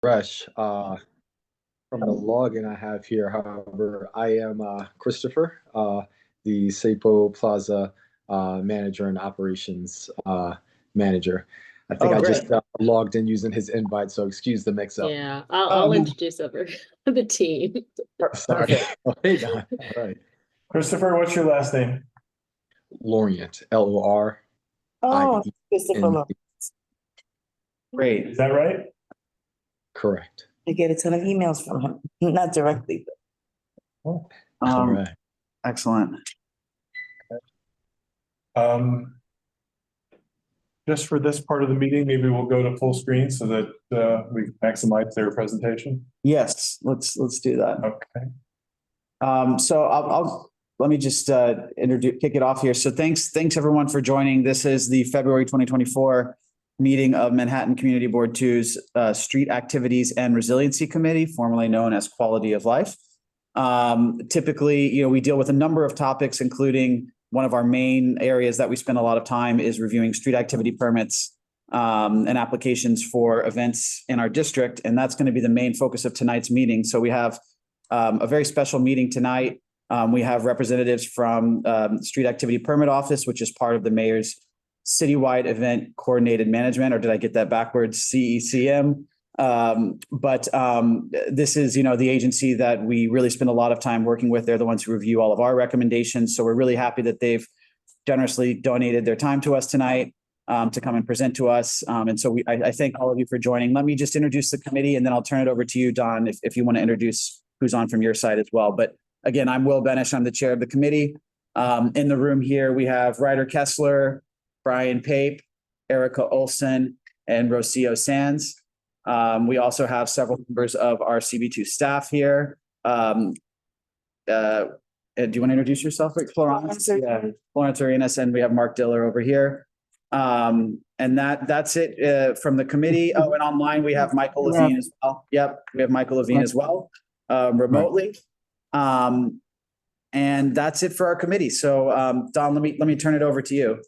fresh from the login I have here. However, I am Christopher, the Sapo Plaza manager and operations manager. I think Oh, I great. just logged in using his invite, so excuse the mix-up. Yeah, I'll Um, introduce over the team. Sorry. Perfect. Oh, hey, Don. All right. Christopher, what's your last name? Lorient, Lorient. Oh, Christopher. Great. Is that right? Correct. I get a ton of emails from him, not directly, but Oh. All right. Excellent. Just for this part of the meeting, maybe we'll go to full screen so that we maximize their presentation. Yes, let's do that. Okay. So let me just kick it off here. So thanks everyone for joining. This is the February 2024 meeting of Manhattan Community Board 2's Street Activities and Resiliency Committee, formerly known as Quality of Life. Typically, we deal with a number of topics, including one of our main areas that we spend a lot of time is reviewing street activity permits and applications for events in our district. And that's going to be the main focus of tonight's meeting. So we have a very special meeting tonight. We have representatives from Street Activity Permit Office, which is part of the mayor's Citywide Event Coordinated Management, or did I get that backwards? CECM. But this is, the agency that we really spend a lot of time working with. They're the ones who review all of our recommendations. So we're really happy that they've generously donated their time to us tonight to come and present to us. And so I thank all of you for joining. Let me just introduce the committee, and then I'll turn it over to you, Don, if you want to introduce who's on from your side as well. But again, I'm Will Benish. I'm the chair of the committee. In the room here, we have Ryder Kessler, Brian Pape, Erica Olson, and Rocio Sands. We also have several members of our CB2 staff here. Do you want to introduce yourself, Florence? Yeah, Florence Arenas, and we have Mark Diller over here. And that's it from the committee. Oh, and online we have Michael Levine as well. Yep, we have Michael Levine as well, remotely. And that's it for our committee. So Don, let me turn it over to you.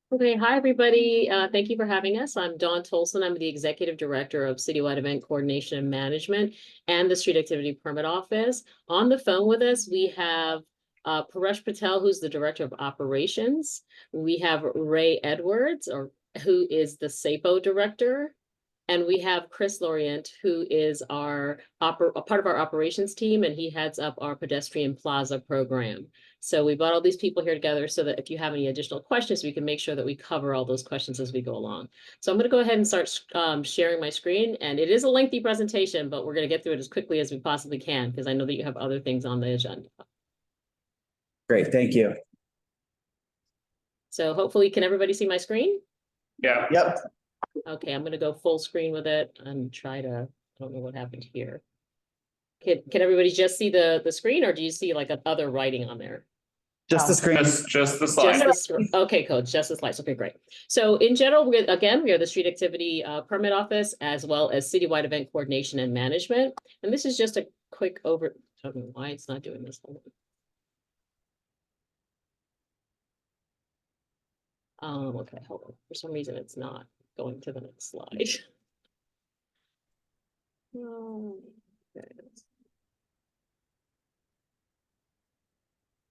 Okay, hi everybody. Thank you for having us. I'm Dawn Tolson. I'm the Executive Director of Citywide Event Coordination and Management and the Street Activity Permit Office. On the phone with us, we have Paresh Patel, who's the Director of Operations. We have Ray Edwards, who is the SAPO Director. And we have Chris Lorient, who is a part of our operations team, and he heads up our pedestrian plaza program. So we brought all these people here together so that if you have any additional questions, we can make sure that we cover all those questions as we go along. So I'm going to go ahead and start sharing my screen. And it is a lengthy presentation, but we're going to get through it as quickly as we possibly can, because I know that you have other things on the agenda. Great, thank you. So hopefully, can everybody see my screen? Yeah. Yep. Okay, I'm going to go full screen with it and try to, I don't know what happened here. Can everybody just see the screen, or do you see like other writing on there? Just the screen. Just the slide. Okay, coach, just the slides. Okay, great. So in general, we are the Street Activity Permit Office, as well as Citywide Event Coordination and Management. And this is just a quick I don't know why it's not doing this. Okay, hold on. For some reason, it's not going to the next slide.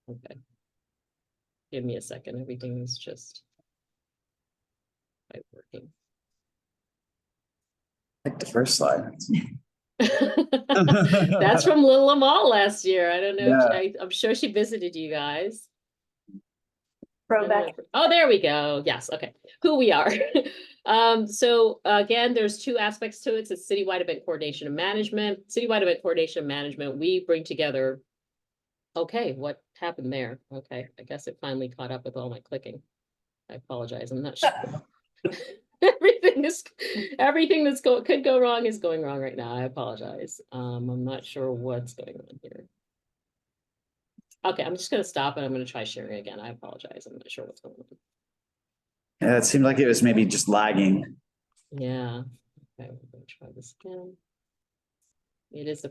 Okay. Give me a second. Everything is just working. Like the first slide. That's from Lilla Mall last year. I don't know. Yeah. I'm sure she visited you guys. throwback. Oh, there we go. Yes. Okay. Who we are. So again, there's two aspects to it. It's Citywide Event Coordination and Management. Citywide Event Coordination and Management, we bring together. Okay, what happened there? Okay, I guess it finally caught up with all my clicking. I apologize. I'm not sure. Everything that's could go wrong is going wrong right now. I apologize. I'm not sure what's going on here. Okay, I'm just going to stop and I'm going to try sharing again. I apologize. I'm not sure what's going on. Yeah, it seemed like it was maybe just lagging. Yeah. Okay, we're going to try this again. It is a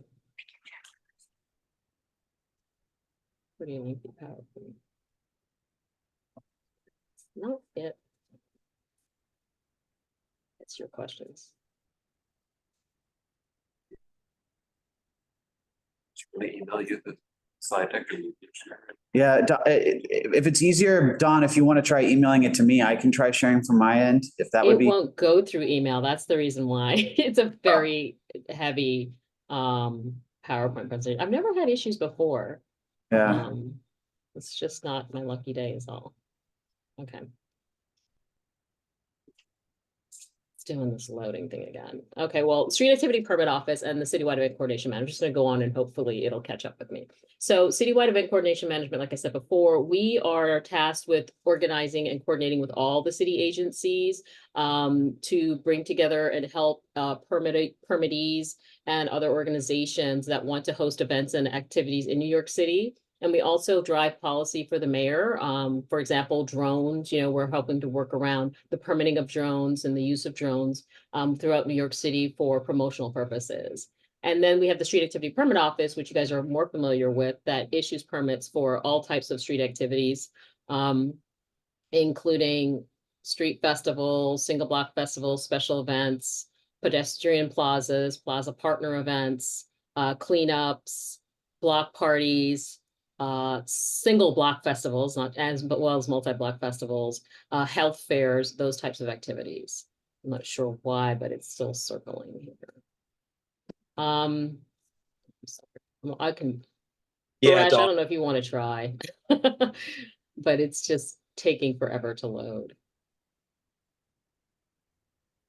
pretty lengthy PowerPoint. It's not it. It's your questions. Really email you the slide deck and you can share it. Yeah, if it's easier, Don, if you want to try emailing it to me, I can try sharing from my end, if that would It be. won't go through email. That's the reason why. It's a very heavy PowerPoint presentation. I've never had issues before. Yeah, It's just not my lucky day is all. Okay. It's doing this loading thing again. Okay, well, Street Activity Permit Office and the Citywide Event Coordination Manager. I'm just gonna go on and hopefully it'll catch up with me. So Citywide Event Coordination Management, like I said before, we are tasked with organizing and coordinating with all the city agencies to bring together and help permittees and other organizations that want to host events and activities in New York City. And we also drive policy for the mayor. For example, drones, we're helping to work around the permitting of drones and the use of drones throughout New York City for promotional purposes. And then we have the Street Activity Permit Office, which you guys are more familiar with, that issues permits for all types of street activities, including street festivals, single block festivals, special events, pedestrian plazas, plaza partner events, cleanups, block parties, single block festivals, not as but well as multi-block festivals, health fairs, those types of activities. I'm not sure why, but it's still circling here. I'm sorry. Well, I can. Yeah, Paresh, I don't know if you want to try, but it's just taking forever to load.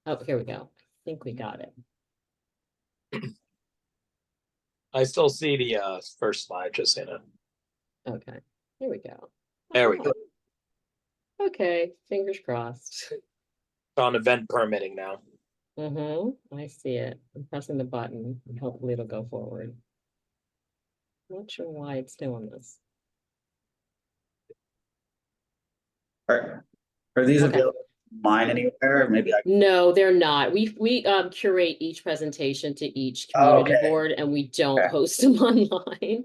Oh, here we go. I think we got it. I still see the first slide, just in it. Okay, here we go. There we go. Okay, fingers crossed. On event permitting now. I see it. I'm pressing the button and hopefully it'll go forward. Not sure why it's doing this. are these Okay. available mine anywhere? Maybe I. No, they're not. We curate each presentation to each community Okay. board and we don't Okay. host them online.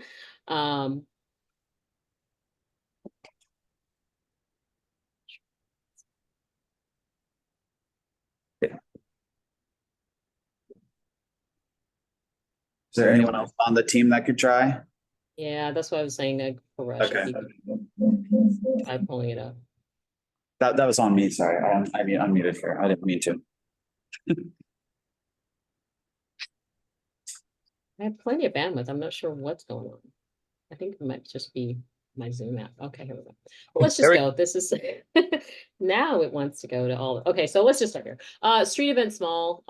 Is there anyone else on the team that could try? Yeah, that's what I was saying, Paresh, if Okay. you could try pulling it up. That was on me, sorry. I mean, unmuted here. I didn't mean to. I have plenty of bandwidth. I'm not sure what's going on. I think it might just be my Zoom app. Okay, here we go. Well, let's just Very- go. This is now it wants to go to all. Okay, so let's just start here. Street event small.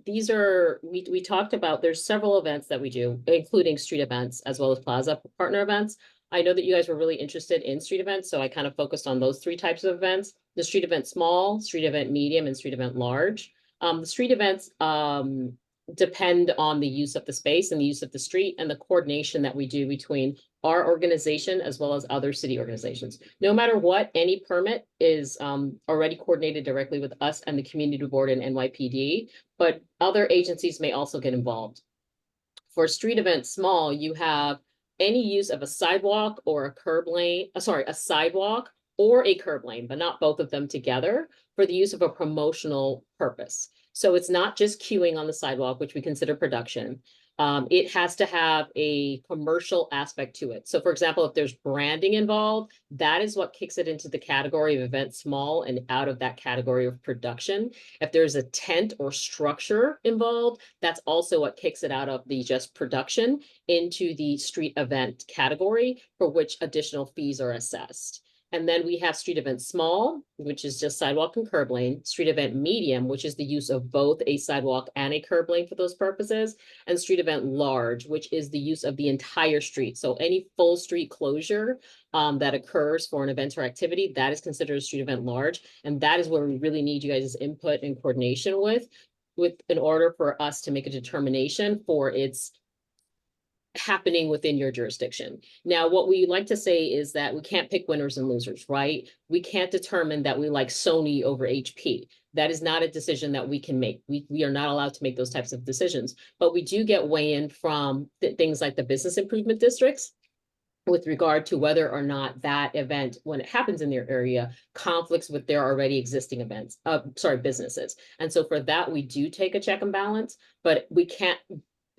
These are we talked about. There's several events that we do, including street events as well as plaza partner events. I know that you guys were really interested in street events, so I kind of focused on those three types of events: the street event small, street event medium, and street event large. The street events depend on the use of the space and the use of the street and the coordination that we do between our organization as well as other city organizations. No matter what, any permit is already coordinated directly with us and the community board and NYPD, but other agencies may also get involved. For street event small, you have any use of a sidewalk or a curb lane, a sidewalk or a curb lane, but not both of them together for the use of a promotional purpose. So it's not just queuing on the sidewalk, which we consider production. It has to have a commercial aspect to it. So for example, if there's branding involved, that is what kicks it into the category of event small and out of that category of production. If there's a tent or structure involved, that's also what kicks it out of the just production into the street event category for which additional fees are assessed. And then we have street event small, which is just sidewalk and curb lane, street event medium, which is the use of both a sidewalk and a curb lane for those purposes, and street event large, which is the use of the entire street. So any full street closure that occurs for an event or activity, that is considered a street event large. And that is where we really need you guys' input and coordination with in order for us to make a determination for its happening within your jurisdiction. Now, what we like to say is that we can't pick winners and losers, right? We can't determine that we like Sony over HP. That is not a decision that we can make. We are not allowed to make those types of decisions, but we do get weigh-in from things like the business improvement districts with regard to whether or not that event, when it happens in their area, conflicts with their already existing businesses. And so for that, we do take a check and balance, but we can't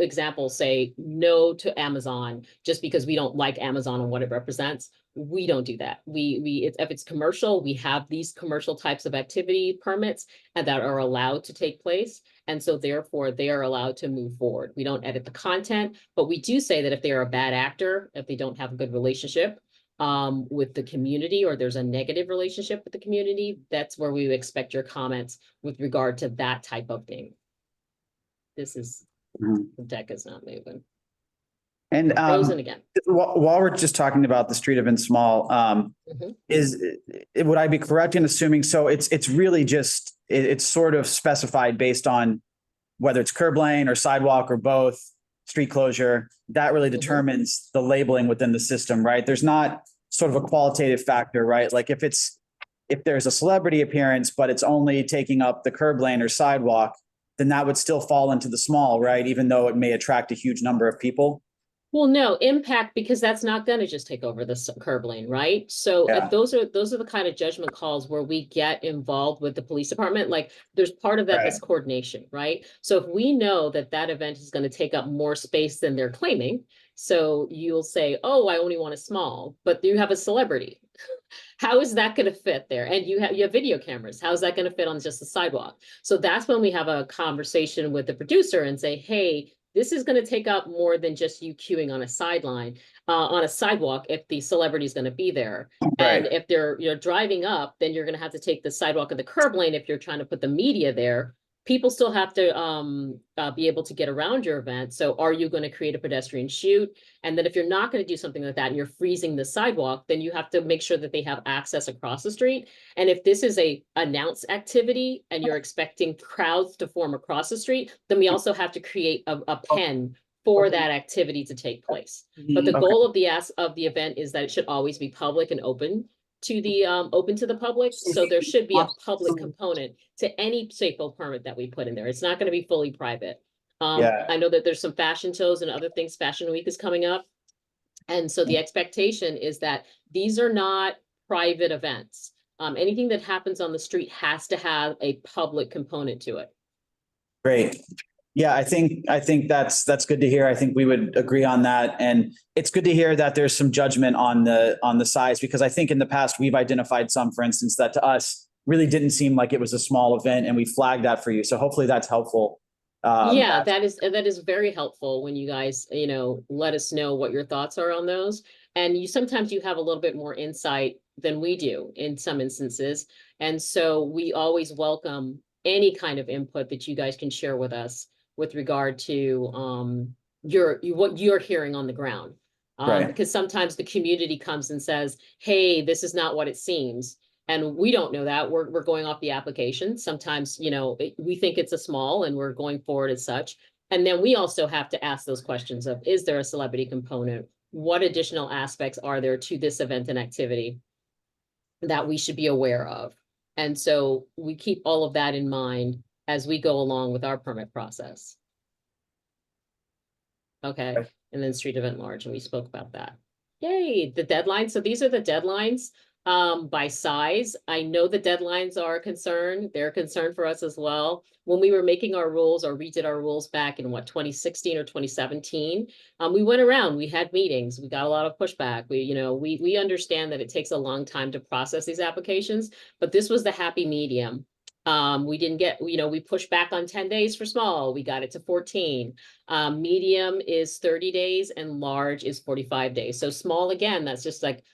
example, say no to Amazon just because we don't like Amazon and what it represents. We don't do that. If it's commercial, we have these commercial types of activity permits and that are allowed to take place. And so therefore they are allowed to move forward. We don't edit the content, but we do say that if they are a bad actor, if they don't have a good relationship with the community, or there's a negative relationship with the community, that's where we would expect your comments with regard to that type of thing. This is, Mhm. the deck is not moving. And Frozen again. while we're just talking about the street event small, would I be correct in assuming, so it's really just, it's sort of specified based on whether it's curb lane or sidewalk or both, street closure, that really determines the labeling within the system, right? There's not sort of a qualitative factor, right? Like if there's a celebrity appearance, but it's only taking up the curb lane or sidewalk, then that would still fall into the small, right? Even though it may attract a huge number of people. Well, no impact, because that's not going to just take over the curb lane, right? So Yeah. those are the kind of judgment calls where we get involved with the police department. Like there's part of that that's coordination, right? So if we know that that event is going to take up more space than they're claiming, so you'll say, oh, I only want a small, but you have a celebrity. How is that going to fit there? And you have video cameras. How is that going to fit on just the sidewalk? So that's when we have a conversation with the producer and say, hey, this is going to take up more than just you queuing on a sideline, on a sidewalk, if the celebrity is going to be there. Right. And if you're driving up, then you're going to have to take the sidewalk of the curb lane if you're trying to put the media there. People still have to be able to get around your event. So are you going to create a pedestrian chute? And then if you're not going to do something like that and you're freezing the sidewalk, then you have to make sure that they have access across the street. And if this is a announced activity and you're expecting crowds to form across the street, then we also have to create a pen for that activity to take place. But the goal of the event is that it should always be public and open to the public. So there should be a public component to any SAFO permit that we put in there. It's not going to be fully private. I know that there's some fashion shows and other things. Fashion Week is coming up. And so the expectation is that these are not private events. Anything that happens on the street has to have a public component to it. Great. Yeah, I think that's good to hear. I think we would agree on that. And it's good to hear that there's some judgment on the size, because I think in the past we've identified some, for instance, that to us really didn't seem like it was a small event, and we flagged that for you. So hopefully that's helpful. Yeah, that is very helpful when you guys, let us know what your thoughts are on those. And sometimes you have a little bit more insight than we do in some instances. And so we always welcome any kind of input that you guys can share with us with regard to what you're hearing on the ground. Right. Because sometimes the community comes and says, hey, this is not what it seems. And we don't know that. We're going off the application. Sometimes, we think it's a small and we're going forward as such. And then we also have to ask those questions of, is there a celebrity component? What additional aspects are there to this event and activity that we should be aware of? And so we keep all of that in mind as we go along with our permit process. Okay, and then street event large, and we spoke about that. Yay, the deadlines. So these are the deadlines by size. I know the deadlines are a concern. They're a concern for us as well. When we were making our rules or redid our rules back in 2016 or 2017, we went around, we had meetings, we got a lot of pushback. We understand that it takes a long time to process these applications, but this was the happy medium. We didn't get, we pushed back on 10 days for small, we got it to 14. Medium is 30 days and large is 45 days. So small, again, that's just like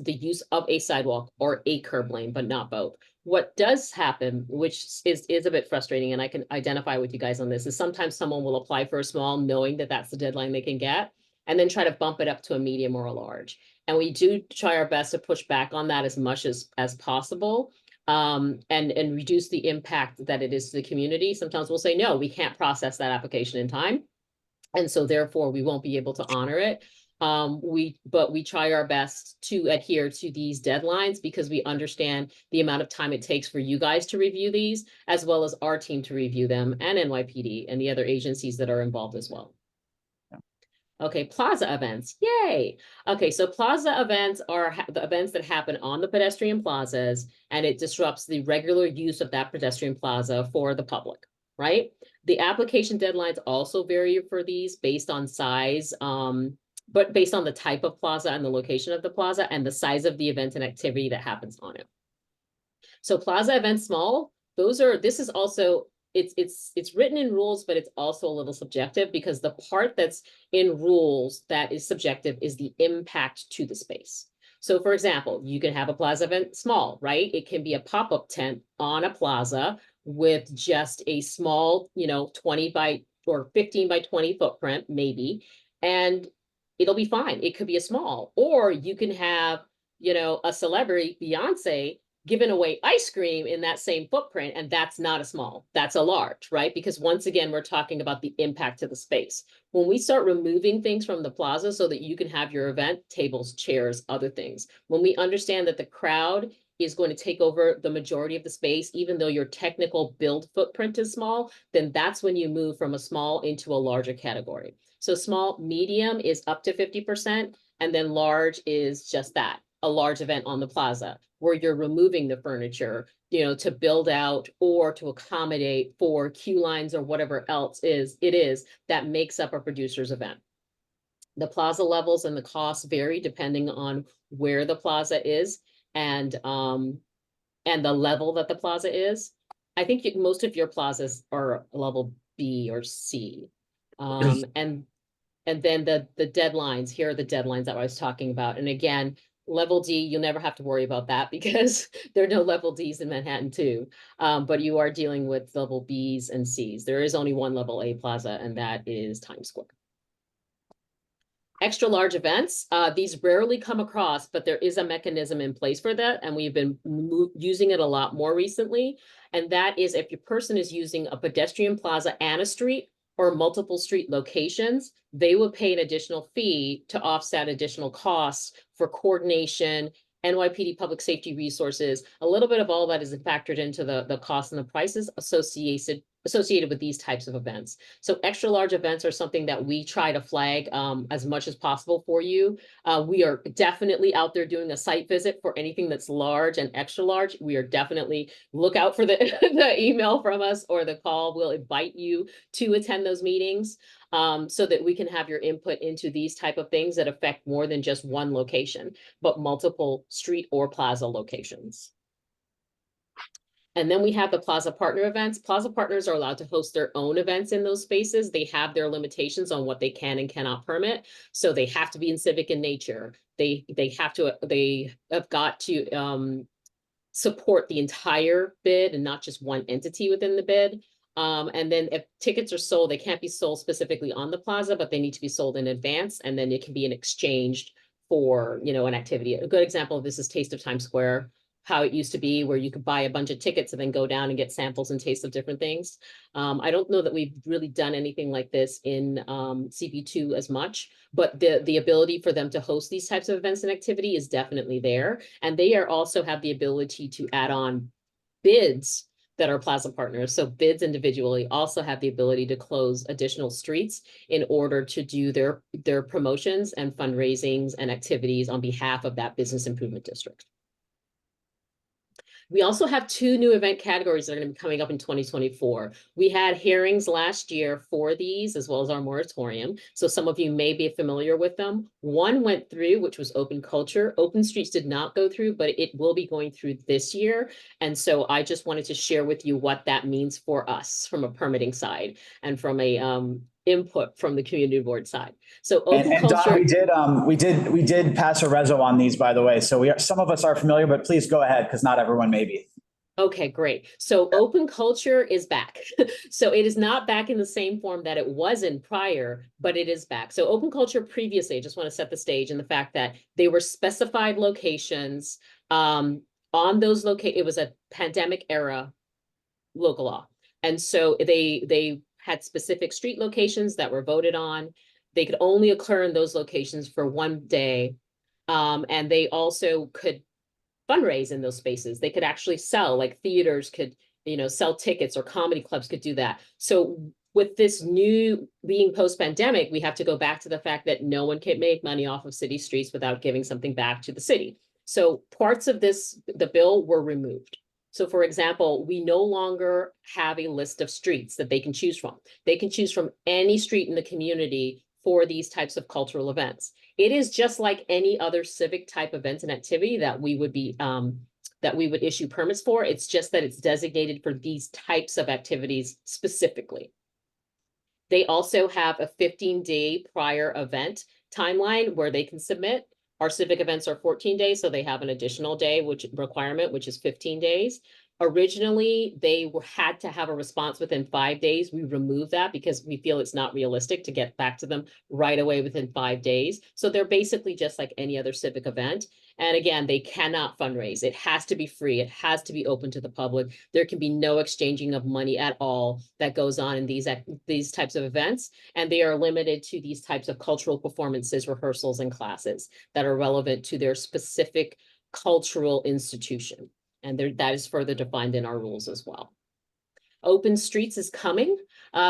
the use of a sidewalk or a curb lane, but not both. What does happen, which is a bit frustrating, and I can identify with you guys on this, is sometimes someone will apply for a small knowing that that's the deadline they can get, and then try to bump it up to a medium or a large. And we do try our best to push back on that as much as possible. And reduce the impact that it is to the community. Sometimes we'll say, no, we can't process that application in time. And so therefore we won't be able to honor it. But we try our best to adhere to these deadlines because we understand the amount of time it takes for you guys to review these, as well as our team to review them, and NYPD and the other agencies that are involved as well. Okay, plaza events, yay. Okay, so plaza events are the events that happen on the pedestrian plazas, and it disrupts the regular use of that pedestrian plaza for the public, right? The application deadlines also vary for these based on size, but based on the type of plaza and the location of the plaza and the size of the event and activity that happens on it. So plaza events small, this is also, it's written in rules, but it's also a little subjective because the part that's in rules that is subjective is the impact to the space. So for example, you can have a plaza event small, right? It can be a pop-up tent on a plaza with just a small, 20 by or 15 by 20 footprint, maybe, and it'll be fine. It could be a small, or you can have, a celebrity, Beyonce, giving away ice cream in that same footprint, and that's not a small, that's a large, right? Because once again, we're talking about the impact to the space. When we start removing things from the plaza so that you can have your event, tables, chairs, other things, when we understand that the crowd is going to take over the majority of the space, even though your technical build footprint is small, then that's when you move from a small into a larger category. So small, medium is up to 50%, and then large is just that, a large event on the plaza, where you're removing the furniture, to build out or to accommodate for queue lines or whatever else it is that makes up a producer's event. The plaza levels and the costs vary depending on where the plaza is and the level that the plaza is. I think most of your plazas are level B or C. And then the deadlines, here are the deadlines that I was talking about. And again, level D, you'll never have to worry about that because there are no level Ds in Manhattan too. But you are dealing with level Bs and Cs. There is only one level A plaza, and that is Times Square. Extra large events, these rarely come across, but there is a mechanism in place for that. And we've been using it a lot more recently. And that is if your person is using a pedestrian plaza and a street or multiple street locations, they will pay an additional fee to offset additional costs for coordination, NYPD public safety resources. A little bit of all that is factored into the costs and the prices associated with these types of events. So extra large events are something that we try to flag as much as possible for you. We are definitely out there doing a site visit for anything that's large and extra large. We are definitely look out for the, the email from us or the call. We'll invite you to attend those meetings so that we can have your input into these type of things that affect more than just one location, but multiple street or plaza locations. And then we have the plaza partner events. Plaza partners are allowed to host their own events in those spaces. They have their limitations on what they can and cannot permit. So they have to be in civic in nature. They have got to support the entire bid and not just one entity within the bid. And then if tickets are sold, they can't be sold specifically on the plaza, but they need to be sold in advance. And then it can be an exchanged for, an activity. A good example of this is Taste of Times Square, how it used to be where you could buy a bunch of tickets and then go down and get samples and tastes of different things. I don't know that we've really done anything like this in CB2 as much, but the ability for them to host these types of events and activity is definitely there. And they also have the ability to add on bids that are plaza partners. So bids individually also have the ability to close additional streets in order to do their promotions and fundraisings and activities on behalf of that business improvement district. We also have two new event categories that are going to be coming up in 2024. We had hearings last year for these, as well as our moratorium. So some of you may be familiar with them. One went through, which was open culture. Open streets did not go through, but it will be going through this year. And so I just wanted to share with you what that means for us from a permitting side and from a input from the community board side. So open culture. Don, we did pass a reso on these, by the way. So some of us are familiar, but please go ahead because not everyone may be. Okay, great. So open culture is back. So it is not back in the same form that it was in prior, but it is back. So open culture previously, I just want to set the stage in the fact that they were specified locations on those it was a pandemic era local law. And so they had specific street locations that were voted on. They could only occur in those locations for one day. And they also could fundraise in those spaces. They could actually sell, like theaters could, sell tickets, or comedy clubs could do that. So with this new being post-pandemic, we have to go back to the fact that no one can make money off of city streets without giving something back to the city. So parts of the bill were removed. So for example, we no longer have a list of streets that they can choose from. They can choose from any street in the community for these types of cultural events. It is just like any other civic type event and activity that we would be that we would issue permits for. It's just that it's designated for these types of activities specifically. They also have a 15-day prior event timeline where they can submit. Our civic events are 14 days, so they have an additional day, which is 15 days. Originally, they had to have a response within 5 days. We removed that because we feel it's not realistic to get back to them right away within 5 days. So they're basically just like any other civic event. And again, they cannot fundraise. It has to be free. It has to be open to the public. There can be no exchanging of money at all that goes on in these types of events. And they are limited to these types of cultural performances, rehearsals, and classes that are relevant to their specific cultural institution. And that is further defined in our rules as well. Open streets is coming.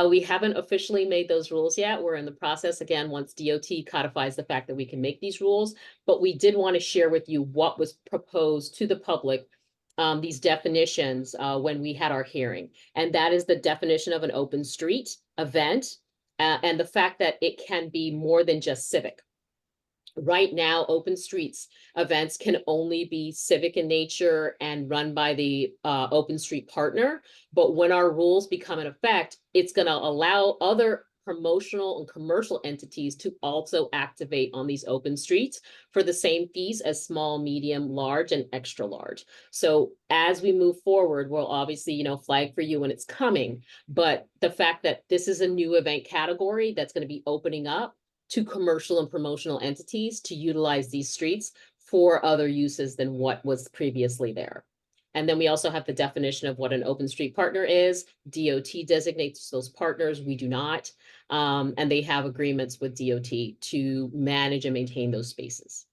We haven't officially made those rules yet. We're in the process again, once DOT codifies the fact that we can make these rules, but we did want to share with you what was proposed to the public, these definitions when we had our hearing. And that is the definition of an open street event and the fact that it can be more than just civic. Right now, open streets events can only be civic in nature and run by the open street partner. But when our rules become in effect, it's going to allow other promotional and commercial entities to also activate on these open streets for the same fees as small, medium, large, and extra large. So as we move forward, we'll obviously, flag for you when it's coming. But the fact that this is a new event category that's going to be opening up to commercial and promotional entities to utilize these streets for other uses than what was previously there. And then we also have the definition of what an open street partner is. DOT designates those partners, we do not. And they have agreements with DOT to manage and maintain those spaces.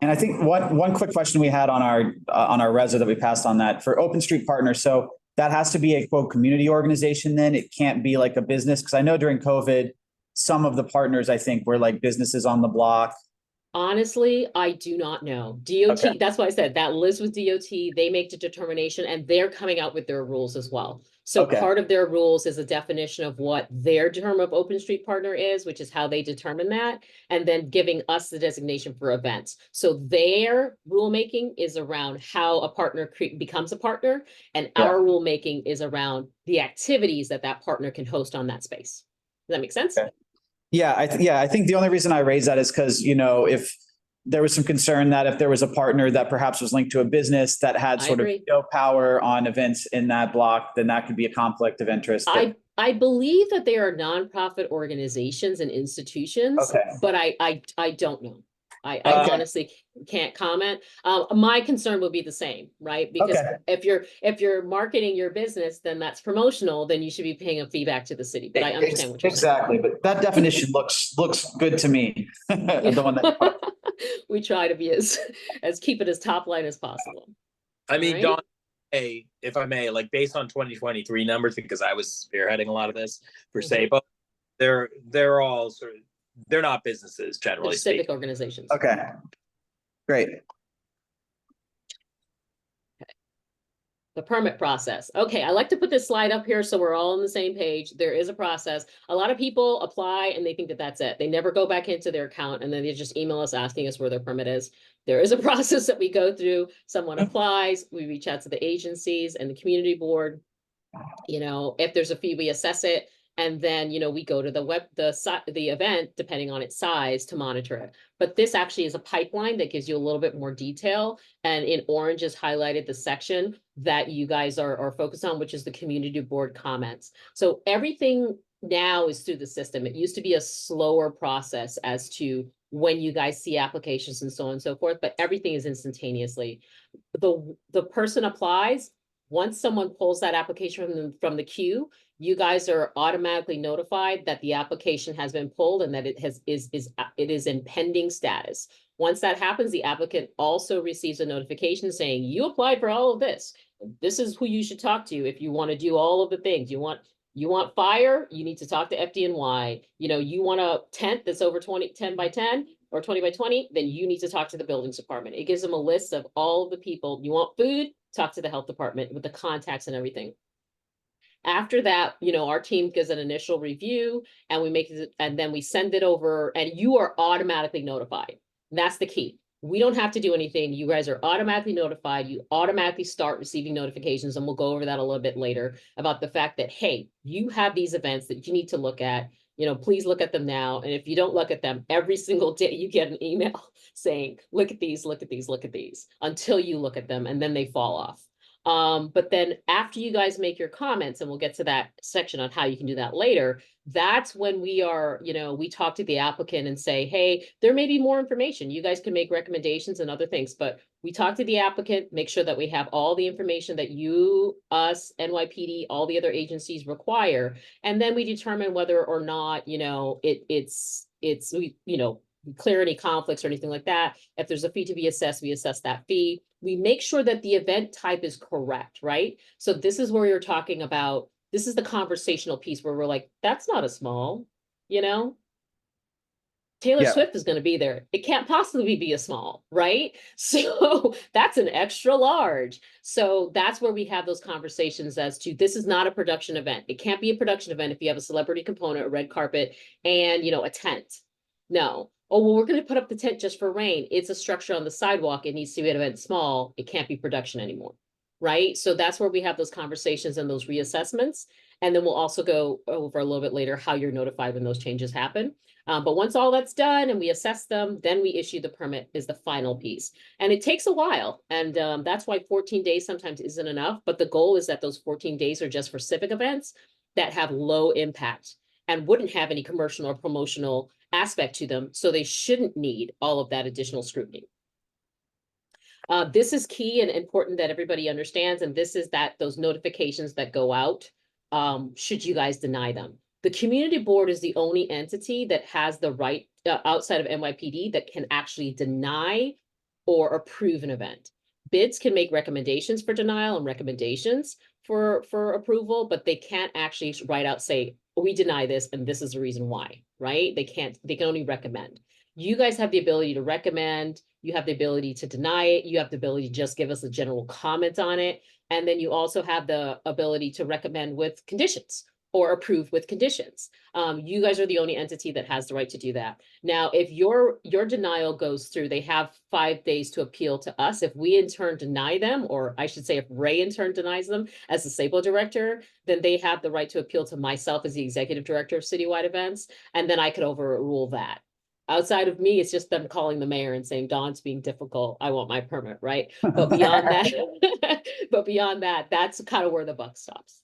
And I think one quick question we had on our reso that we passed on that for open street partners. So that has to be a quote community organization then? It can't be like a business? Because I know during COVID, some of the partners, I think, were like businesses on the block. Honestly, I do not know. DOT, okay. That's why I said that lives with DOT. They make the determination and they're coming out with their rules as well. So okay. Part of their rules is a definition of what their term of open street partner is, which is how they determine that, and then giving us the designation for events. So their rulemaking is around how a partner becomes a partner, and our rulemaking is around the activities that partner can host on that space. Does that make sense? Okay. Yeah, I think the only reason I raise that is because, if there was some concern that if there was a partner that perhaps was linked to a business that had sort of no power on events in that block, then that could be a conflict of interest. I believe that they are nonprofit organizations and institutions, but I don't know. I honestly can't comment. My concern would be the same, right? Because if you're marketing your business, then that's promotional, then you should be paying a fee back to the city. But I understand what you're saying. Exactly. But that definition looks good to me. The one that we try to be as keep it as top line as possible. I mean, Don, if I may, like based on 2023 numbers, because I was spearheading a lot of this for SAPO, they're all sort of, they're not businesses generally speaking. Civic organizations. Okay, great. Okay. The permit process. Okay, I like to put this slide up here so we're all on the same page. There is a process. A lot of people apply and they think that that's it. They never go back into their account and then they just email us asking us where their permit is. There is a process that we go through. Someone applies, we reach out to the agencies and the community board. If there's a fee, we assess it. And then, we go to the event, depending on its size, to monitor it. But this actually is a pipeline that gives you a little bit more detail. And in orange is highlighted the section that you guys are focused on, which is the community board comments. So everything now is through the system. It used to be a slower process as to when you guys see applications and so on and so forth, but everything is instantaneously. The person applies. Once someone pulls that application from the queue, you guys are automatically notified that the application has been pulled and that it is in pending status. Once that happens, the applicant also receives a notification saying, you applied for all of this. This is who you should talk to if you want to do all of the things. You want fire, you need to talk to FDNY. You want a tent that's over 10 by 10 or 20 by 20, then you need to talk to the buildings department. It gives them a list of all of the people. You want food, talk to the health department with the contacts and everything. After that, our team gives an initial review and we make it, and then we send it over and you are automatically notified. That's the key. We don't have to do anything. You guys are automatically notified. You automatically start receiving notifications, and we'll go over that a little bit later about the fact that, hey, you have these events that you need to look at. Please look at them now. And if you don't look at them, every single day you get an email saying, look at these, look at these, look at these, until you look at them, and then they fall off. But then after you guys make your comments, and we'll get to that section on how you can do that later, that's when we are, we talk to the applicant and say, hey, there may be more information. You guys can make recommendations and other things, but we talk to the applicant, make sure that we have all the information that you, us, NYPD, all the other agencies require. And then we determine whether or not, we clear any conflicts or anything like that. If there's a fee to be assessed, we assess that fee. We make sure that the event type is correct, right? So this is where you're talking about, this is the conversational piece where we're like, that's not a small, Taylor Yeah. Swift is going to be there. It can't possibly be a small, right? So that's an extra large. So that's where we have those conversations as to, this is not a production event. It can't be a production event if you have a celebrity component, a red carpet, and, a tent. No. Oh, well, we're going to put up the tent just for rain. It's a structure on the sidewalk. It needs to be an event small. It can't be production anymore. Right. So that's where we have those conversations and those reassessments. And then we'll also go over a little bit later how you're notified when those changes happen. But once all that's done and we assess them, then we issue the permit is the final piece. And it takes a while. And that's why 14 days sometimes isn't enough. But the goal is that those 14 days are just for civic events that have low impact and wouldn't have any commercial or promotional aspect to them. So they shouldn't need all of that additional scrutiny. This is key and important that everybody understands. And this is that those notifications that go out, should you guys deny them. The community board is the only entity that has the right outside of NYPD that can actually deny or approve an event. BIDs can make recommendations for denial and recommendations for approval, but they can't actually write out, say, we deny this and this is the reason why, right? They can only recommend. You guys have the ability to recommend, you have the ability to deny it, you have the ability to just give us a general comment on it. And then you also have the ability to recommend with conditions or approve with conditions. You guys are the only entity that has the right to do that. Now, if your denial goes through, they have 5 days to appeal to us. If we in turn deny them, or I should say if Ray in turn denies them as the SAPO director, then they have the right to appeal to myself as the executive director of citywide events. And then I could overrule that. Outside of me, it's just them calling the mayor and saying, Dawn's being difficult. I want my permit, right? But beyond that, that's kind of where the buck stops.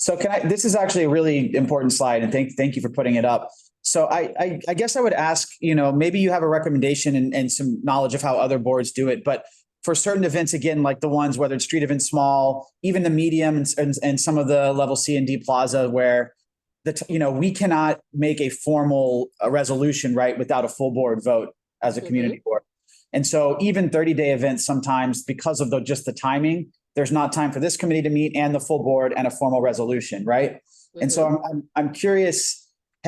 So this is actually a really important slide, and thank you for putting it up. So I guess I would ask, maybe you have a recommendation and some knowledge of how other boards do it, but for certain events, again, like the ones, whether it's street events, small, even the medium and some of the level C and D plaza where we cannot make a formal resolution, right, without a full board vote as a community board. And so even 30-day events, sometimes because of just the timing, there's not time for this committee to meet and the full board and a formal resolution, right? And so I'm curious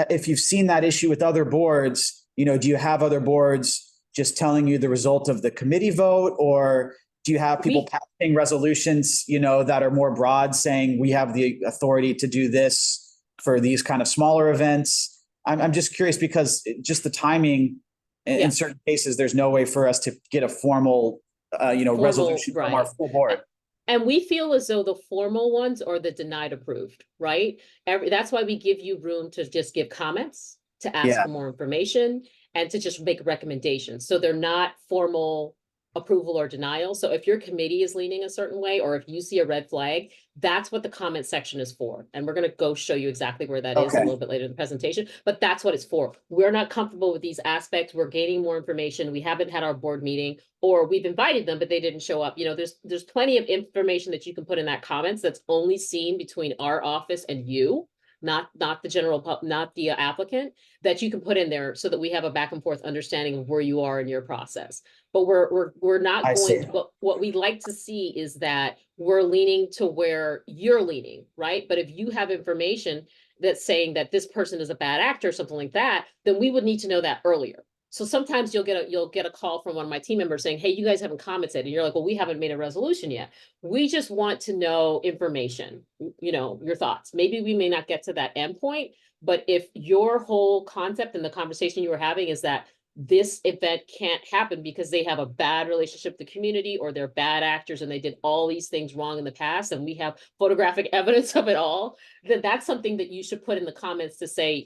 if you've seen that issue with other boards. Do you have other boards just telling you the result of the committee vote, or do you have people passing resolutions, that are more broad, saying we have the authority to do this for these kind of smaller events? I'm just curious because just the timing in certain cases, there's no way for us to get a formal, resolution from our full board. And we feel as though the formal ones are the denied approved, right? That's why we give you room to just give comments, to ask for more information, and to just make recommendations. So they're not formal approval or denial. So if your committee is leaning a certain way, or if you see a red flag, that's what the comment section is for. And we're going to go show you exactly where that is a little bit later in the presentation, but that's what it's for. We're not comfortable with these aspects. We're gaining more information. We haven't had our board meeting, or we've invited them, but they didn't show up. There's plenty of information that you can put in that comments that's only seen between our office and you, not the general, not the applicant, that you can put in there so that we have a back and forth understanding of where you are in your process. But we're not going to, what we'd like to see is that we're leaning to where you're leaning, right? But if you have information that's saying that this person is a bad actor or something like that, then we would need to know that earlier. So sometimes you'll get a call from one of my team members saying, hey, you guys haven't commented. And you're like, well, we haven't made a resolution yet. We just want to know information, your thoughts. Maybe we may not get to that endpoint, but if your whole concept and the conversation you were having is that this event can't happen because they have a bad relationship with the community or they're bad actors and they did all these things wrong in the past and we have photographic evidence of it all, then that's something that you should put in the comments to say,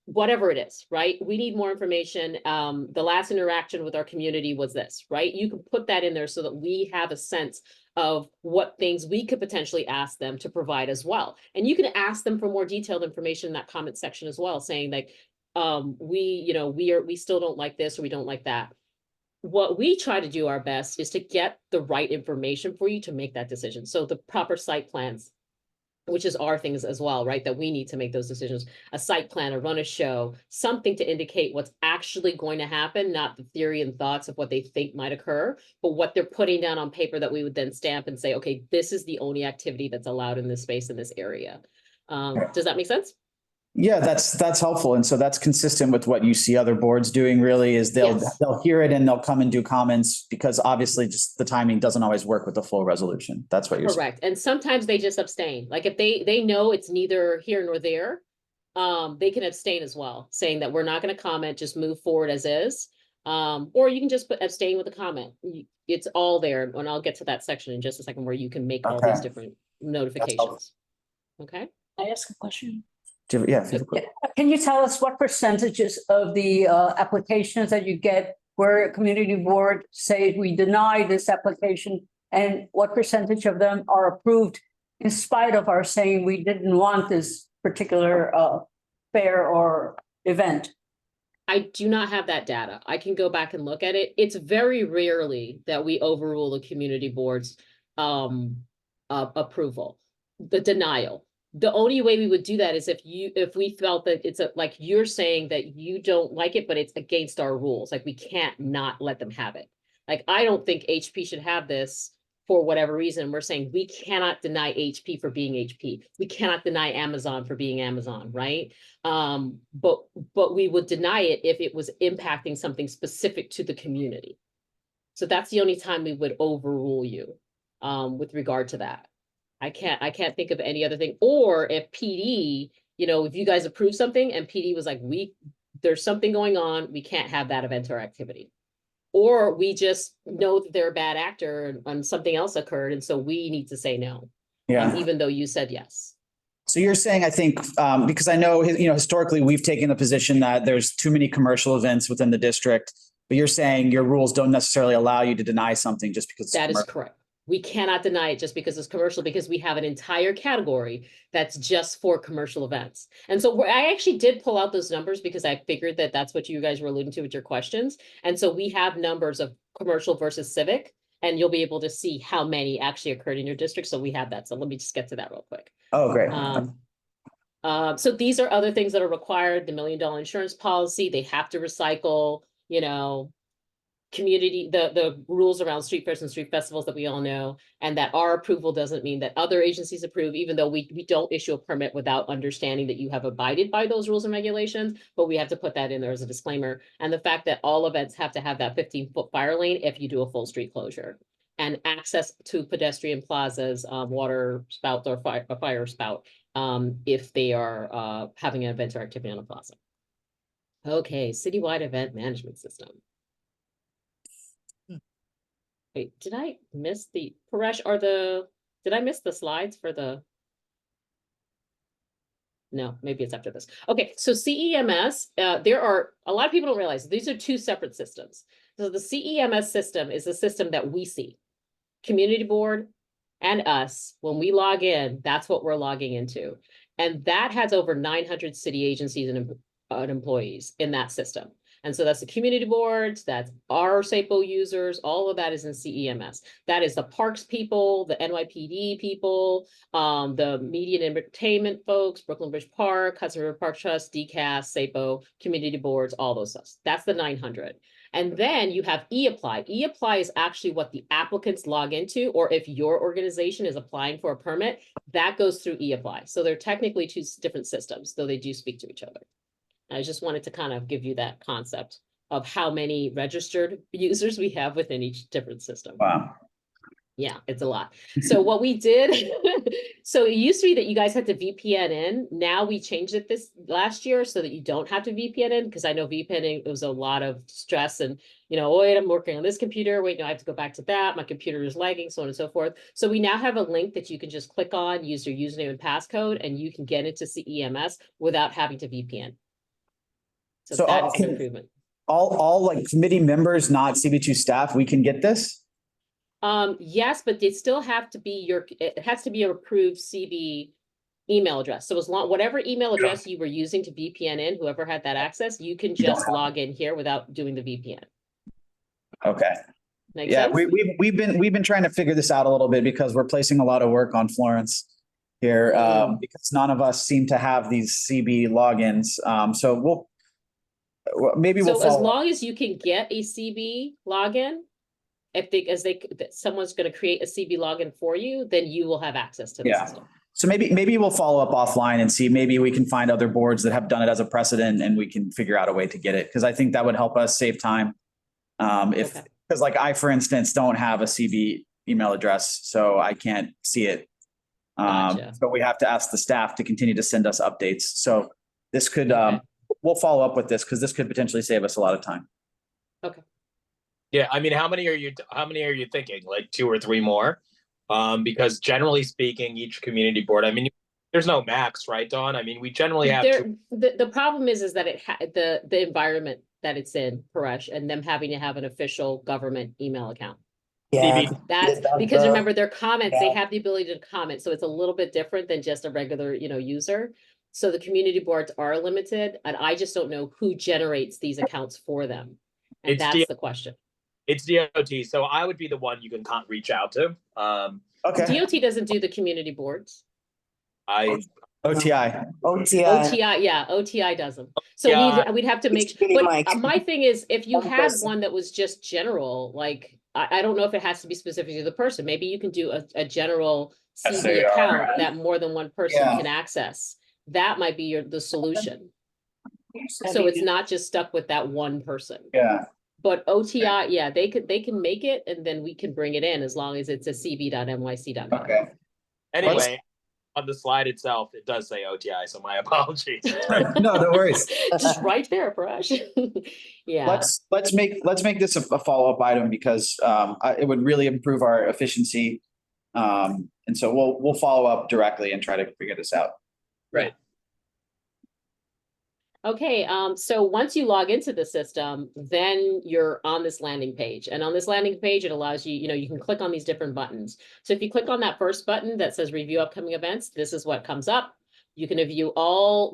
whatever it is, right? We need more information. The last interaction with our community was this, right? You can put that in there so that we have a sense of what things we could potentially ask them to provide as well. And you can ask them for more detailed information in that comment section as well, saying like, we still don't like this or we don't like that. What we try to do our best is to get the right information for you to make that decision. So the proper site plans, which is our things as well, right? That we need to make those decisions, a site plan, or run a show, something to indicate what's actually going to happen, not the theory and thoughts of what they think might occur, but what they're putting down on paper that we would then stamp and say, okay, this is the only activity that's allowed in this space, in this area. Does that make sense? Yeah, that's helpful. And so that's consistent with what you see other boards doing really is they'll hear it and they'll come and do comments because obviously just the timing doesn't always work with the full resolution. That's what you're saying. Correct. And sometimes they just abstain. Like if they know it's neither here nor there, they can abstain as well, saying that we're not going to comment, just move forward as is. Or you can just abstain with a comment. It's all there. And I'll get to that section in just a second where you can make all these different notifications. Okay. I ask a question? Yeah. Can you tell us what percentages of the applications that you get where a community board say we deny this application and what percentage of them are approved in spite of our saying we didn't want this particular fair or event? I do not have that data. I can go back and look at it. It's very rarely that we overrule the community board's approval, the denial. The only way we would do that is if we felt that it's like you're saying that you don't like it, but it's against our rules. Like we can't not let them have it. Like, I don't think HP should have this for whatever reason. We're saying we cannot deny HP for being HP. We cannot deny Amazon for being Amazon, right? But we would deny it if it was impacting something specific to the community. So that's the only time we would overrule you with regard to that. I can't think of any other thing. Or if PD, if you guys approve something and PD was like, there's something going on, we can't have that event or activity. Or we just know that they're a bad actor and something else occurred. And so we need to say no. Yeah. Even though you said yes. So you're saying, I think, because I know, historically we've taken the position that there's too many commercial events within the district, but you're saying your rules don't necessarily allow you to deny something just because that is correct. We cannot deny it just because it's commercial, because we have an entire category that's just for commercial events. And so I actually did pull out those numbers because I figured that that's what you guys were alluding to with your questions. And so we have numbers of commercial versus civic, and you'll be able to see how many actually occurred in your district. So we have that. So let me just get to that real quick. Oh, great. So these are other things that are required. The $1 million insurance policy, they have to recycle, community, the rules around street fairs and street festivals that we all know, and that our approval doesn't mean that other agencies approve, even though we don't issue a permit without understanding that you have abided by those rules and regulations, but we have to put that in there as a disclaimer. And the fact that all events have to have that 15-foot fire lane if you do a full street closure, and access to pedestrian plazas, water spout or fire spout, if they are having an event or activity on a plaza. Okay, citywide event management system. Wait, did I miss the Paresh? Did I miss the slides for the? No, maybe it's after this. Okay, so CEMS, there are a lot of people don't realize these are two separate systems. So the CEMS system is the system that we see, community board and us. When we log in, that's what we're logging into, and that has over 900 city agencies and employees in that system. And so that's the community boards, that's our SAPO users, all of that is in CEMS. That is the parks people, the NYPD people, the media and entertainment folks, Brooklyn Bridge Park, Hudson River Park Trust, DCAS, SAPO, community boards, all those stuff. That's the 900. And then you have e-apply. E-apply is actually what the applicants log into, or if your organization is applying for a permit, that goes through e-apply. So they're technically two different systems, though they do speak to each other. I just wanted to kind of give you that concept of how many registered users we have within each different system. Wow. Yeah, it's a lot. So what we did, so it used to be that you guys had to VPN in. Now we changed it this last year so that you don't have to VPN in, because I know VPNing, it was a lot of stress and, you know, wait, I'm working on this computer. Wait, no, I have to go back to that. My computer is lagging, so on and so forth. So we now have a link that you can just click on, use your username and passcode, and you can get into CEMS without having to VPN. So So that is an improvement. All like committee members, not CB2 staff, we can get this? Yes, but they still have to be it has to be your approved CB email address. So as long, whatever email address you were using to VPN in, whoever had that access, you can just log in here without doing the VPN. Okay. Make Yeah, sense? we've been trying to figure this out a little bit because we're placing a lot of work on Florence here, because none of us seem to have these CB logins. So maybe we'll So as follow up. long as you can get a CB login, someone's going to create a CB login for you, then you will have access to the Yeah. system. So maybe we'll follow up offline and see, maybe we can find other boards that have done it as a precedent and we can figure out a way to get it. Because I think that would help us save time. Because like I, for instance, don't have a CB email address, so I can't see it. Gotcha. But we have to ask the staff to continue to send us updates. So this could, Okay. we'll follow up with this because this could potentially save us a lot of time. Yeah, I mean, how many are you thinking? Like 2 or 3 more? Because generally speaking, each community board, I mean, there's no max, right, Dawn? I mean, we generally have the problem is that the environment that it's in, Paresh, and them having to have an official government email account. Yeah. That's because remember their comments, they Yeah. have the ability to comment. So it's a little bit different than just a regular, user. So the community boards are limited, and I just don't know who generates these accounts for them. And that's the question. It's DOT, so I would be the one you can reach out to. Okay. DOT doesn't do the community boards. OTI. OTI. Yeah, OTI does them. So Yeah. we'd have to make, Really, but Mike. my thing is, if you One had person. one that was just general, like, I don't know if it has to be specific to the person. Maybe you can do a general CB account that more than one person Yeah. can access. That might be the solution. So it's not just stuck with that one person. Yeah. But OTI, yeah, they can make it, and then we can bring it in as long as it's a cb.nyc.gov. Okay. Anyway, on the slide itself, it does say OTI, so my apologies. No worries. Just right there, Paresh. Yeah. Let's make this a follow-up item because it would really improve our efficiency. And so we'll follow up directly and try to figure this out. Right. Okay, so once you log into the system, then you're on this landing page. And on this landing page, it allows you, you can click on these different buttons. So if you click on that first button that says review upcoming events, this is what comes up. You can review all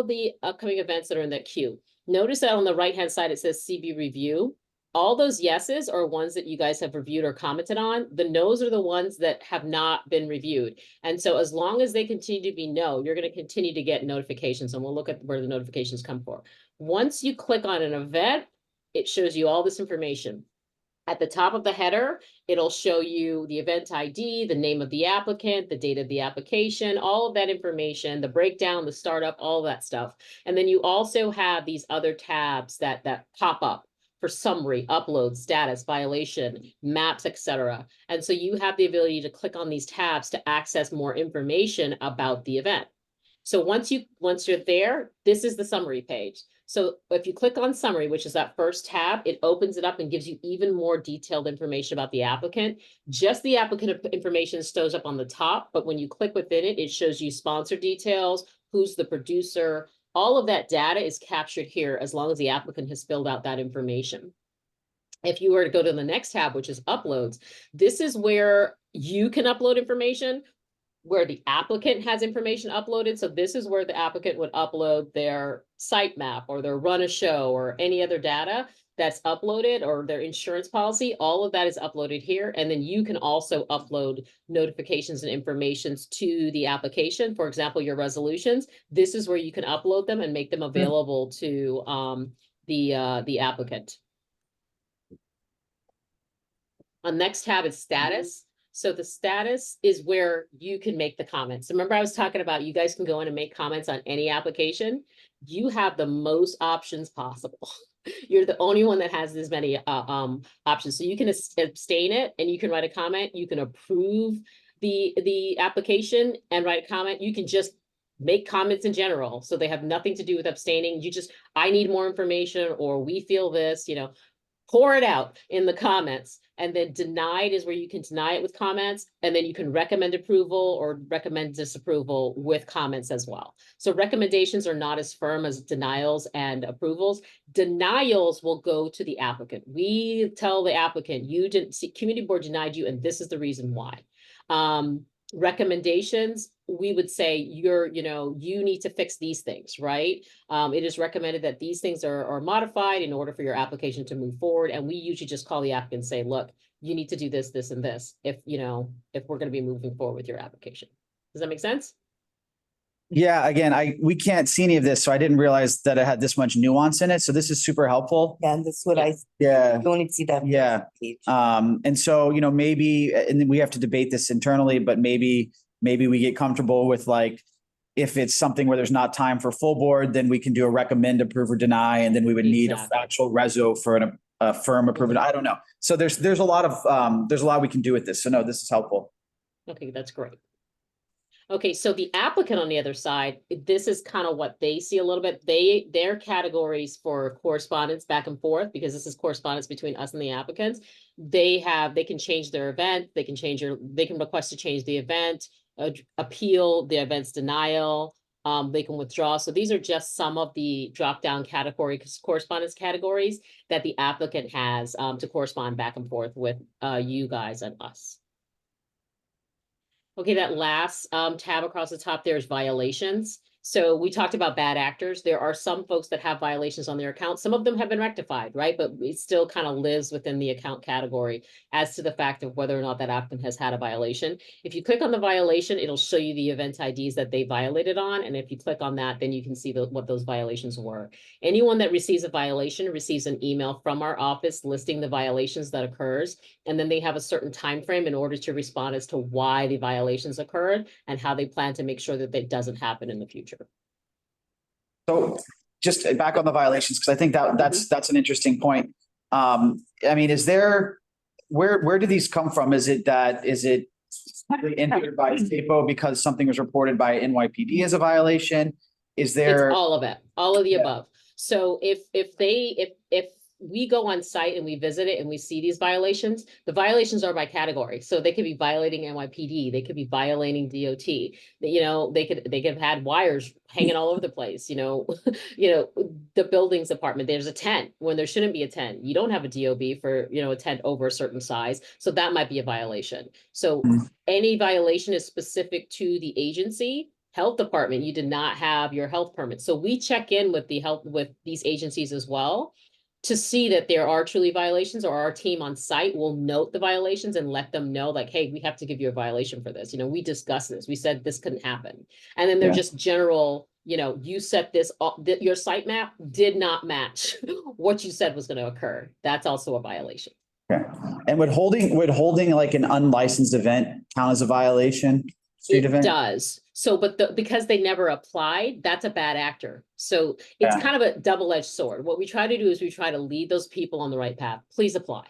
of the upcoming events that are in that queue. Notice that on the right-hand side, it says CB review. All those yeses are ones that you guys have reviewed or commented on. The no's are the ones that have not been reviewed. And so as long as they continue to be no, you're going to continue to get notifications, and we'll look at where the notifications come from. Once you click on an event, it shows you all this information. At the top of the header, it'll show you the event ID, the name of the applicant, the date of the application, all of that information, the breakdown, the startup, all that stuff. And then you also have these other tabs that pop up for summary, upload, status, violation, maps, etc. And so you have the ability to click on these tabs to access more information about the event. So once you're there, this is the summary page. So if you click on summary, which is that first tab, it opens it up and gives you even more detailed information about the applicant. Just the applicant information shows up on the top, but when you click within it, it shows you sponsor details, who's the producer. All of that data is captured here as long as the applicant has filled out that information. If you were to go to the next tab, which is uploads, this is where you can upload information, where the applicant has information uploaded. So this is where the applicant would upload their site map or their run a show or any other data that's uploaded, or their insurance policy. All of that is uploaded here. And then you can also upload notifications and informations to the application. For example, your resolutions. This is where you can upload them and make them available to the applicant. On next tab is status. So the status is where you can make the comments. Remember, I was talking about you guys can go in and make comments on any application. You have the most options possible. You're the only one that has this many options. So you can abstain it and you can write a comment. You can approve the application and write a comment. You can just make comments in general. So they have nothing to do with abstaining. You just, I need more information, or we feel this, you know, pour it out in the comments. And then denied is where you can deny it with comments, and then you can recommend approval or recommend disapproval with comments as well. So recommendations are not as firm as denials and approvals. Denials will go to the applicant. We tell the applicant, you didn't see, community board denied you, and this is the reason why. Recommendations, we would say you need to fix these things, right? It is recommended that these things are modified in order for your application to move forward. And we usually just call the applicant and say, look, you need to do this, this, and this if we're going to be moving forward with your application. Does that make sense? Yeah, again, we can't see any of this, so I didn't realize that it had this much nuance in it. So this is super helpful. Yeah, that's what I only see that. Yeah. Page. And so, maybe, and then we have to debate this internally, but maybe we get comfortable with, like, if it's something where there's not time for full board, then we can do a recommend, approve, or deny, and then we would need an actual reso for a firm approval. I don't know. So there's a lot we can do with this. So no, this is helpful. Okay, that's great. Okay, so the applicant on the other side, this is kind of what they see a little bit. Their categories for correspondence back and forth, because this is correspondence between us and the applicants. They can change their event. They can request to change the event, appeal the event's denial. They can withdraw. So these are just some of the drop-down correspondence categories that the applicant has to correspond back and forth with you guys and us. Okay, that last tab across the top there is violations. So we talked about bad actors. There are some folks that have violations on their account. Some of them have been rectified, right? But it still kind of lives within the account category as to the fact of whether or not that applicant has had a violation. If you click on the violation, it'll show you the event IDs that they violated on. And if you click on that, then you can see what those violations were. Anyone that receives a violation receives an email from our office listing the violations that occurs. And then they have a certain time frame in order to respond as to why the violations occurred and how they plan to make sure that that doesn't happen in the future. So just back on the violations, because I think that's an interesting point. I mean, is there, where do these come from? Is it entered by SAPO because something was reported by NYPD as a violation? Is there? It's all of it, all of the above. So if we go on site and we visit it and we see these violations, the violations are by category. So they could be violating NYPD, they could be violating DOT, they could have had wires hanging all over the place, the buildings department, there's a tent when there shouldn't be a tent. You don't have a DOB for, a tent over a certain size. So that might be a violation. So any violation is specific to the agency. Health department, you did not have your health permit. So we check in with with these agencies as well, to see that there are truly violations, or our team on site will note the violations and let them know, like, hey, we have to give you a violation for this. We discussed this. We said this couldn't happen. And then they're just general, you set this, your site map did not match what you said was going to occur. That's also a violation. Okay. And would holding like an unlicensed event count as a violation? Street event? It does. So, but because they never applied, that's a bad actor. So it's kind of a double-edged sword. What we try to do is we try to lead those people on the right path. Please apply,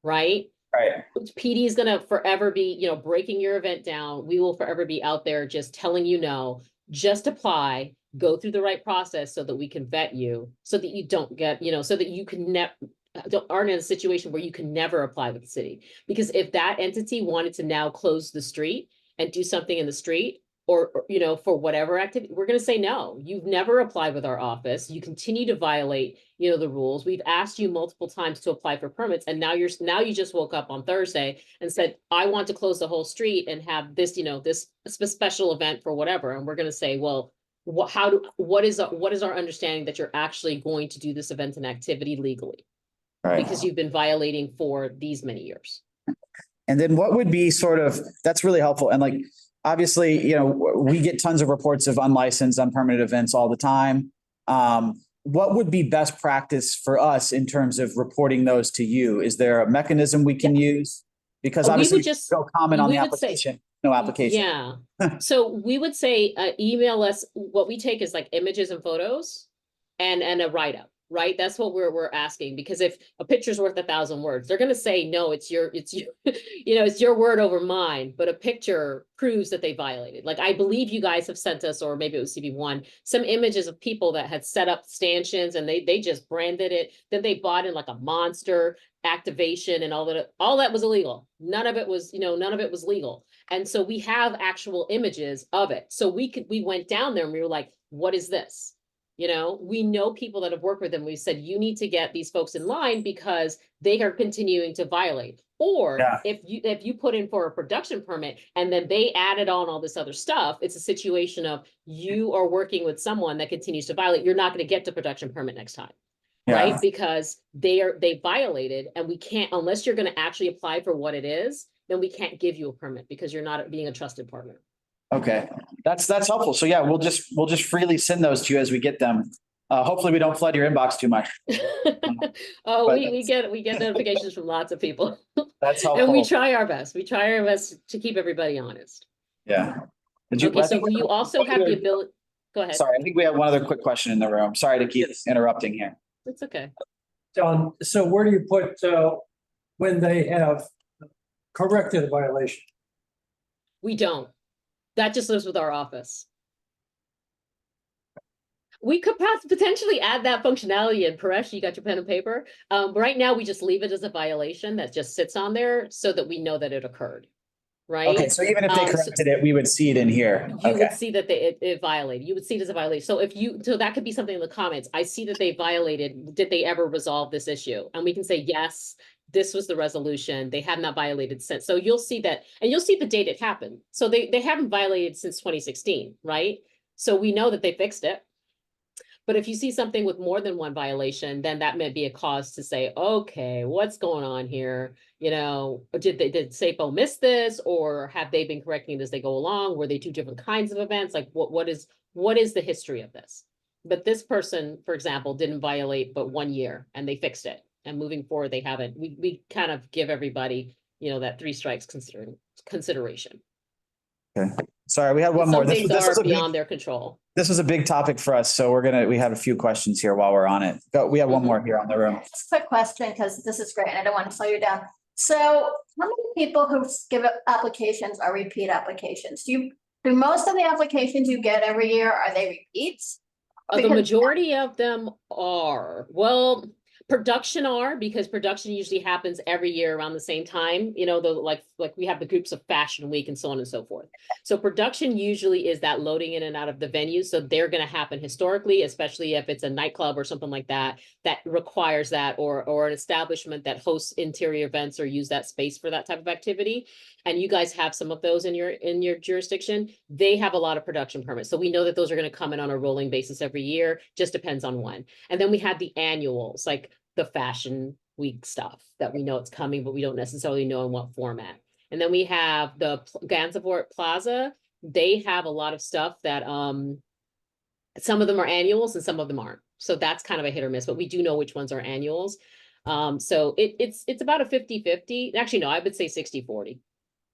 right? Right. PD is going to forever be, breaking your event down. We will forever be out there just telling you no, just apply, go through the right process so that we can vet you, so that you don't get, so that you can aren't in a situation where you can never apply with the city. Because if that entity wanted to now close the street and do something in the street, or for whatever activity, we're going to say, no, you've never applied with our office. You continue to violate, the rules. We've asked you multiple times to apply for permits. And now you just woke up on Thursday and said, I want to close the whole street and have this, this special event for whatever. And we're going to say, well, what is our understanding that you're actually going to do this event and activity legally? Right. Because you've been violating for these many years. And then what would be that's really helpful. And obviously, we get tons of reports of unlicensed, unpermitted events all the time. What would be best practice for us in terms of reporting those to you? Is there a mechanism we can use? Because obviously we just no comment on the application, no application. Yeah. So we would say email us. What we take is like images and photos and a write-up. right? That's what we're asking, because if a picture's worth 1,000 words, they're gonna say, no, it's your, it's your word over mine, but a picture proves that they violated. Like, I believe you guys have sent us, or maybe it was CB1, some images of people that had set up stanchions and they just branded it, then they bought in like a monster activation and all that was illegal. None of it was, none of it was legal. And so we have actual images of it. So we went down there and we were like, what is this? We know people that have worked with them. We said, you need to get these folks in line because they are continuing to violate. Or Yeah. if you put in for a production permit and then they added on all this other stuff, it's a situation of you are working with someone that continues to violate. You're not going to get the production permit next time. Yeah. Right? Because they violated, and we can't, unless you're going to actually apply for what it is, then we can't give you a permit because you're not being a trusted partner. Okay, that's helpful. So yeah, we'll just freely send those to you as we get them. Hopefully we don't flood your inbox too much. Oh, But we get notifications from lots of people. That's helpful. And we try our best. We try our best to keep everybody honest. Yeah. Okay, so you also have the ability, go ahead. Sorry, I think we have one other quick question in the room. Sorry to keep interrupting here. It's okay. John, so where do you put, when they have corrected a violation? We don't. That just lives with our office. We could potentially add that functionality in. Paresh, you got your pen and paper? Right now, we just leave it as a violation that just sits on there so that we know that it occurred, right? Okay, so even if they corrected it, we would see it in here. You Okay. would see that it violated. You would see it as a violation. So that could be something in the comments. I see that they violated. Did they ever resolve this issue? And we can say, yes, this was the resolution. They have not violated since. So you'll see that, and you'll see the date it happened. So they haven't violated since 2016, right? So we know that they fixed it. But if you see something with more than one violation, then that may be a cause to say, okay, what's going on here? Did SAPO miss this, or have they been correcting it as they go along? Were they two different kinds of events? Like what is the history of this? But this person, for example, didn't violate but 1 year and they fixed it. And moving forward, they haven't. We kind of give everybody, that 3 strikes consideration. Okay. Sorry, we had one more. Some This things was are a big, beyond their control. this was a big topic for us, so we have a few questions here while we're on it. We have one more here on the room. Just a quick question, because this is great, and I don't want to slow you down. So how many people who give applications are repeat applications? Do most of the applications you get every year, are they repeats? The majority of them are, well, production are, because production usually happens every year around the same time, like we have the groups of Fashion Week and so on and so forth. So production usually is that loading in and out of the venue. So they're going to happen historically, especially if it's a nightclub or something like that, that requires that, or an establishment that hosts interior events or use that space for that type of activity. And you guys have some of those in your jurisdiction. They have a lot of production permits. So we know that those are going to come in on a rolling basis every year, just depends on when. And then we have the annuals, like the Fashion Week stuff that we know it's coming, but we don't necessarily know in what format. And then we have the Gansevoort Plaza. They have a lot of stuff that some of them are annuals and some of them aren't. So that's kind of a hit or miss, but we do know which ones are annuals. So it's about a 50-50. Actually, no, I would say 60-40.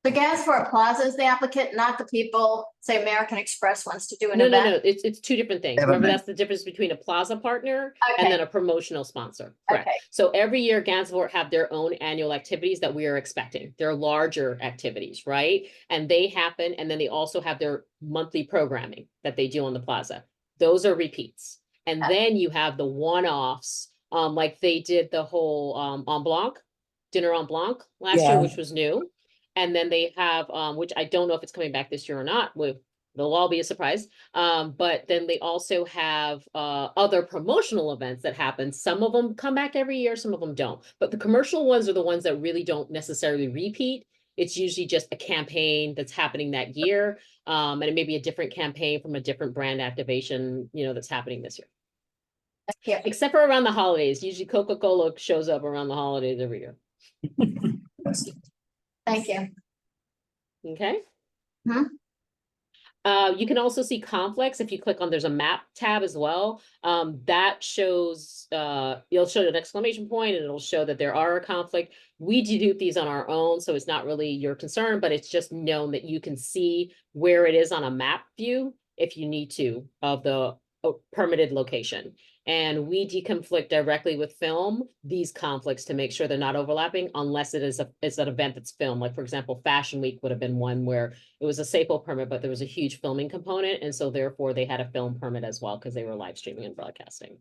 The Gansevoort Plaza is the applicant, not the people, say American Express wants to do an event. No, it's two different things. Remember, that's the difference between a plaza partner and then a promotional sponsor. Correct. Okay. So every year Gansevoort have their own annual activities that we are expecting. They're larger activities, right? And they happen, and then they also have their monthly programming that they do on the plaza. Those are repeats. And then you have the one-offs, like they did the whole dinner en blanc last year, which was new. And then they have, which I don't know if it's coming back this year or not. They'll all be a surprise. But then they also have other promotional events that happen. Some of them come back every year, some of them don't. But the commercial ones are the ones that really don't necessarily repeat. It's usually just a campaign that's happening that year. And it may be a different campaign from a different brand activation, that's happening this year. Yeah. Except for around the holidays. Usually Coca-Cola shows up around the holidays every year. Thank you. Okay. Mm-hmm. You can also see conflicts if you click on, there's a map tab as well. That shows, you'll show an exclamation point and it'll show that there are a conflict. We dedupe these on our own, so it's not really your concern, but it's just known that you can see where it is on a map view if you need to of the permitted location. And we deconflict directly with film these conflicts to make sure they're not overlapping unless it's an event that's filmed. Like, for example, Fashion Week would have been one where it was a SAPO permit, but there was a huge filming component. And so therefore they had a film permit as well because they were live streaming and broadcasting.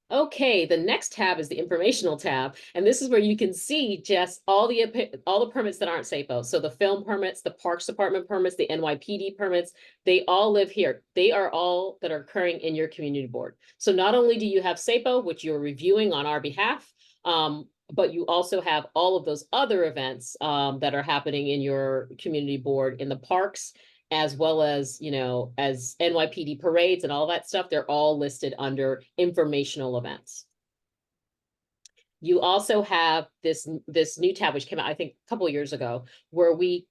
Okay, the next tab is the informational tab, and this is where you can see just all the permits that aren't SAPO. So the film permits, the Parks Department permits, the NYPD permits, they all live here. They are all that are occurring in your community board. So not only do you have SAPO, which you're reviewing on our behalf, but you also have all of those other events that are happening in your community board in the parks, as well as, you know, as NYPD parades and all that stuff. They're all listed under informational events. You also have this new tab, which came out, I think, a couple of years ago, where we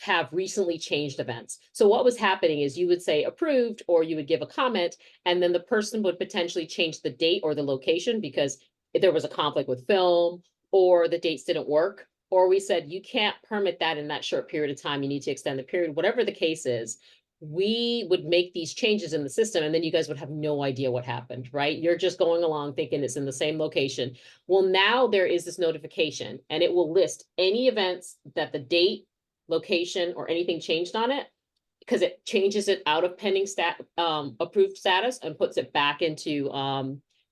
have recently changed events. So what was happening is you would say approved, or you would give a comment, and then the person would potentially change the date or the location because there was a conflict with film or the dates didn't work. Or we said, you can't permit that in that short period of time, you need to extend the period, whatever the case is. We would make these changes in the system, and then you guys would have no idea what happened, right? You're just going along thinking it's in the same location. Well, now there is this notification, and it will list any events that the date, location, or anything changed on it, because it changes it out of pending approved status and puts it back into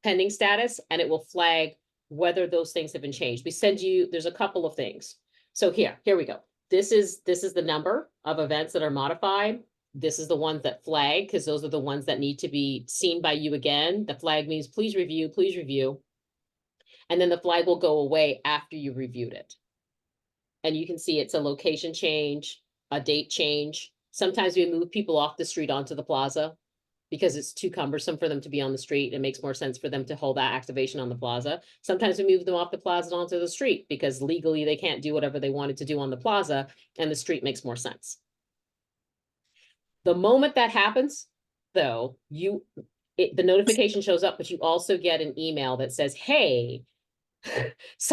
pending status, and it will flag whether those things have been changed. We send you, there's a couple of things. So here we go. This is the number of events that are modified. This is the ones that flag, because those are the ones that need to be seen by you again. The flag means please review, please review. And then the flag will go away after you reviewed it. And you can see it's a location change, a date change. Sometimes we move people off the street onto the plaza because it's too cumbersome for them to be on the street. It makes more sense for them to hold that activation on the plaza. Sometimes we move them off the plaza onto the street because legally they can't do whatever they wanted to do on the plaza, and the street makes more sense. The moment that happens, though, the notification shows up, but you also get an email that says, hey,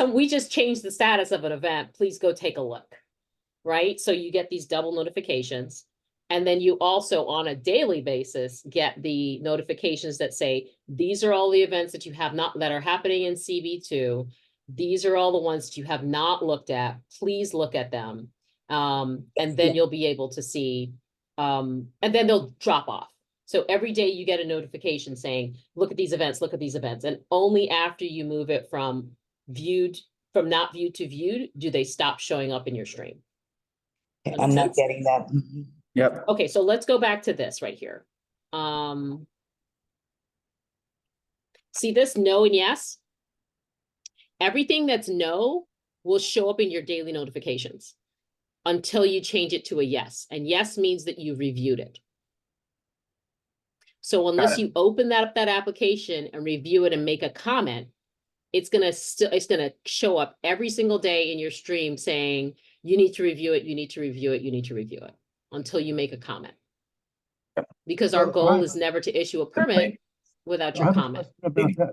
we just changed the status of an event, please go take a look, right? So you get these double notifications. And then you also, on a daily basis, get the notifications that say, these are all the events that you have not, that are happening in CB2. These are all the ones that you have not looked at. Please look at them. And then you'll be able to see, and then they'll drop off. So every day you get a notification saying, look at these events, look at these events. And only after you move it from not viewed to viewed, do they stop showing up in your stream. I'm not getting that. Mhm. Yep. Okay, so let's go back to this right here. See this no and yes? Everything that's no will show up in your daily notifications until you change it to a yes. And yes means that you reviewed it. So unless you open that application and review it and make a comment, it's gonna show up every single day in your stream saying, you need to review it, you need to review it, you need to review it, until you make a comment. Because our goal is never to issue a permit without your comment.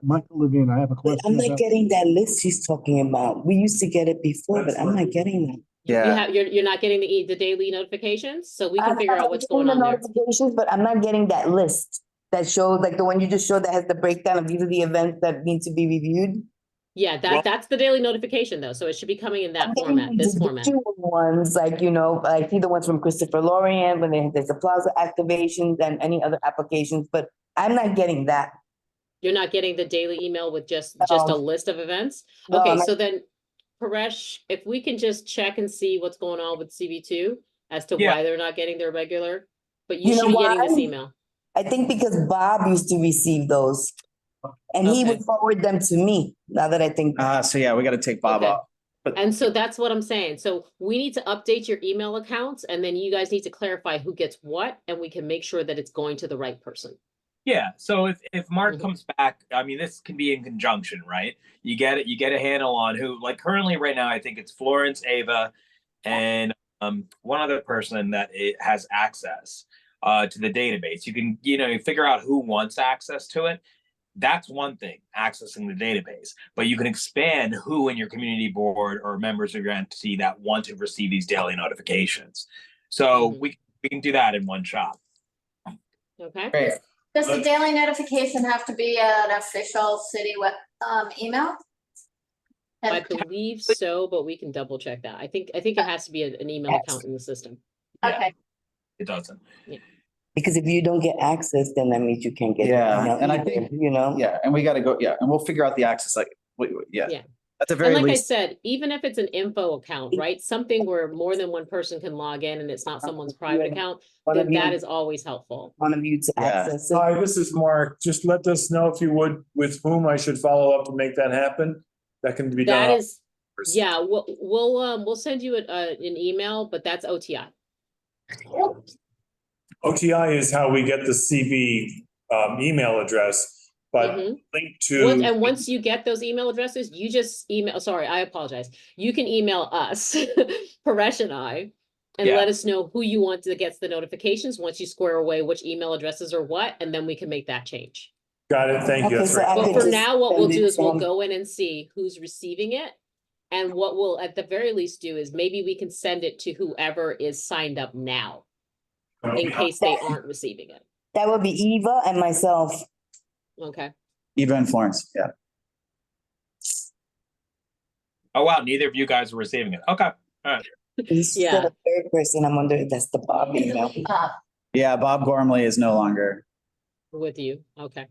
Michael Levine, I have a question. I'm not getting that list she's talking about. We used to get it before, but I'm not getting that. Yeah. You're not getting the daily notifications, so we can figure out what's going on there. Notifications, but I'm not getting that list that shows, like the one you just showed that has the breakdown of these are the events that need to be reviewed. Yeah, that's the daily notification though, so it should be coming in that format, this format. Ones like, you know, I see the ones from Christopher Lorient when there's the plaza activations and any other applications, but I'm not getting that. You're not getting the daily email with just a list of events? Okay, so then Paresh, if we can just check and see what's going on with CB2 as to why they're not getting their regular, but you should be getting this email. I think because Bob used to receive those. And he would forward them to me, now that I think. So yeah, we got to take Bob off. And so that's what I'm saying. So we need to update your email accounts, and then you guys need to clarify who gets what, and we can make sure that it's going to the right person. Yeah. So if Mark comes back, I mean, this can be in conjunction, right? You get a handle on who, like currently right now, I think it's Florence, Ava, and one other person that has access to the database. You can, you figure out who wants access to it. That's one thing, accessing the database, but you can expand who in your community board or members of your entity that want to receive these daily notifications. So we can do that in one shot. Okay. Great. Does the daily notification have to be an official city email? I believe so, but we can double check that. I think it has to be an email account in the system. Okay, It doesn't. Because if you don't get access, then that means you can't get. Yeah, and I either, think- You know? Yeah, and we gotta go, yeah, and we'll figure out the access, like, yeah. Yeah. At the And very like I least, said, even if it's an info account, right? Something where more than one person can log in and it's not someone's private account, One then of you- that is always helpful. One of you to Yeah. access it. Hi, this is Mark. Just let us know if you would, with whom I should follow up to make that happen. That can be done. That is, yeah, we'll send you an email, but that's OTI. OTI is how we get the CB email address, but Mhm. link to. And once you get those email addresses, you just email, sorry, I apologize. You can email us, Paresh and I, and Yeah. let us know who you want to get the notifications once you square away which email addresses are what, and then we can make that change. Got it, thank you. Okay, That's so right. I But could for just now, what we'll send do it is we'll from- go in and see who's receiving it. And what we'll at the very least do is maybe we can send it to whoever is signed up now, in case they aren't receiving it. That would be Eva and myself. Okay. Eva and Florence, yeah. Oh, wow, neither of you guys are receiving it. Okay, all right. Instead Yeah. of third person, I'm wondering if that's the Bob email. Yeah, Bob Gormley is no longer. With you, okay.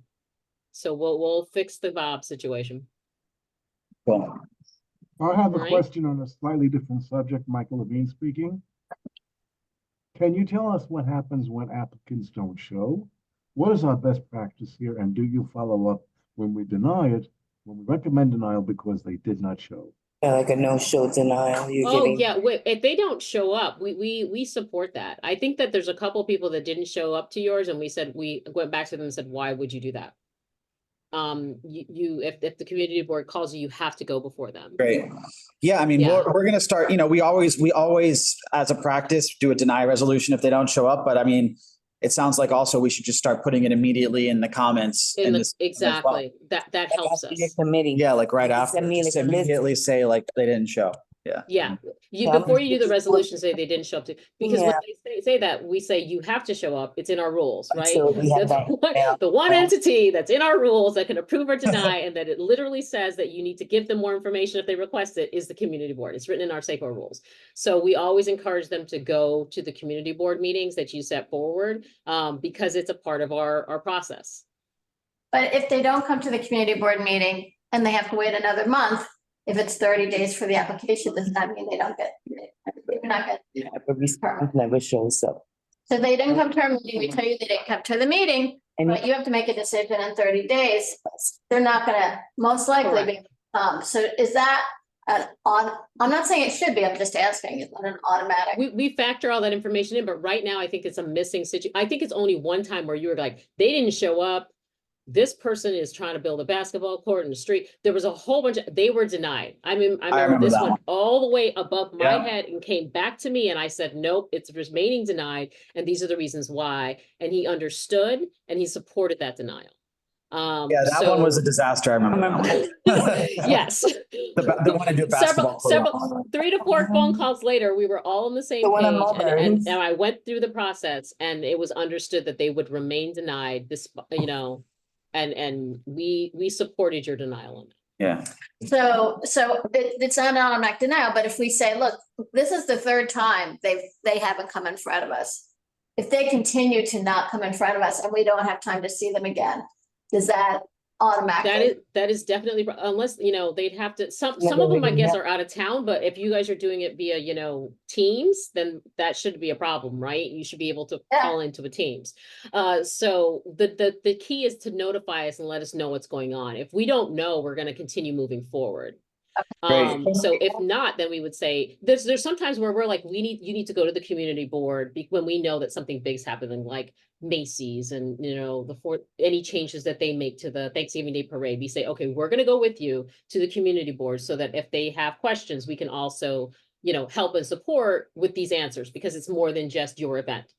So we'll fix the Bob situation. Cool. I have a Right. question on a slightly different subject. Michael Levine speaking. Can you tell us what happens when applicants don't show? What is our best practice here, and do you follow up when we deny it, when we recommend denial because they did not show? Yeah, like a no-show denial. You're Oh, giving. yeah, if they don't show up, we support that. I think that there's a couple people that didn't show up to yours and we went back to them and said, why would you do that? If the community board calls you, you have to go before them. Great. Yeah, I mean, Yeah. we're gonna start, we always, as a practice, do a deny resolution if they don't show up, but I mean, it sounds like also we should just start putting it immediately in the comments. In the, this as well. exactly, that helps After your us. committee. Yeah, like right Send after, me just like a list. immediately say like they didn't show. Yeah. Yeah, Yeah, before I'm you do the just- resolution, say they didn't show up to, because when Yeah. they say that, we say you have to show up, it's in our rules, right? So we have that. Yeah. The one entity that's in our rules that can approve or deny, and that it literally says that you need to give them more information if they request it, is the community board. It's written in our SACO rules. So we always encourage them to go to the community board meetings that you set forward, because it's a part of our process. but if they don't come to the community board meeting and they have to wait another month, if it's 30 days for the application, does that mean they don't get, they're not getting? Yeah, but response never shows up. So they didn't come to our meeting, we tell you they didn't come to the meeting, And but you have to make a decision in 30 days. They're not gonna most likely be, so is that I'm not saying it should be, I'm just asking, is that an automatic? We factor all that information in, but right now I think it's a missing situation. I think it's only one time where you were like, they didn't show up. This person is trying to build a basketball court in the street. There was a whole bunch they were denied. I mean, I remember remember this that one one. all the way above my Yeah. head and came back to me and I said, nope, it's remaining denied. And these are the reasons why. And he understood and he supported that denial. Yeah, that one was a disaster. I remember. that one. Yes. The one I do basketball. Several, 3 to 4 phone calls later, we were all on the same The one on page Mulberry's. and I went through the process and it was understood that they would remain denied this, and we supported your denial on that. Yeah. So it's not an automatic denial, but if we say, look, this is the third time they haven't come in front of us. If they continue to not come in front of us and we don't have time to see them again, does that automatically? That is definitely, unless, they'd have to, some Yeah, of but them, I we guess, have- are out of town, but if you guys are doing it via, Teams, then that shouldn't be a problem, right? You should be able to Yeah. call into a Teams. So the key is to notify us and let us know what's going on. If we don't know, we're gonna continue moving forward. Great. So if not, then we would say, there's sometimes where we're like, you need to go to the community board when we know that something big's happening, like Macy's and, any changes that they make to the Thanksgiving Day parade. We say, okay, we're gonna go with you to the community board so that if they have questions, we can also, help and support with these answers because it's more than just your event.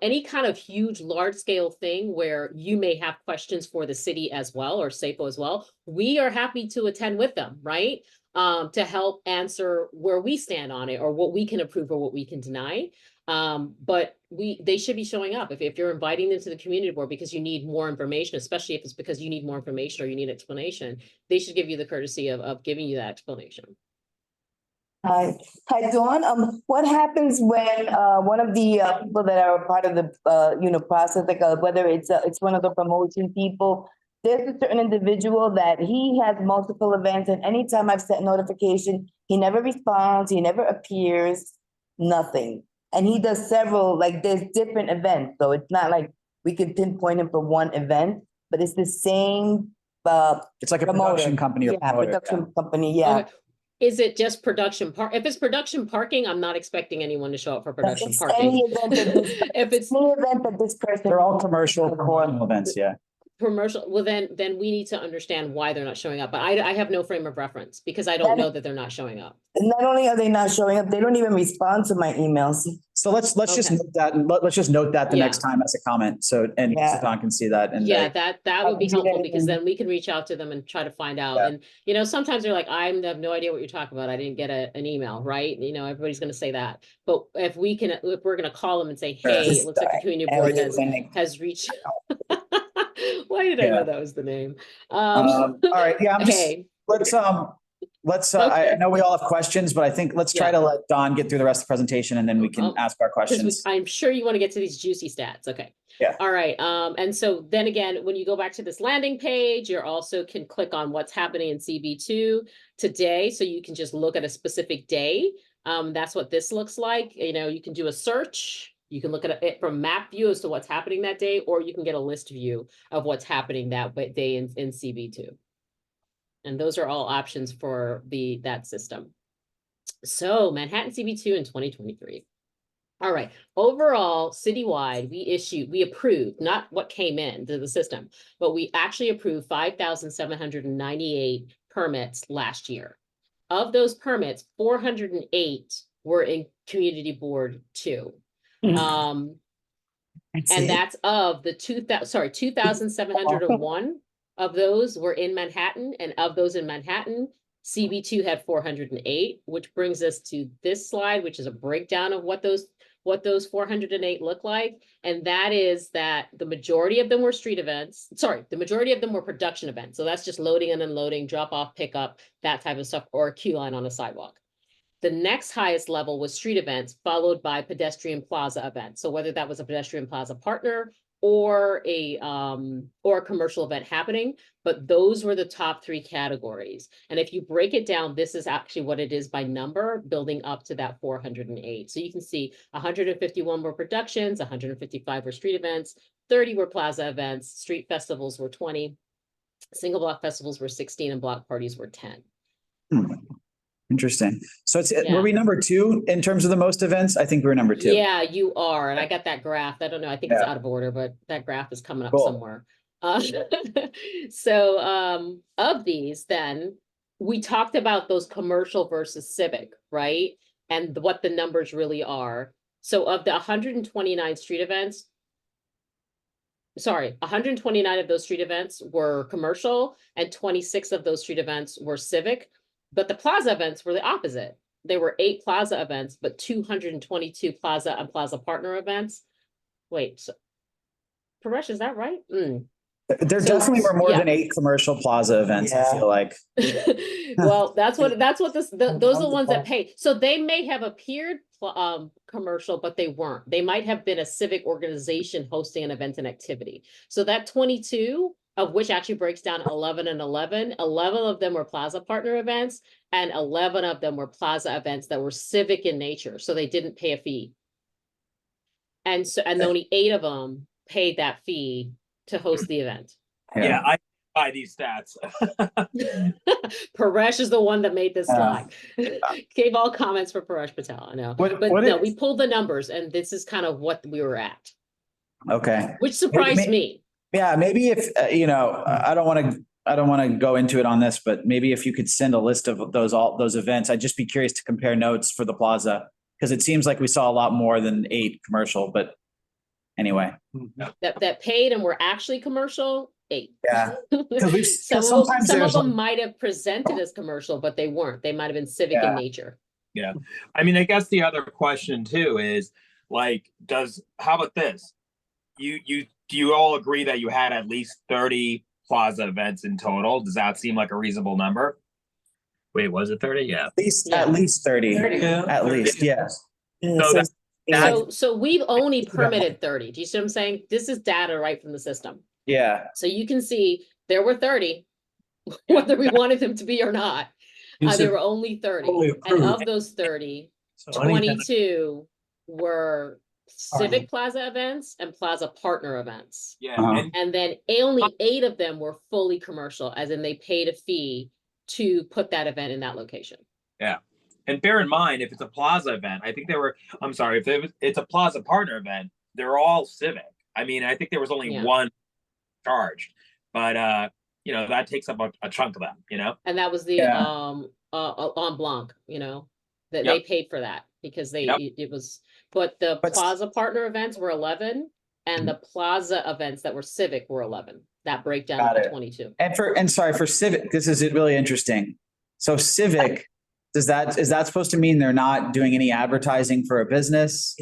Any kind of huge, large scale thing where you may have questions for the city as well, or SAPO as well, we are happy to attend with them, right? To help answer where we stand on it or what we can approve or what we can deny. But they should be showing up if you're inviting them to the community board because you need more information, especially if it's because you need more information or you need explanation, they should give you the courtesy of giving you that explanation. Hi, Dawn. What happens when one of the people that are part of the process, like whether it's one of the promotion people, there's a certain individual that he has multiple events, and anytime I've sent notification, he never responds, he never appears, nothing. And he does several, like there's different events, so it's not like we can pinpoint him for one event, but it's the same. It's like a promoter. production company or Yeah, promoter. production company, yeah. Okay. Is it just production park? If it's production parking, I'm not expecting anyone to show up for production It's parking. any event that this, If it's any event that this person. They're all commercial events, yeah. commercial, well, then we need to understand why they're not showing up. But I have no frame of reference because I don't know that they're not showing up. Not only are they not showing up, they don't even respond to my emails. So let's just Okay. note that, and let's just note that the Yeah. next time as a comment, so, and Yeah. Don can see that, and. Yeah, that would be do helpful that because again. then we can reach out to them and try to find out. Yeah. And, you know, sometimes they're like, I have no idea what you're talking about. I didn't get an email, right? You know, everybody's going to say that. But if we're going to call them and say, hey, it looks like the community board has reached. Why did I know that was the name? All right, yeah, I'm just, Okay. I know we all have questions, but I think let's try to let Don get through the rest of the presentation and then we can ask our questions. I'm sure you want to get to these juicy stats. Okay. Yeah. All right. And so then again, when you go back to this landing page, you also can click on what's happening in CB2 today. So you can just look at a specific day. That's what this looks like. You know, you can do a search. You can look at it from map view as to what's happening that day, or you can get a list view of what's happening that day in CB2. And those are all options for that system. So Manhattan CB2 in 2023. All right. Overall, citywide, we approved, not what came into the system, but we actually approved 5,798 permits last year. Of those permits, 408 were in Community Board 2. And that's of the 2,701 of those were in Manhattan, and of those in Manhattan, CB2 had 408, which brings us to this slide, which is a breakdown of what those 408 look like. And that is that the majority of them were street events. Sorry, the majority of them were production events. So that's just loading and unloading, drop off, pick up, that type of stuff, or a queue line on a sidewalk. The next highest level was street events, followed by pedestrian plaza events. So whether that was a pedestrian plaza partner or a commercial event happening, but those were the top 3 categories. And if you break it down, this is actually what it is by number, building up to that 408. So you can see 151 were productions, 155 were street events, 30 were plaza events, street festivals were 20, single block festivals were 16, and block parties were 10. Interesting. So were we number 2 in terms of the most events? I think we're number 2. Yeah, you are. And I got that graph. I don't know. I think it's out of order, but that graph is coming up somewhere. So of these, then we talked about those commercial versus civic, right? And what the numbers really are. So of the 129 street events, 129 of those street events were commercial and 26 of those street events were civic. But the plaza events were the opposite. There were 8 plaza events, but 222 plaza and plaza partner events. Wait, so, Paresh, is that right? There definitely were more than 8 commercial plaza events, I feel like. Well, those are the ones that pay. So they may have appeared commercial, but they weren't. They might have been a civic organization hosting an event and activity. So that 22, of which actually breaks down 11 and 11. 11 of them were plaza partner events, and 11 of them were plaza events that were civic in nature. So they didn't pay a fee. And only 8 of them paid that fee to host the event. Yeah, I buy these stats. Paresh is the one that made this slide. Gave all comments for Paresh Patel, I know. We pulled the numbers, and this is kind of what we were at. Okay. Which surprised me. Yeah, maybe if, I don't want to go into it on this, but maybe if you could send a list of those events, I'd just be curious to compare notes for the plaza, because it seems like we saw a lot more than 8 commercial, but anyway. That paid and were actually commercial, 8. Yeah. Some of them might have presented as commercial, but they weren't. They might have been civic in nature. Yeah. I mean, I guess the other question too is, Like, how about this? Do you all agree that you had at least 30 plaza events in total? Does that seem like a reasonable number? Wait, was it 30? Yeah. At least 30, Yeah. at least, yes. So we've only permitted 30. Do you see what I'm saying? This is data right from the system. Yeah, So you can see there were 30, whether we wanted them to be or not. You said There were only 30. only And of approved. those 30, So anything- 22 were Civic Plaza events and Plaza partner events. Yeah. Uh-huh. And then only 8 of them were fully commercial, as in they paid a fee to put that event in that location. And bear in mind, if it's a plaza event, I think if it's a plaza partner event, they're all civic. I mean, I think there was only one charged, but that takes up a chunk of them, And that was the en blanc, that they paid for that because it was, but the plaza partner events were 11 and the plaza events that were civic were 11. That breakdown of the 22. and sorry, for civic, this is really interesting. So civic, is that supposed to mean they're not doing any advertising for a business?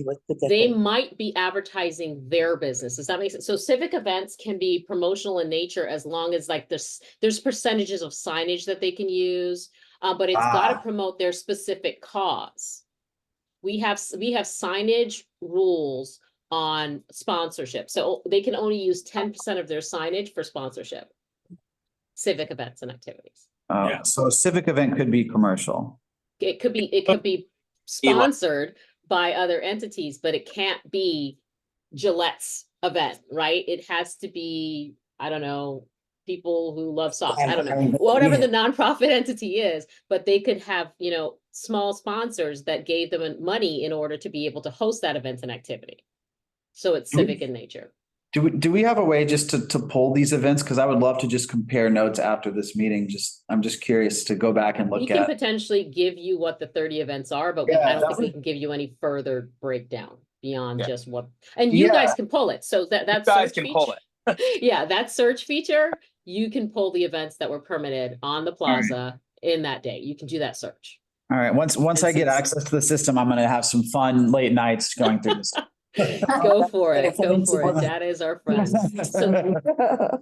They might be advertising their business. Does that make sense? So civic events can be promotional in nature as long as like there's percentages of signage that they can use, but it's got to promote their specific cause. We have signage rules on sponsorship. So they can only use 10% of their signage for sponsorship, civic events and activities. So a civic event could be commercial. It could be sponsored by other entities, but it can't be Gillette's event, right? It has to be, I don't know, people who love socks. I don't know, whatever the nonprofit entity is, but they could have, small sponsors that gave them money in order to be able to host that event and activity. So it's civic in nature. Do we have a way just to pull these events? Because I would love to just compare notes after this meeting. I'm just curious to go back and look We can potentially give you what the 30 events are, but I don't think we can give you any further breakdown beyond just what, and you guys can pull it. So that's you guys can pull it. Yeah, that search feature, you can pull the events that were permitted on the plaza in that day. You can do that search. All right. Once I get access to the system, I'm going to have some fun late nights going through this. Go for it. Go for it. Data is our friend. So,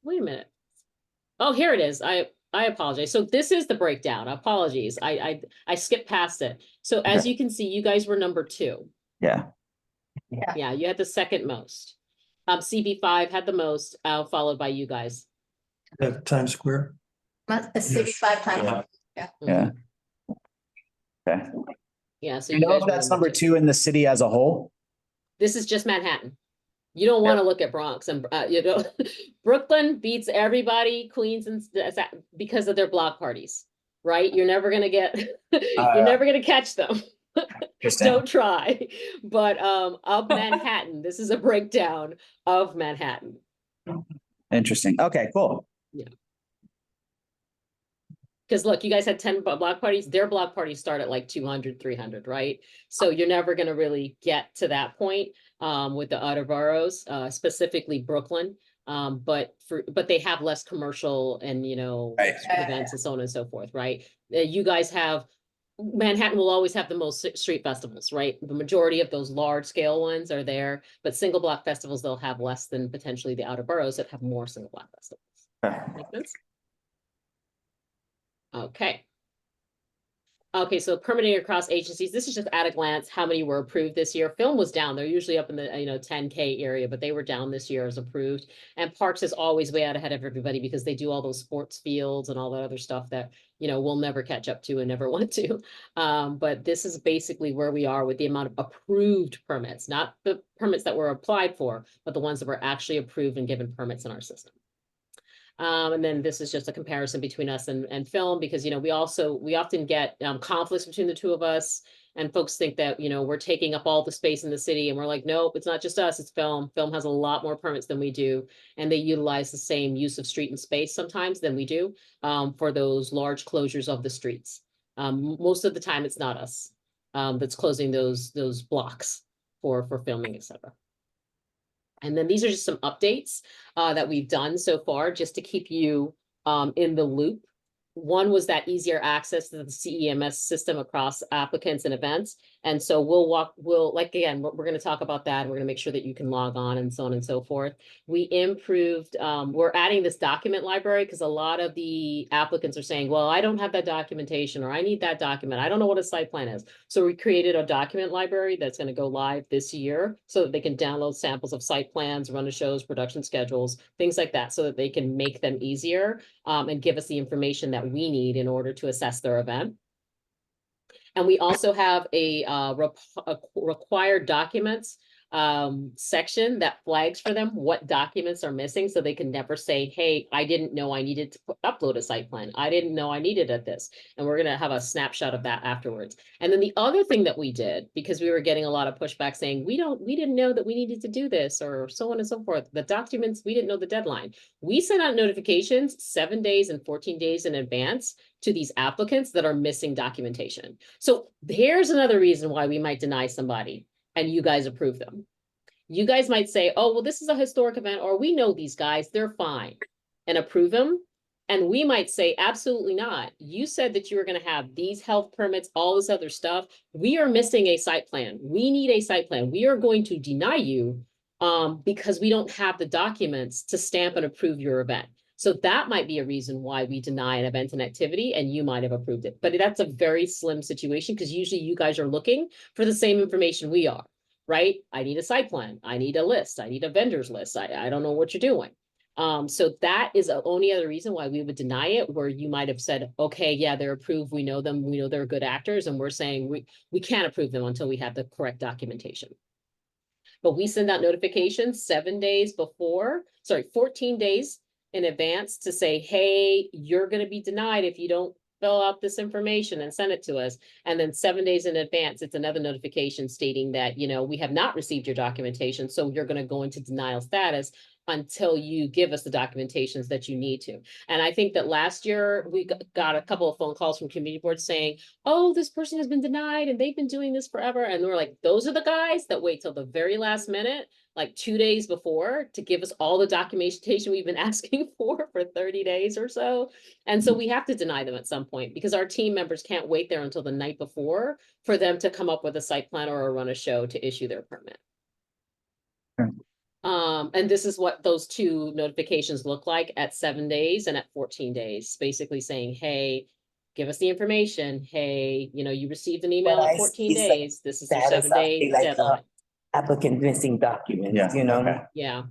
wait a minute. Oh, here it is. I apologize. So this is the breakdown. Apologies. I skipped past it. So as you can see, you guys were number 2. Yeah. Yeah, you had the second most. CB5 had the most, followed by you guys. Times Square. City 5 times. Yeah. Okay. Yeah. So you know if that's number 2 in the city as a whole? This is just Manhattan. You don't want to look at Bronx and Brooklyn beats everybody, Queens and because of their block parties, right? You're never gonna get, you're never gonna catch them. Don't try. But of Manhattan, this is a breakdown of Manhattan. Interesting. Okay, cool. Yeah. Because look, you guys had 10 block parties. Their block parties start at like 200, 300, right? So you're never going to really get to that point with the outer boroughs, specifically Brooklyn. But they have less commercial and, events and so on and so forth, right? You guys have, Manhattan will always have the most street festivals, right? The majority of those large scale ones are there, but single block festivals, they'll have less than potentially the outer boroughs that have more single block festivals. Make sense? Okay. Okay, so permitting across agencies, this is just at a glance how many were approved this year. Film was down. They're usually up in the 10K area, but they were down this year as approved. And Parks is always way out ahead of everybody because they do all those sports fields and all that other stuff that we'll never catch up to and never want to. But this is basically where we are with the amount of approved permits, not the permits that were applied for, but the ones that were actually approved and given permits in our system. And then this is just a comparison between us and film, because, we often get conflicts between the two of us, and folks think that, we're taking up all the space in the city, and we're like, nope, it's not just us, it's film. Film has a lot more permits than we do, and they utilize the same use of street and space sometimes than we do for those large closures of the streets. Most of the time, it's not us that's closing those blocks for filming, etc. And then these are just some updates that we've done so far, just to keep you in the loop One was that easier access to the CEMS system across applicants and events. And so we'll like, again, we're going to talk about that. We're going to make sure that you can log on and so on and so forth. We improved, we're adding this document library because a lot of the applicants are saying, well, I don't have that documentation, or I need that document. I don't know what a site plan is. So we created a document library that's going to go live this year so that they can download samples of site plans, run of shows, production schedules, things like that, so that they can make them easier and give us the information that we need in order to assess their event. And we also have a required documents section that flags for them what documents are missing, so they can never say, hey, I didn't know I needed to upload a site plan. I didn't know I needed this. And we're going to have a snapshot of that afterwards. And then the other thing that we did, because we were getting a lot of pushback saying, we didn't know that we needed to do this, or so on and so forth. The documents, we didn't know the deadline. We sent out notifications 7 days and 14 days in advance to these applicants that are missing documentation. So here's another reason why we might deny somebody and you guys approve them. You guys might say, oh, well, this is a historic event, or we know these guys, they're fine, and approve them. And we might say, absolutely not. You said that you were going to have these health permits, all this other stuff. We are missing a site plan. We need a site plan. We are going to deny you because we don't have the documents to stamp and approve your event. So that might be a reason why we deny an event and activity, and you might have approved it. But that's a very slim situation, because usually you guys are looking for the same information we are, right? I need a site plan. I need a list. I need a vendors list. I don't know what you're doing. So that is the only other reason why we would deny it, where you might have said, okay, yeah, they're approved. We know them. We know they're good actors. And we're saying we can't approve them until we have the correct documentation. But we send out notifications 7 days before, 14 days in advance to say, hey, you're going to be denied if you don't fill out this information and send it to us. And then 7 days in advance, it's another notification stating that, you know, we have not received your documentation, so you're going to go into denial status until you give us the documentations that you need to. And I think that last year we got a couple of phone calls from community boards saying, oh, this person has been denied and they've been doing this forever. And we're like, those are the guys that wait till the very last minute, like 2 days before, to give us all the documentation we've been asking for 30 days or so. And so we have to deny them at some point, because our team members can't wait there until the night before for them to come up with a site plan or a run a show to issue their permit. Okay. And this is what those two notifications look like at 7 days and at 14 days, basically saying, hey, give us the information. Hey, you know, you received an email at 14 days. This is your 7 day deadline. Applicant missing documents, Yeah, you know? okay. Yeah.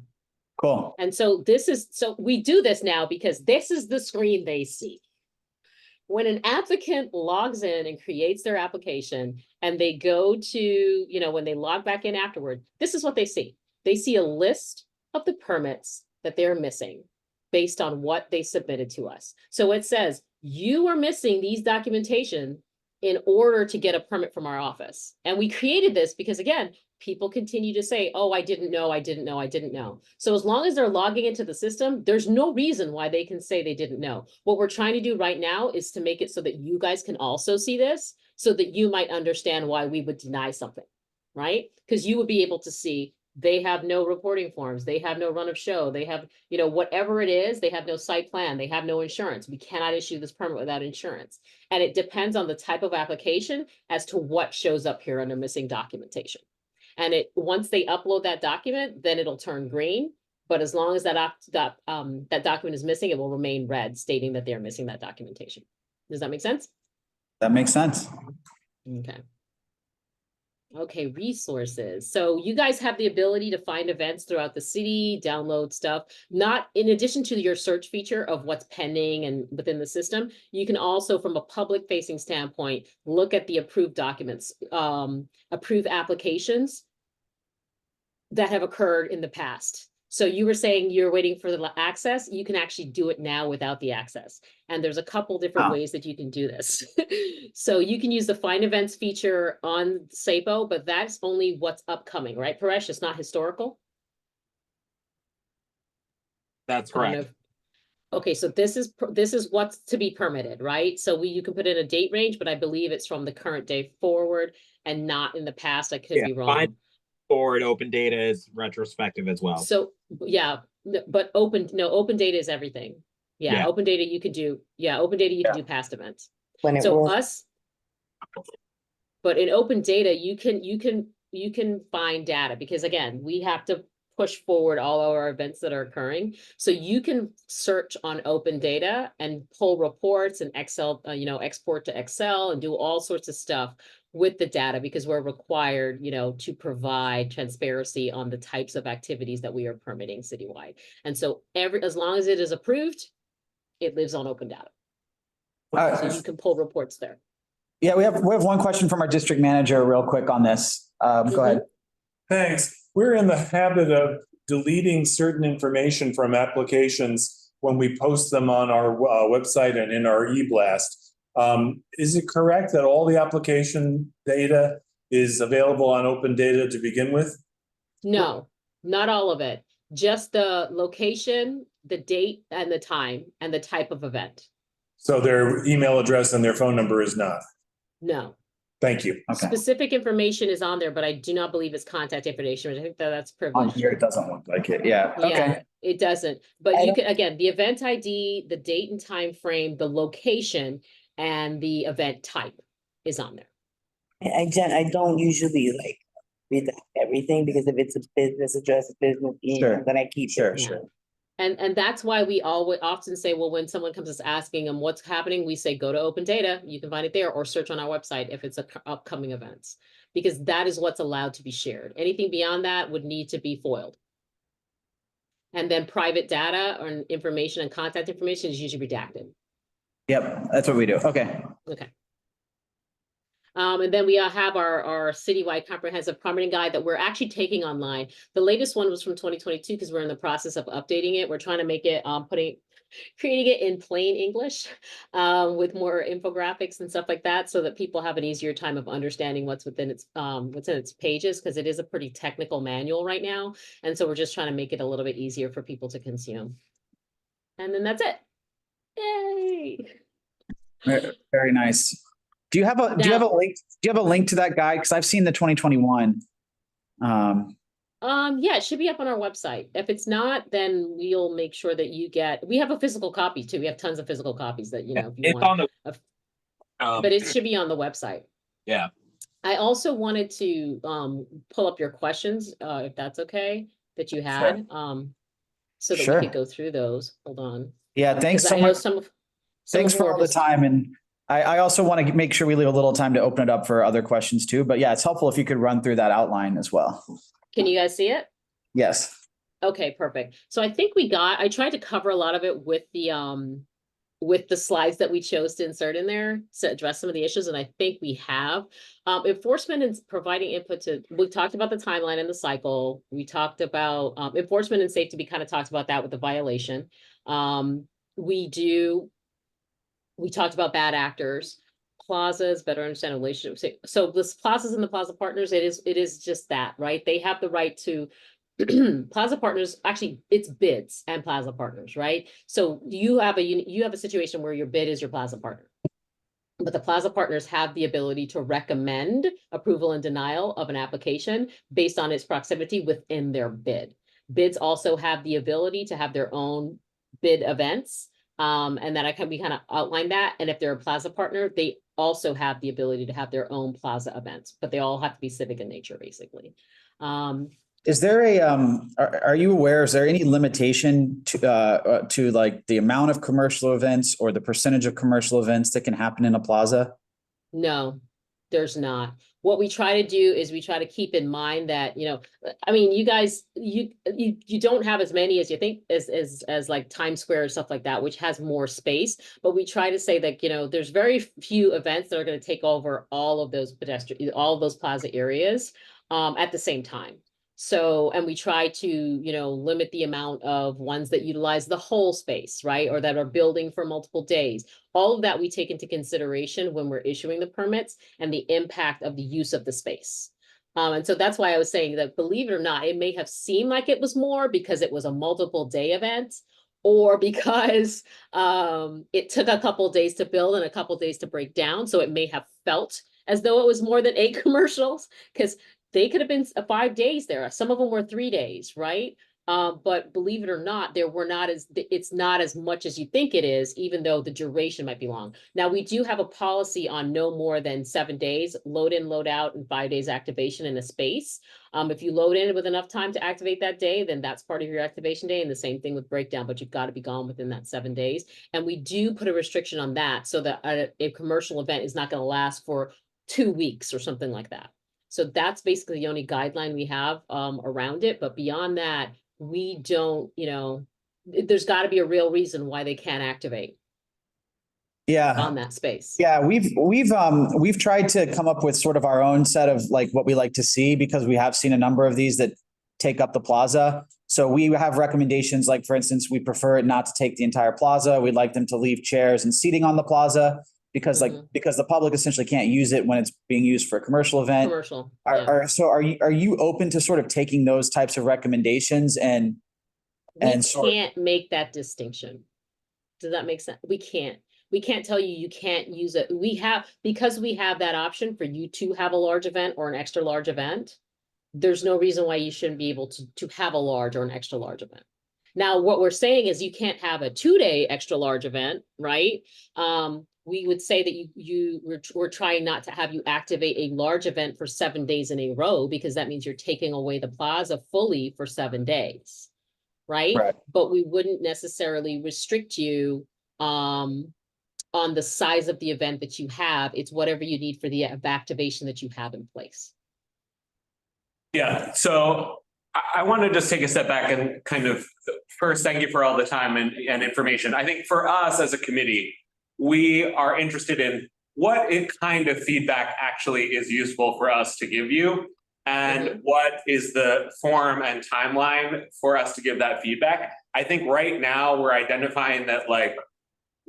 Cool. And so so we do this now because this is the screen they see. When an applicant logs in and creates their application and they go to, you know, when they log back in afterward, this is what they see. They see a list of the permits that they're missing based on what they submitted to us. So it says, you are missing these documentation in order to get a permit from our office. And we created this because, again, people continue to say, oh, I didn't know, I didn't know, I didn't know. So as long as they're logging into the system, there's no reason why they can say they didn't know. What we're trying to do right now is to make it so that you guys can also see this, so that you might understand why we would deny something, right? Because you would be able to see they have no reporting forms, they have no run of show, they have, you know, whatever it is, they have no site plan, they have no insurance. We cannot issue this permit without insurance. And it depends on the type of application as to what shows up here under missing documentation. And once they upload that document, then it'll turn green. But as long as that document is missing, it will remain red, stating that they're missing that documentation. Does that make sense? That makes sense. Okay. Okay, resources. So you guys have the ability to find events throughout the city, download stuff, not in addition to your search feature of what's pending and within the system. You can also, from a public facing standpoint, look at the approved documents, approved applications that have occurred in the past. So you were saying you're waiting for the access. You can actually do it now without the access. And there's a couple different ways that you can do this. So you can use the find events feature on SAPO, but that's only what's upcoming, right, Paresh? It's not historical. That's correct. Okay, so this is what's to be permitted, right? So you can put in a date range, but I believe it's from the current day forward and not in the past. I could be wrong. Forward open data is retrospective as well. So yeah, but open data is everything. Yeah, open data you could do, open data you can do past events. When it So was, but in open data, you can find data, because again, we have to push forward all of our events that are occurring. So you can search on open data and pull reports and Excel, export to Excel and do all sorts of stuff with the data, because we're required, to provide transparency on the types of activities that we are permitting citywide. And so as long as it is approved, it lives on open data. So you can pull reports there. Yeah, we have one question from our district manager real quick on this. Go ahead. Thanks. We're in the habit of deleting certain information from applications when we post them on our website and in our e-blast. Is it correct that all the application data is available on open data to begin with? No, not all of it. Just the location, the date and the time and the type of event. So their email address and their phone number is not? No. Thank you. Okay. Specific information is on there, but I do not believe it's contact information. I think that's On privileged. here, it doesn't look like it. Yeah. Yeah, Okay. it doesn't. But you can, again, the event ID, the date and time frame, the location, and the event type is on there. I don't usually like read everything, because if it's a business address, a business email, then I keep it. Yeah. And that's why we often say, well, when someone comes to us asking them what's happening, we say, go to open data, you can find it there, or search on our website if it's upcoming events, because that is what's allowed to be shared. Anything beyond that would need to be foiled. And then private data or information and contact information is usually redacted. Yep, that's what we do. Okay. Okay. And then we have our citywide comprehensive permitting guide that we're actually taking online. The latest one was from 2022, because we're in the process of updating it. We're trying to make it, creating it in plain English with more infographics and stuff like that, so that people have an easier time of understanding what's in its pages, because it is a pretty technical manual right now. And so we're just trying to make it a little bit easier for people to consume. And then that's it. Yay. Very nice. Do you have a link? Do you have a link to that guide? Because I've seen the 2021. Yeah, it should be up on our website. If it's not, then we'll make sure that you get. We have a physical copy too. We have tons of physical copies that if you It's want. on the But it should be on the website. Yeah. I also wanted to pull up your questions, if that's okay, that you had, so that we could go through those. Hold on. Yeah, thanks so much. Thanks for all the time. And I also want to make sure we leave a little time to open it up for other questions too. But yeah, it's helpful if you could run through that outline as well. Can you guys see it? Yes. Okay, perfect. So I think I tried to cover a lot of it with the slides that we chose to insert in there to address some of the issues. And I think we have. Enforcement and providing input we talked about the timeline and the cycle. We talked about enforcement and safety. We kind of talked about that with the violation. We talked about bad actors, plazas, better understand relationships. So this plazas and the plaza partners, it is just that, right? They have the right to plaza partners. Actually, it's bids and plaza partners, right? So you have a situation where your bid is your plaza partner, but the plaza partners have the ability to recommend approval and denial of an application based on its proximity within their bid. Bids also have the ability to have their own bid events. And then we kind of outline that. And if they're a plaza partner, they also have the ability to have their own plaza events, but they all have to be civic in nature, basically. Is there are you aware, is there any limitation to like the amount of commercial events or the percentage of commercial events that can happen in a plaza? No, there's not. What we try to do is we try to keep in mind that, I mean, you guys, you don't have as many as you think as like Times Square or stuff like that, which has more space. But we try to say that, there's very few events that are going to take over all of those plaza areas at the same time. So, and we try to, limit the amount of ones that utilize the whole space, right? Or that are building for multiple days. All of that we take into consideration when we're issuing the permits and the impact of the use of the space. And so that's why I was saying that, believe it or not, it may have seemed like it was more because it was a multiple day event, or because it took a couple of days to build and a couple of days to break down. So it may have felt as though it was more than 8 commercials, because they could have been 5 days there. Some of them were 3 days, right? But believe it or not, it's not as much as you think it is, even though the duration might be long. Now, we do have a policy on no more than 7 days, load in, load out, and 5 days activation in a space. If you load in with enough time to activate that day, then that's part of your activation day, and the same thing with breakdown, but you've got to be gone within that 7 days. And we do put a restriction on that so that a commercial event is not going to last for 2 weeks or something like that. So that's basically the only guideline we have around it. But beyond that, we don't, there's got to be a real reason why they can't activate on that space. Yeah, we've tried to come up with sort of our own set of like what we like to see, because we have seen a number of these that take up the plaza. So we have recommendations, like for instance, we prefer it not to take the entire plaza. We'd like them to leave chairs and seating on the plaza, because because the public essentially can't use it when it's being used for a commercial event. Commercial. Are you open to sort of taking those types of recommendations and can't make that distinction? Does that make sense? We can't tell you can't use it. Because we have that option for you to have a large event or an extra large event. There's no reason why you shouldn't be able to have a large or an extra large event. Now, what we're saying is you can't have a 2-day extra large event, right? We would say that we're trying not to have you activate a large event for 7 days in a row, because that means you're taking away the plaza fully for 7 days, right? But we wouldn't necessarily restrict you on the size of the event that you have. It's whatever you need for the activation that you have in place. Yeah, so I want to just take a step back and kind of first thank you for all the time and information. I think for us as a committee, we are interested in what kind of feedback actually is useful for us to give you, and what is the form and timeline for us to give that feedback. I think right now we're identifying that like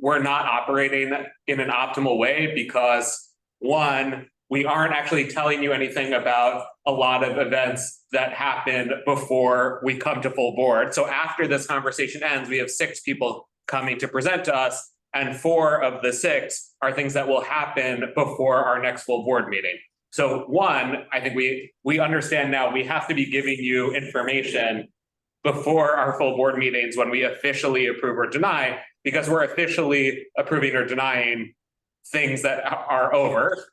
we're not operating in an optimal way because, one, we aren't actually telling you anything about a lot of events that happen before we come to full board. So after this conversation ends, we have 6 people coming to present to us, and 4 of the 6 are things that will happen before our next full board meeting. So one, I think we understand now we have to be giving you information before our full board meetings when we officially approve or deny, because we're officially approving or denying things that are over.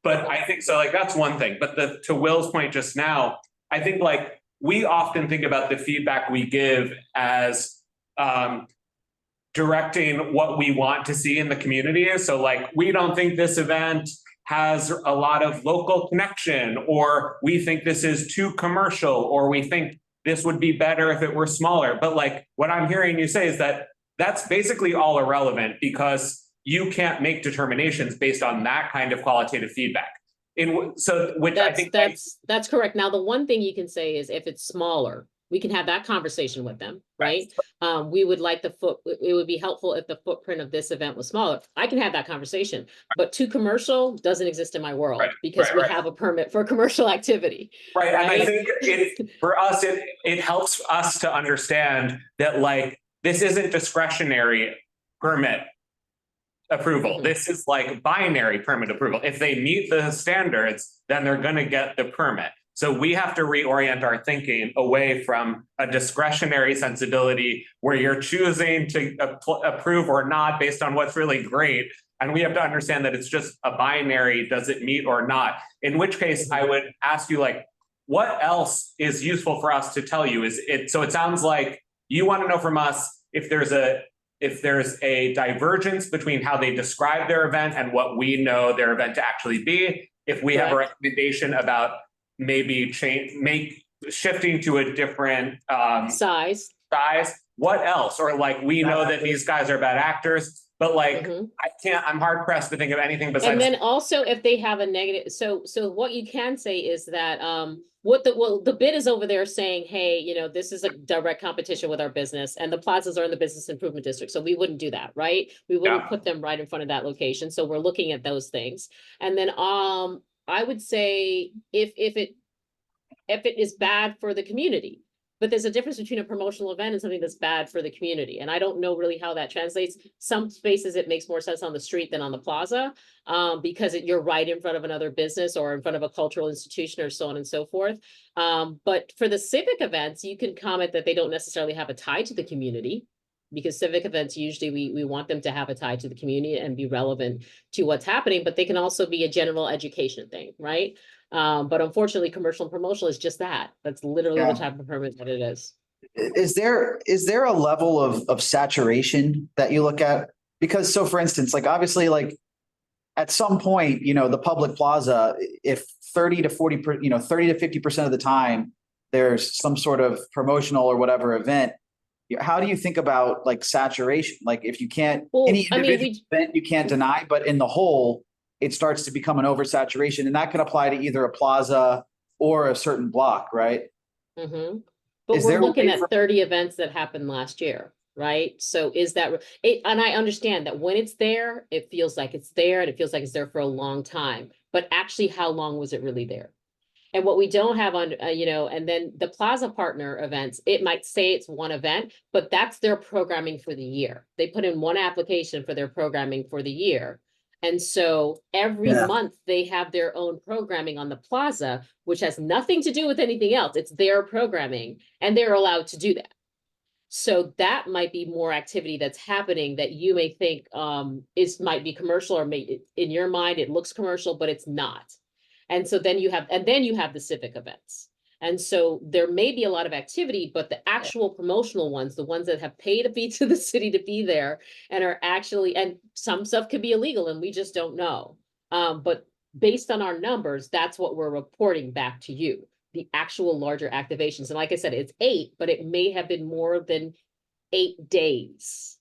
But I think so, like, that's one thing. But to Will's point just now, I think like we often think about the feedback we give as directing what we want to see in the community. So like, we don't think this event has a lot of local connection, or we think this is too commercial, or we think this would be better if it were smaller. But like what I'm hearing you say is that that's basically all irrelevant, because you can't make determinations based on that kind of qualitative feedback. That's correct. Now, the one thing you can say is if it's smaller, we can have that conversation with them, right? We would like it would be helpful if the footprint of this event was smaller. I can have that conversation, but too commercial doesn't exist in my world, because we have a permit for commercial activity. Right. And I think for us, it helps us to understand that like, this isn't discretionary permit approval. This is like binary permit approval. If they meet the standards, then they're going to get the permit. So we have to reorient our thinking away from a discretionary sensibility where you're choosing to approve or not based on what's really great. And we have to understand that it's just a binary, does it meet or not? In which case I would ask you, like, what else is useful for us to tell you? So it sounds like you want to know from us if there's a divergence between how they describe their event and what we know their event to actually be. If we have a recommendation about maybe shifting to a different size, what else? Or like, we know that these guys are bad actors, but like, I'm hard pressed to think of anything besides. And then also if they have a negative, so what you can say is that the bid is over there saying, hey, this is a direct competition with our business, and the plazas are in the business improvement district. So we wouldn't do that, right? We wouldn't put them right in front of that location. So we're looking at those things. And then I would say if it is bad for the community, But there's a difference between a promotional event and something that's bad for the community. And I don't know really how that translates. Some spaces, it makes more sense on the street than on the plaza, because you're right in front of another business or in front of a cultural institution or so on and so forth. But for the civic events, you can comment that they don't necessarily have a tie to the community, because civic events, usually we want them to have a tie to the community and be relevant to what's happening, but they can also be a general education thing, right? But unfortunately, commercial and promotional is just that. That's literally the type of permit that it is. Is there a level of saturation that you look at? Because so for instance, like obviously like at some point, the public plaza, if 30 to 50% of the time there's some sort of promotional or whatever event, how do you think about like saturation? Like if you can't, any individual event you can't deny, but in the whole, it starts to become an oversaturation, and that can apply to either a plaza or a certain block, right? Mm-hmm. But we're looking at 30 events that happened last year, right? So is that it? And I understand that when it's there, it feels like it's there and it feels like it's there for a long time. But actually, how long was it really there? And what we don't have on, and then the plaza partner events, it might say it's one event, but that's their programming for the year. They put in one application for their programming for the year. And so every month they have their own programming on the plaza, which has nothing to do with anything else. It's their programming and they're allowed to do that. So that might be more activity that's happening that you may think might be commercial, or in your mind it looks commercial, but it's not. And so then you have the civic events. And so there may be a lot of activity, but the actual promotional ones, the ones that have paid a fee to the city to be there and are actually, and some stuff could be illegal and we just don't know. But based on our numbers, that's what we're reporting back to you, the actual larger activations. And like I said, it's 8, but it may have been more than 8 days.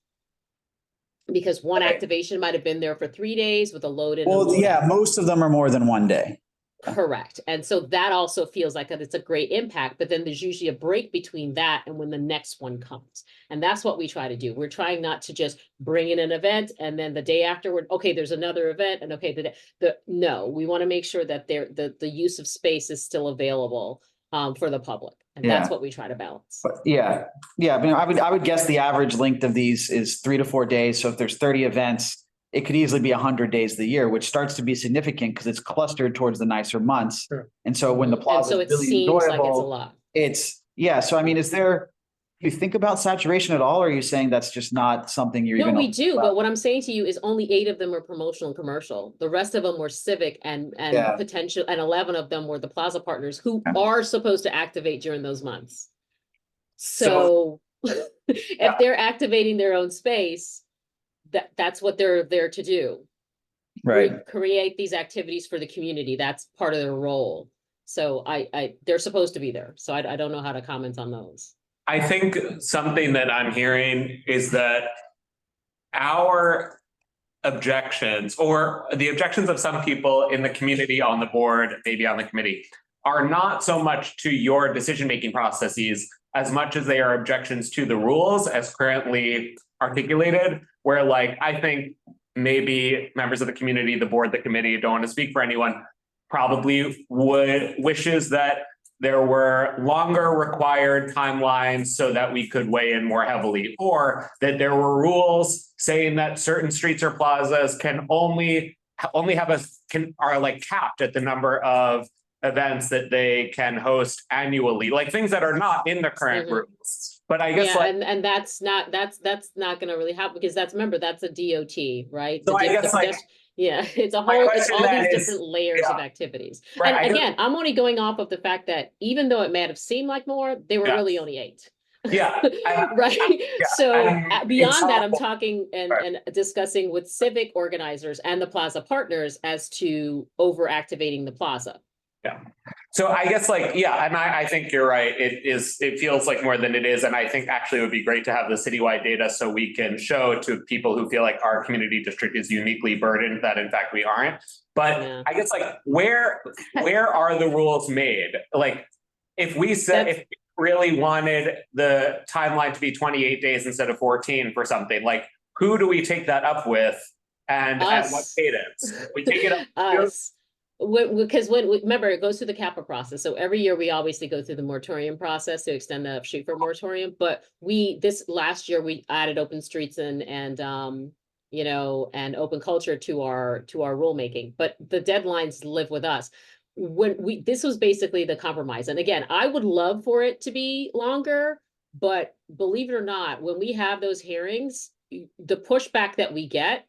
Because one activation might have been there for 3 days with a load in. Well, yeah, most of them are more than 1 day. Correct. And so that also feels like it's a great impact, but then there's usually a break between that and when the next one comes. And that's what we try to do. We're trying not to just bring in an event and then the day afterward, okay, there's another event, and okay, no, we want to make sure that the use of space is still available for the public. And that's what we try to balance. But yeah. I mean, I would guess the average length of these is 3 to 4 days. So if there's 30 events, it could easily be 100 days of the year, which starts to be significant because it's clustered towards the nicer months. Sure. And so when the plaza so is really seems enjoyable, like it's a lot. So I mean, do you think about saturation at all? Or are you saying that's just not something you're even? No, we do. But what I'm saying to you is only 8 of them were promotional and commercial. The rest of them were civic and potential, and 11 of them were the plaza partners who are supposed to activate during those months. So if they're activating their own space, that's what they're there to do. Right. Create these activities for the community. That's part of their role. So they're supposed to be there. So I don't know how to comment on those. I think something that I'm hearing is that our objections, or the objections of some people in the community, on the board, maybe on the committee, are not so much to your decision-making processes as much as they are objections to the rules as currently articulated, where like, I think maybe members of the community, the board, the committee, don't want to speak for anyone, probably wishes that there were longer required timelines so that we could weigh in more heavily, or that there were rules saying that certain streets or plazas can only are like capped at the number of events that they can host annually, like things that are not in the current rules. But I guess and that's not going to really happen, because remember, that's a DOT, right? So I guess it's a whole, it's all these different layers of activities. Right, and again, I'm only going off of the fact that even though it may have seemed like more, they were really only 8. Yeah. Right. So beyond that, I'm talking and discussing with civic organizers and the plaza partners as to over activating the plaza. Yeah. So I guess and I think you're right. It feels like more than it is. And I think actually it would be great to have the citywide data so we can show to people who feel like our community district is uniquely burdened that in fact we aren't. But I guess where are the rules made? Like if we said, if we really wanted the timeline to be 28 days instead of 14 for something, like who do we take that up with? And at what cadence? We take it up. Because remember, it goes through the CAPA process. So every year we obviously go through the moratorium process to extend the street for moratorium. But this last year we added open streets and you know, and open culture to our rulemaking. But the deadlines live with us. This was basically the compromise. And again, I would love for it to be longer, but believe it or not, when we have those hearings, the pushback that we get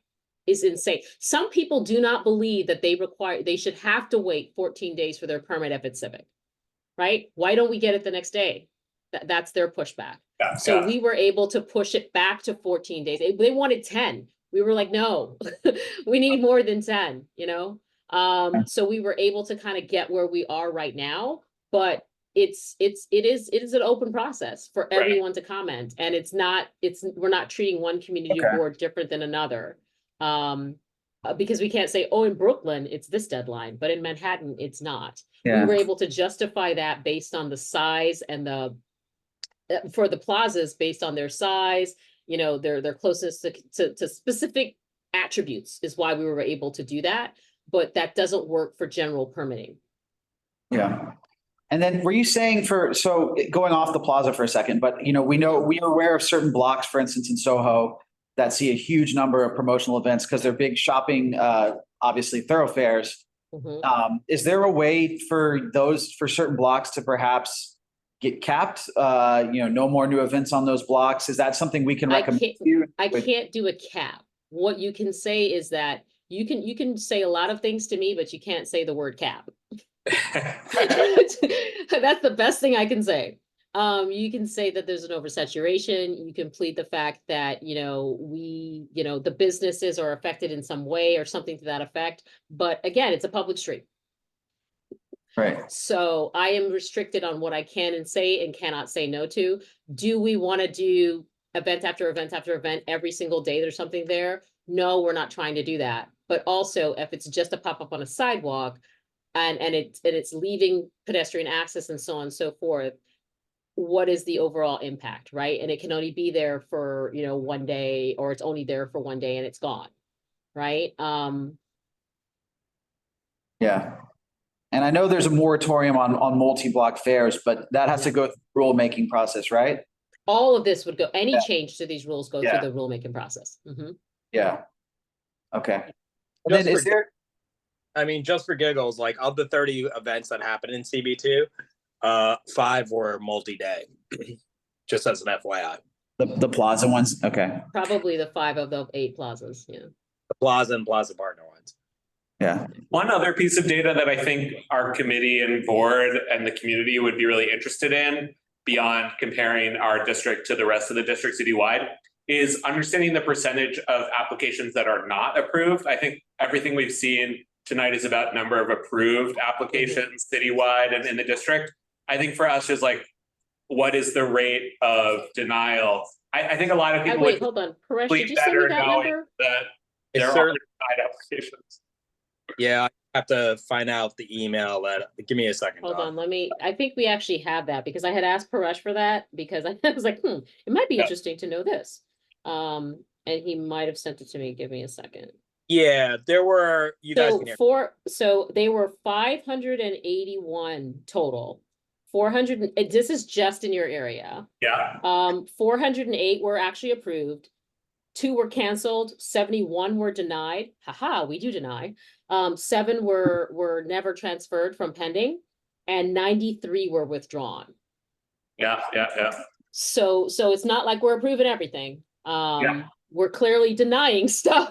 is insane. Some people do not believe that they should have to wait 14 days for their permit if it's civic, right? Why don't we get it the next day? That's their pushback. Yeah, So we were able to push it back to 14 days. They wanted 10. We were like, no, we need more than 10, you know? So we were able to kind of get where we are right now, but it is an open process for everyone to comment. And we're not treating one community board different than another. Because we can't say, oh, in Brooklyn, it's this deadline, but in Manhattan, it's not. We were able to justify that based on the size and for the plazas based on their size, you know, their closeness to specific attributes is why we were able to do that. But that doesn't work for general permitting. Yeah. And then were you saying so going off the plaza for a second, but you know, we are aware of certain blocks, for instance, in Soho, that see a huge number of promotional events because they're big shopping, obviously thoroughfares. Is there a way for certain blocks to perhaps get capped? You know, no more new events on those blocks. Is that something we can recommend? I can't do a cap. What you can say is that you can say a lot of things to me, but you can't say the word cap. That's the best thing I can say. You can say that there's an oversaturation. You can plead the fact that, you know, the businesses are affected in some way or something to that effect. But again, it's a public street. Right. So I am restricted on what I can and say and cannot say no to. Do we want to do event after event after event every single day there's something there? No, we're not trying to do that. But also, if it's just a pop-up on a sidewalk and it's leaving pedestrian access and so on and so forth, what is the overall impact, right? And it can only be there for, you know, one day, or it's only there for one day and it's gone, right? Yeah. And I know there's a moratorium on multi-block fairs, but that has to go through the rulemaking process, right? All of this would go, any change to these rules go through the rulemaking process. Yeah. Okay. And then I mean, just for giggles, like of the 30 events that happened in CB2, 5 were multi-day, just as an FYI. The plaza ones? Okay. Probably the 5 of the 8 plazas, yeah. The plaza and plaza partner ones. Yeah. One other piece of data that I think our committee and board and the community would be really interested in, beyond comparing our district to the rest of the district citywide, is understanding the percentage of applications that are not approved. I think everything we've seen tonight is about number of approved applications citywide and in the district. I think for us is like, what is the rate of denial? I think a lot of people wait, hold on. Paresh, did you send me that number? That there are denied applications. Yeah, I have to find out the email. Give me a second. Hold on, I think we actually have that because I had asked Paresh for that because I was like, it might be interesting to know this. And he might have sent it to me. Give me a second. Yeah, there were, so they were 581 total. 400, this is just in your area. Yeah. 408 were actually approved. 2 were canceled. 71 were denied. Haha, we do deny. 7 were never transferred from pending, and 93 were withdrawn. Yeah. So it's not like we're approving everything. We're clearly denying stuff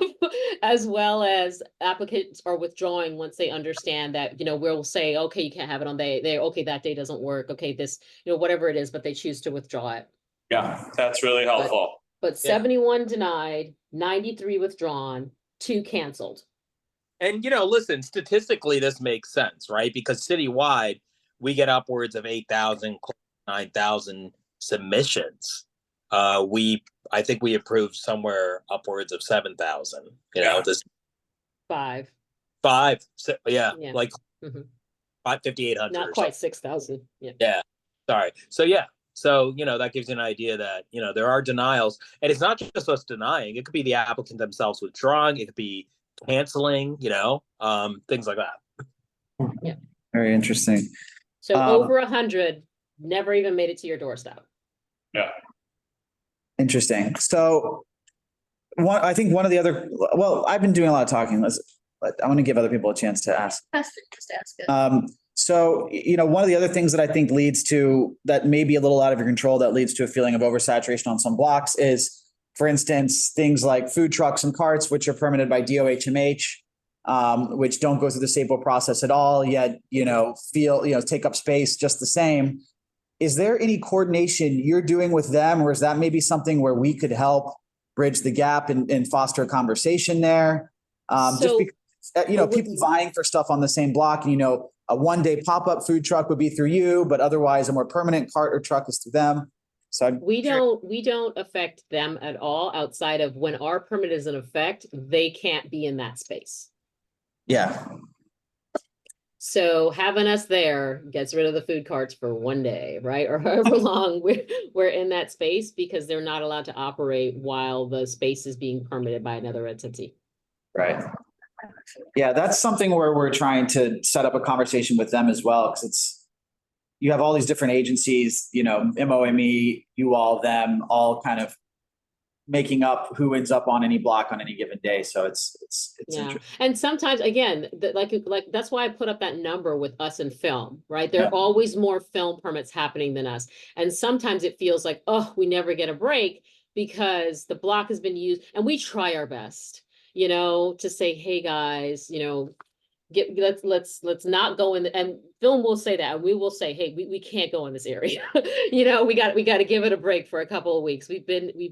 as well as applicants are withdrawing once they understand that, you know, we'll say, okay, you can't have it on day, okay, that day doesn't work. Okay, this, you know, whatever it is, but they choose to withdraw it. Yeah, that's really helpful. But 71 denied, 93 withdrawn, 2 canceled. And, you know, listen, statistically, this makes sense, right? Because citywide, we get upwards of 8,000, 9,000 submissions. I think we approved somewhere upwards of 7,000, you know, this 5, yeah. Like 5,800. Not quite 6,000. Yeah. Sorry. So, so, you know, that gives you an idea that, you know, there are denials, and it's not just us denying. It could be the applicant themselves withdrawing. It could be canceling, you know, things like that. Yeah. Very interesting. So over 100 never even made it to your doorstep. Yeah. Interesting. So I think one of the other, well, I've been doing a lot of talking. But I want to give other people a chance to ask. Just ask it. So, one of the other things that I think leads to that may be a little out of your control that leads to a feeling of oversaturation on some blocks is, for instance, things like food trucks and carts, which are permitted by DOHMH, which don't go through the SAPO process at all, yet, take up space just the same. Is there any coordination you're doing with them, or is that maybe something where we could help bridge the gap and foster a conversation there? Just because, people vying for stuff on the same block, and, a one-day pop-up food truck would be through you, but otherwise a more permanent cart or truck is through them. So we don't affect them at all outside of when our permit is in effect, they can't be in that space. Yeah. So having us there gets rid of the food carts for one day, right? Or however long we're in that space, because they're not allowed to operate while the space is being permitted by another entity. Right. Yeah, that's something where we're trying to set up a conversation with them as well, because you have all these different agencies, MOME, you all, them, all kind of making up who ends up on any block on any given day. So it's yeah. interesting. And sometimes, again, like that's why I put up that number with us and film, right? There are always more film permits happening than us. And sometimes it feels like, oh, we never get a break because the block has been used, and we try our best, to say, hey guys, let's not go in, and film will say that, and we will say, hey, we can't go in this area. We got to give it a break for a couple of weeks.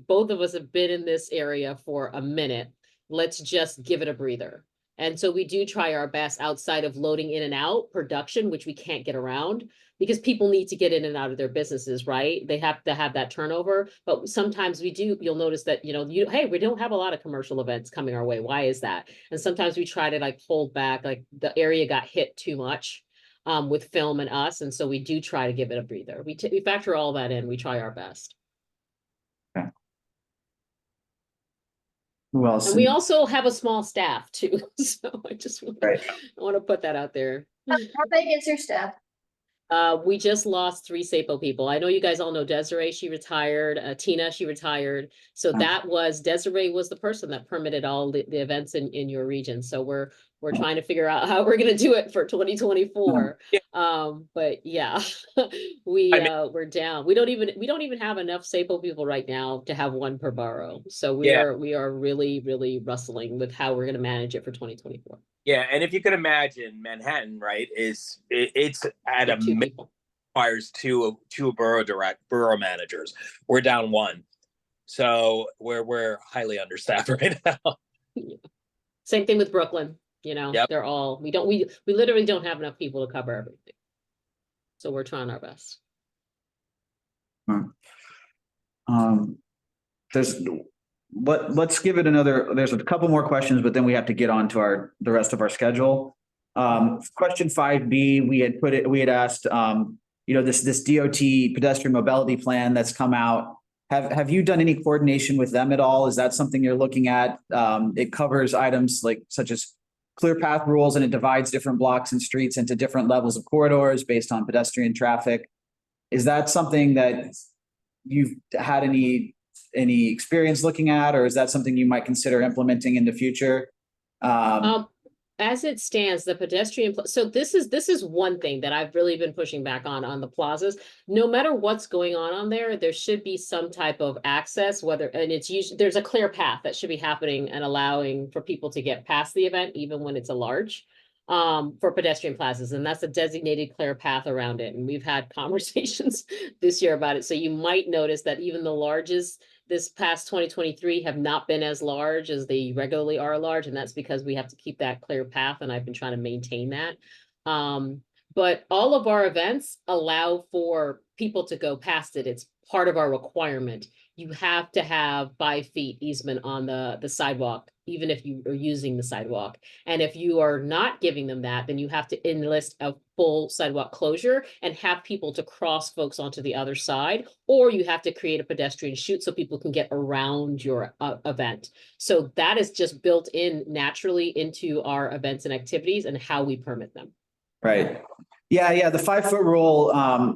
Both of us have been in this area for a minute. Let's just give it a breather. And so we do try our best outside of loading in and out production, which we can't get around because people need to get in and out of their businesses, right? They have to have that turnover. But sometimes you'll notice that, hey, we don't have a lot of commercial events coming our way. Why is that? And sometimes we try to hold back, the area got hit too much with film and us. And so we do try to give it a breather. We factor all that in. We try our best. Okay. Who else? And we also have a small staff too. So I just want to put that out there. How big is your staff? We just lost 3 SAPO people. I know you guys all know Desiree, she retired. Tina, she retired. So Desiree was the person that permitted all the events in your region. So we're trying to figure out how we're going to do it for 2024. But yeah, we're down. We don't even have enough SAPO people right now to have 1 per borough. So we are really, really wrestling with how we're going to manage it for 2024. Yeah, and if you could imagine, Manhattan, right, it's at a requires two borough managers. We're down 1, so we're highly understaffed right now. Yeah. Same thing with Brooklyn. They're all we literally don't have enough people to cover everything. So we're trying our best. Let's give it another. There's a couple more questions, but then we have to get on to the rest of our schedule. Question 5B, we had asked, this DOT pedestrian mobility plan that's come out. Have you done any coordination with them at all? Is that something you're looking at? It covers items such as clear path rules, and it divides different blocks and streets into different levels of corridors based on pedestrian traffic. Is that something that you've had any experience looking at, or is that something you might consider implementing in the future? As it stands, the pedestrian, so this is one thing that I've really been pushing back on the plazas. No matter what's going on there should be some type of access, and it's usually, there's a clear path that should be happening and allowing for people to get past the event, even when it's a large, for pedestrian plazas. And that's a designated clear path around it. And we've had conversations this year about it. So you might notice that even the larges this past 2023 have not been as large as they regularly are large. And that's because we have to keep that clear path. And I've been trying to maintain that. But all of our events allow for people to go past it. It's part of our requirement. You have to have 5 feet easement on the sidewalk, even if you are using the sidewalk. And if you are not giving them that, then you have to enlist a full sidewalk closure and have people to cross folks onto the other side, or you have to create a pedestrian chute so people can get around your event. So that is just built in naturally into our events and activities and how we permit them. Right. Yeah, the 5-foot rule,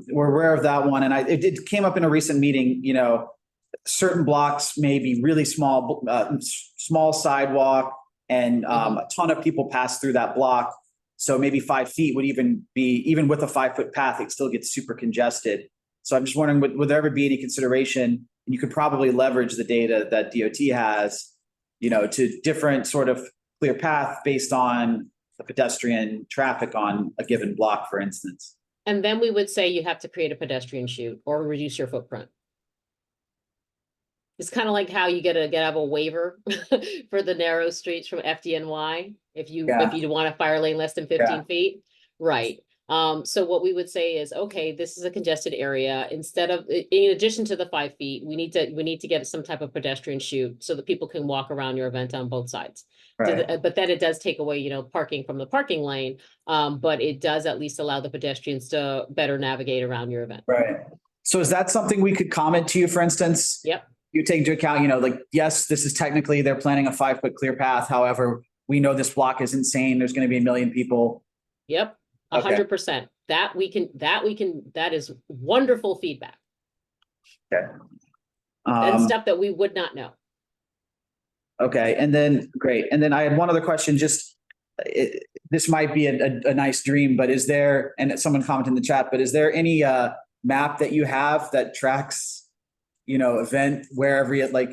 we're aware of that one. And it came up in a recent meeting, you know, certain blocks may be really small, small sidewalk and a ton of people pass through that block. So maybe 5 feet would even with a 5-foot path, it still gets super congested. So I'm just wondering, would there ever be any consideration? And you could probably leverage the data that DOT has, you know, to different sort of clear path based on the pedestrian traffic on a given block, for instance. And then we would say you have to create a pedestrian chute or reduce your footprint. It's kind of like how you get a waiver for the narrow streets from FDNY if you want a fire lane less than 15 feet, right? So what we would say is, okay, this is a congested area. Instead of, in addition to the 5 feet, we need to get some type of pedestrian chute so that people can walk around your event on both sides. Right. But then it does take away, you know, parking from the parking lane. But it does at least allow the pedestrians to better navigate around your event. Right. So is that something we could comment to you, for instance? Yep. You take into account, you know, like, yes, this is technically, they're planning a 5-foot clear path. However, we know this block is insane. There's going to be 1 million people. Yep. 100%. That is wonderful feedback. Okay. And stuff that we would not know. Okay. And then, great. And then I had one other question, just, this might be a nice dream, but is there, and someone commented in the chat, but is there any map that you have that tracks, you know, event wherever you like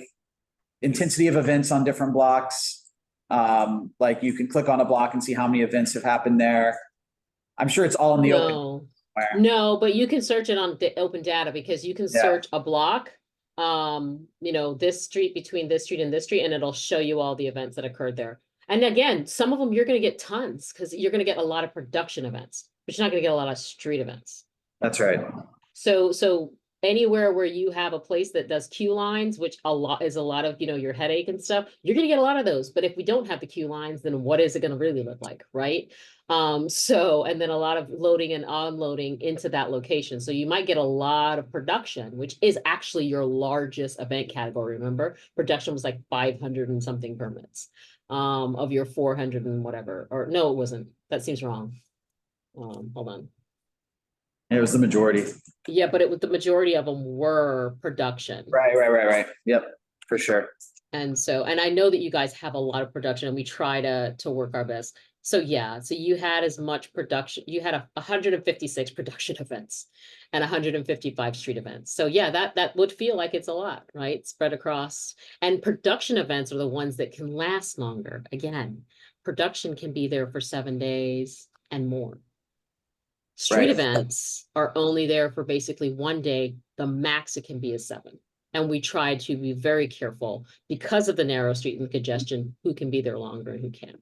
intensity of events on different blocks? Like you can click on a block and see how many events have happened there. I'm sure it's all in the open. No, but you can search it on open data because you can search a block, you know, this street between this street and this street, and it'll show you all the events that occurred there. And again, some of them you're going to get tons because you're going to get a lot of production events, but you're not going to get a lot of street events. That's right. So anywhere where you have a place that does queue lines, which is a lot of, you know, your headache and stuff, you're going to get a lot of those. But if we don't have the queue lines, then what is it going to really look like? Right. And then a lot of loading and unloading into that location. So you might get a lot of production, which is actually your largest event category. Remember, production was like 500 and something permits, of your 400 and whatever, or no, it wasn't. That seems wrong. Hold on. It was the majority. Yeah, but the majority of them were production. Right. Yep, for sure. And I know that you guys have a lot of production and we try to work our best. So yeah, so you had as much production, you had 156 production events and 155 street events. So yeah, that would feel like it's a lot, right? Spread across. And production events are the ones that can last longer. Again, production can be there for 7 days and more. Street events are only there for basically 1 day. The max it can be is 7. And we try to be very careful because of the narrow street and the congestion, who can be there longer and who can't.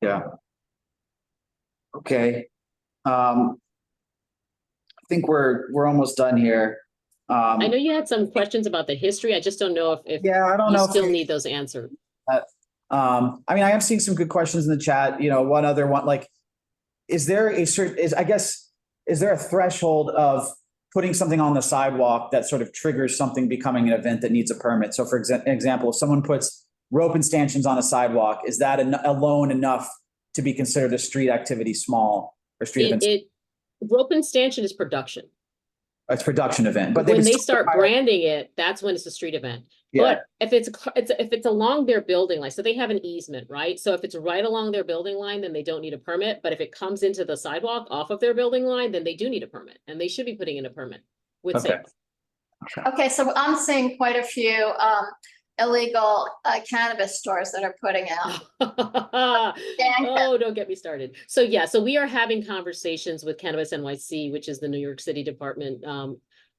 Yeah. Okay. I think we're almost done here. I know you had some questions about the history. I just don't know if I don't know you still need those answered. I mean, I am seeing some good questions in the chat. You know, one other one, like, is there a threshold of putting something on the sidewalk that sort of triggers something becoming an event that needs a permit? So for example, if someone puts rope and stanchions on a sidewalk, is that alone enough to be considered a street activity small or street event? Rope and stanchion is production. It's production event, but when they start branding it, that's when it's a street event. Yeah. But if it's along their building line, so they have an easement, right? So if it's right along their building line, then they don't need a permit. But if it comes into the sidewalk off of their building line, then they do need a permit, and they should be putting in a permit with sales. Okay, so I'm seeing quite a few illegal cannabis stores that are putting out. Oh, don't get me started. So yeah, so we are having conversations with Cannabis NYC, which is the New York City department.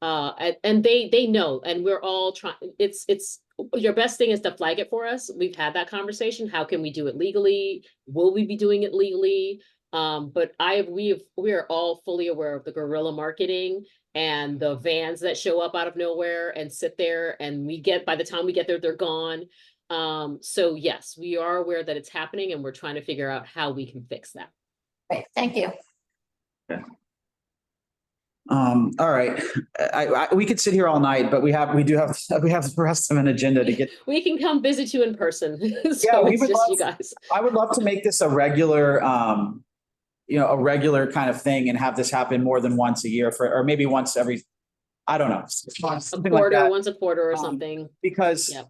And they know, and we're all trying, it's your best thing is to flag it for us. We've had that conversation. How can we do it legally? Will we be doing it legally? But we are all fully aware of the guerrilla marketing and the vans that show up out of nowhere and sit there, and by the time we get there, they're gone. So yes, we are aware that it's happening, and we're trying to figure out how we can fix that. Great, thank you. Yeah. All right. We could sit here all night, but we have the rest of an agenda to get. We can come visit you in person. So yeah, it's just you guys. I would love to make this a regular a regular kind of thing and have this happen more than once a year or maybe once every, I don't know, 6 months, something like that. Once a quarter or something. Because Yep.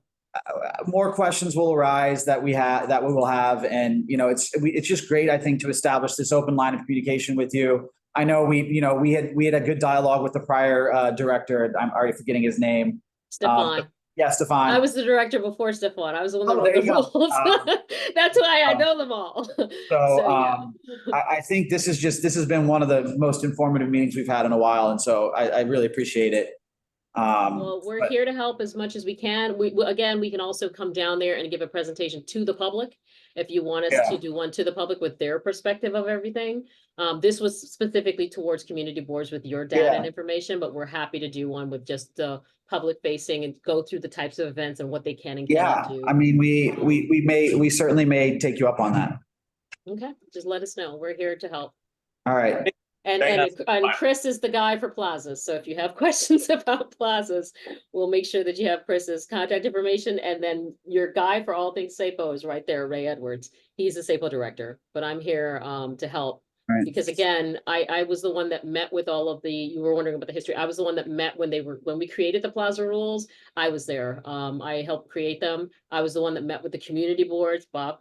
more questions will arise that we will have. And, it's just great, I think, to establish this open line of communication with you. I know we had a good dialogue with the prior director. I'm already forgetting his name. Stefan. Yeah, Stefan. I was the director before Stefan. I was the one that Oh, wrote there the you go. rules. That's why I know them all. Yeah. I think this has been one of the most informative meetings we've had in a while. And so I really appreciate it. Well, we're here to help as much as we can. Again, we can also come down there and give a presentation to the public. If you want us to do one to the public with their perspective of everything. This was specifically towards community boards with your data and information, but we're happy to do one with just the public facing and go through the types of events and what they can and cannot do. I mean, we certainly may take you up on that. Okay, just let us know. We're here to help. All right. And Chris is the guy for plazas. So if you have questions about plazas, we'll make sure that you have Chris's contact information. And then your guy for all things SAPO is right there, Ray Edwards. He's the SAPO director, but I'm here to help. Right. Because again, I was the one that met with all of you were wondering about the history. I was the one that met when we created the plaza rules. I was there. I helped create them. I was the one that met with the community boards, Bob,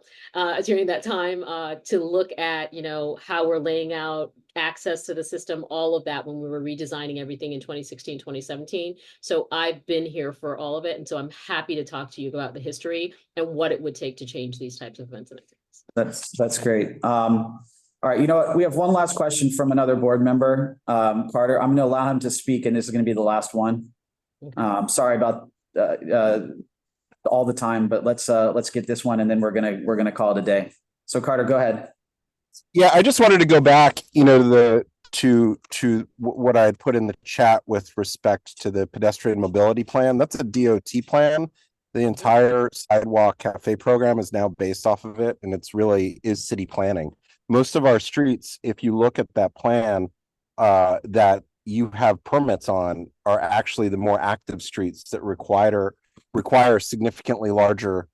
during that time to look at, how we're laying out access to the system, all of that when we were redesigning everything in 2016, 2017. So I've been here for all of it. And so I'm happy to talk to you about the history and what it would take to change these types of events and activities. That's great. All right, you know what? We have one last question from another board member, Carter. I'm going to allow him to speak, and this is going to be the last one. Sorry about all the time, but let's get this one, and then we're gonna call it a day. So, Carter, go ahead. Yeah, I just wanted to go back, to what I had put in the chat with respect to the pedestrian mobility plan. That's a DOT plan. The entire sidewalk cafe program is now based off of it, and it's really is city planning. Most of our streets, if you look at that plan, that you have permits on are actually the more active streets that require significantly larger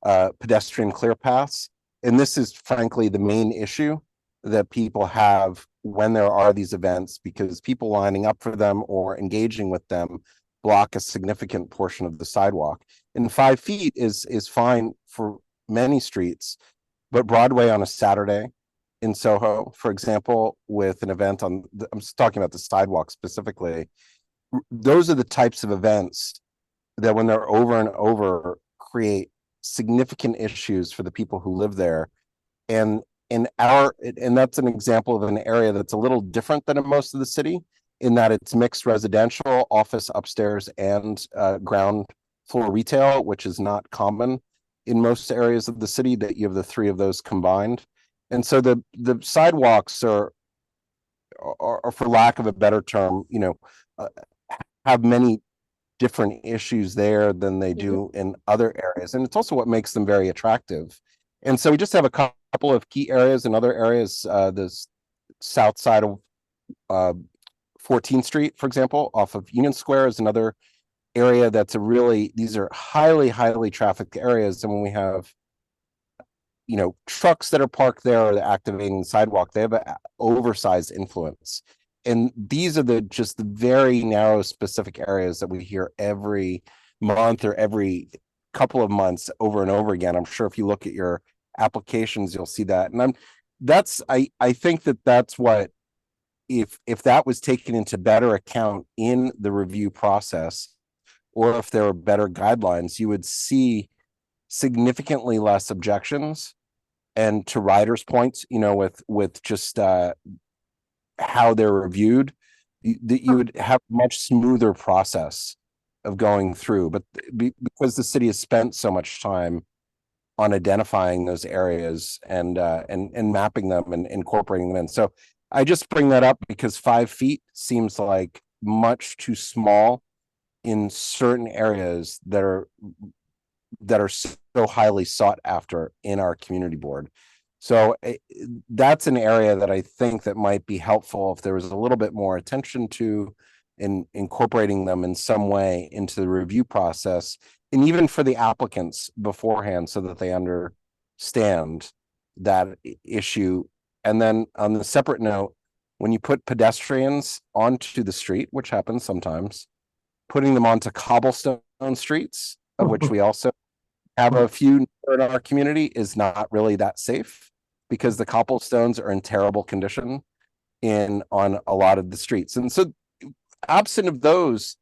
pedestrian clear paths. And this is frankly the main issue that people have when there are these events, because people lining up for them or engaging with them block a significant portion of the sidewalk. And 5 feet is fine for many streets, but Broadway on a Saturday in Soho, for example, with an event I'm just talking about the sidewalk specifically, those are the types of events that when they're over and over create significant issues for the people who live there. And that's an example of an area that's a little different than in most of the city, in that it's mixed residential, office upstairs, and ground floor retail, which is not common in most areas of the city, that you have the three of those combined. And so the sidewalks are, for lack of a better term, have many different issues there than they do in other areas. And it's also what makes them very attractive. And so we just have a couple of key areas. In other areas, the south side of 14th Street, for example, off of Union Square is another area that's these are highly, highly trafficked areas. And when we have trucks that are parked there or activating the sidewalk, they have an oversized influence. And these are just the very narrow specific areas that we hear every month or every couple of months over and over again. I'm sure if you look at your applications, you'll see that. And I think that's what, if that was taken into better account in the review process, or if there were better guidelines, you would see significantly less objections. And to Ryder's points, with just how they're reviewed, that you would have a much smoother process of going through. But because the city has spent so much time on identifying those areas and mapping them and incorporating them in. So I just bring that up because 5 feet seems like much too small in certain areas that are so highly sought after in our community board. So that's an area that I think that might be helpful if there was a little bit more attention to in incorporating them in some way into the review process, and even for the applicants beforehand, so that they understand that issue And then on the separate note, when you put pedestrians onto the street, which happens sometimes, putting them onto cobblestone streets, of which we also have a few in our community, is not really that safe because the cobblestones are in terrible condition on a lot of the streets. And so absent of those,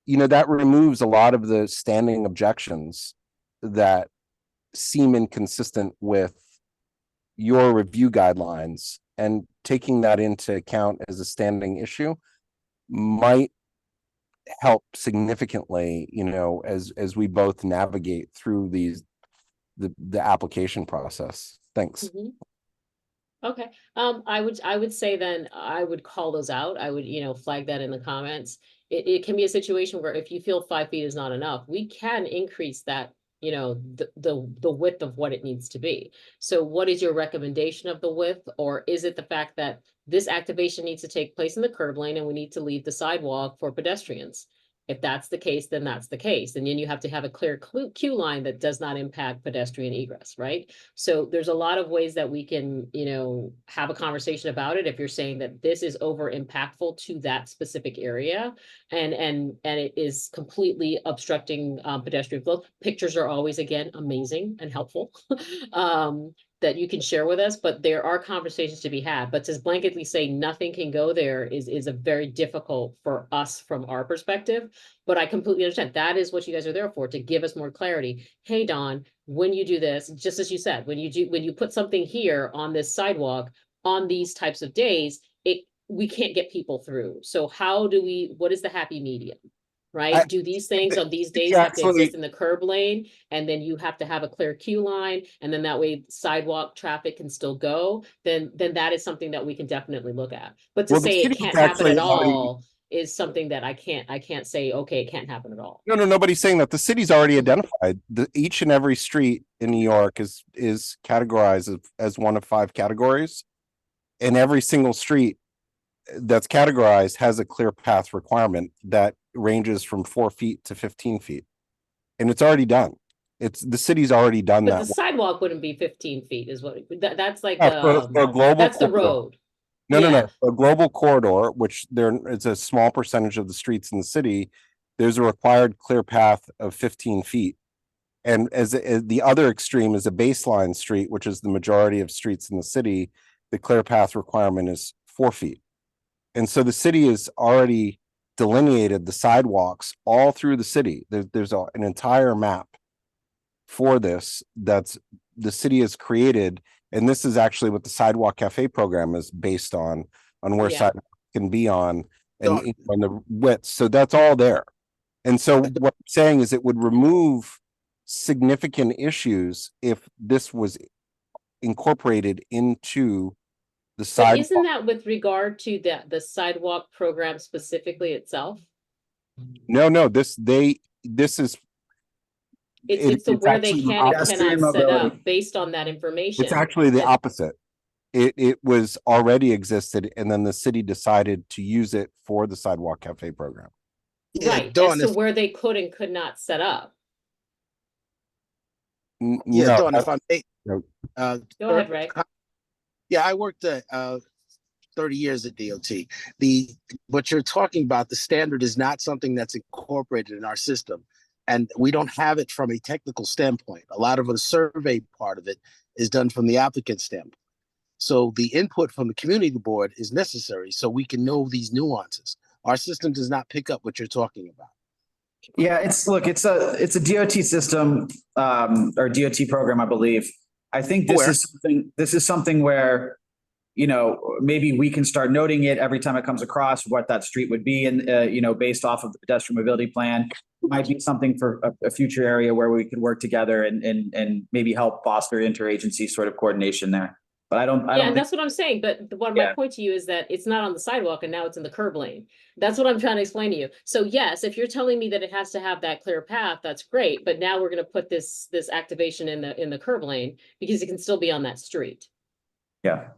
that removes a lot of the standing objections that seem inconsistent with your review guidelines, and taking that into account as a standing issue might help significantly, as we both navigate through the application process. Thanks. Mhm. Okay, I would say then I would call those out. I would, flag that in the comments. It can be a situation where if you feel 5 feet is not enough, we can increase that, the width of what it needs to be. So what is your recommendation of the width? Or is it the fact that this activation needs to take place in the curb lane and we need to leave the sidewalk for pedestrians? If that's the case, then that's the case. And then you have to have a clear queue line that does not impact pedestrian egress, right? So there's a lot of ways that we can, have a conversation about it. If you're saying that this is over impactful to that specific area and it is completely obstructing pedestrian flow. Pictures are always, again, amazing and helpful. That you can share with us, but there are conversations to be had. But to blanketly say nothing can go there is a very difficult for us from our perspective. But I completely understand. That is what you guys are there for, to give us more clarity. Hey, Dawn, when you do this, just as you said, when you put something here on this sidewalk on these types of days, we can't get people through. So what is the happy medium? Right? Do these things on these days have to exist in the curb lane? And then you have to have a clear queue line, and then that way sidewalk traffic can still go, then that is something that we can definitely look at. But to say it can't happen at all is something that I can't say, okay, it can't happen at all. No, nobody's saying that. The city's already identified each and every street in New York is categorized as one of 5 categories, and every single street that's categorized has a clear path requirement that ranges from 4 feet to 15 feet. And it's already done. The city's already done But that. the sidewalk wouldn't be 15 feet is what, that's like, for a global that's the corridor. road. No. A global corridor, which it's a small percentage of the streets in the city, there's a required clear path of 15 feet. And as the other extreme is a baseline street, which is the majority of streets in the city, the clear path requirement is 4 feet. And so the city has already delineated the sidewalks all through the city. There's an entire map for this that's the city has created. And this is actually what the Sidewalk Cafe program is based on where sidewalks can be on and on the width. So that's all there. And so what I'm saying is it would remove significant issues if this was incorporated into the sidewalk. But isn't that with regard to the sidewalk program specifically itself? No, this is It's where they can and cannot set mobility. up based on that information. It's actually the opposite. It was already existed, and then the city decided to use it for the Sidewalk Cafe program. Right, as to where they could and could not set up. Yeah, Dawn, if I may. No. Go ahead, Ray. Yeah, I worked 30 years at DOT. What you're talking about, the standard is not something that's incorporated in our system. And we don't have it from a technical standpoint. A lot of the survey part of it is done from the applicant standpoint. So the input from the community board is necessary so we can know these nuances. Our system does not pick up what you're talking about. Yeah, it's a DOT system or DOT program, I believe. I think this is something where, maybe we can start noting it every time it comes across what that street would be, and based off of the pedestrian mobility plan. It might be something for a future area where we could work together and maybe help foster interagency sort of coordination there. But I don't and that's what I'm saying. But my point to you is that it's not on the sidewalk and now it's in the curb lane. That's what I'm trying to explain to you. So yes, if you're telling me that it has to have that clear path, that's great. But now we're going to put this activation in the curb lane because it can still be on that street. Yeah.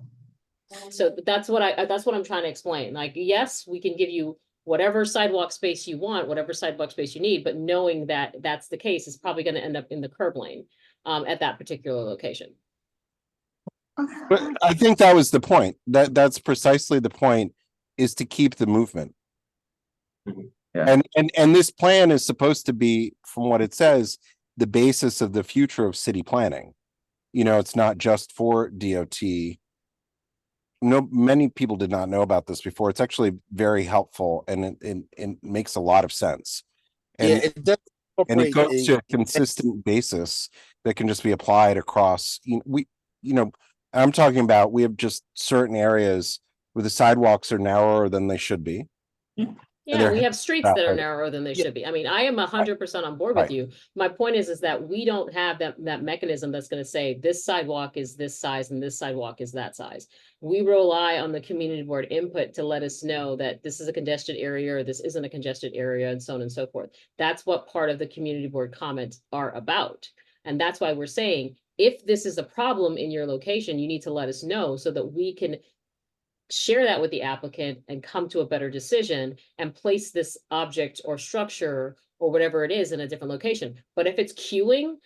So that's what I'm trying to explain. Like, yes, we can give you whatever sidewalk space you want, whatever sidewalk space you need, but knowing that that's the case is probably going to end up in the curb lane at that particular location. But I think that was the point. That's precisely the point, is to keep the movement. Yeah. And this plan is supposed to be, from what it says, the basis of the future of city planning. You know, it's not just for DOT. No, many people did not know about this before. It's actually very helpful, and it makes a lot of sense. And, Yeah, it does and it incorporate goes to a consistent basis that can just be applied across. I'm talking about, we have just certain areas where the sidewalks are narrower than they should be. Yeah, we have streets that are Right. narrower than they should be. I mean, I am 100% on board with Right. you. My point is that we don't have that mechanism that's going to say this sidewalk is this size and this sidewalk is that size. We rely on the community board input to let us know that this is a congested area or this isn't a congested area, and so on and so forth. That's what part of the community board comments are about. And that's why we're saying, if this is a problem in your location, you need to let us know so that we can share that with the applicant and come to a better decision and place this object or structure or whatever it is in a different location. But if it's queuing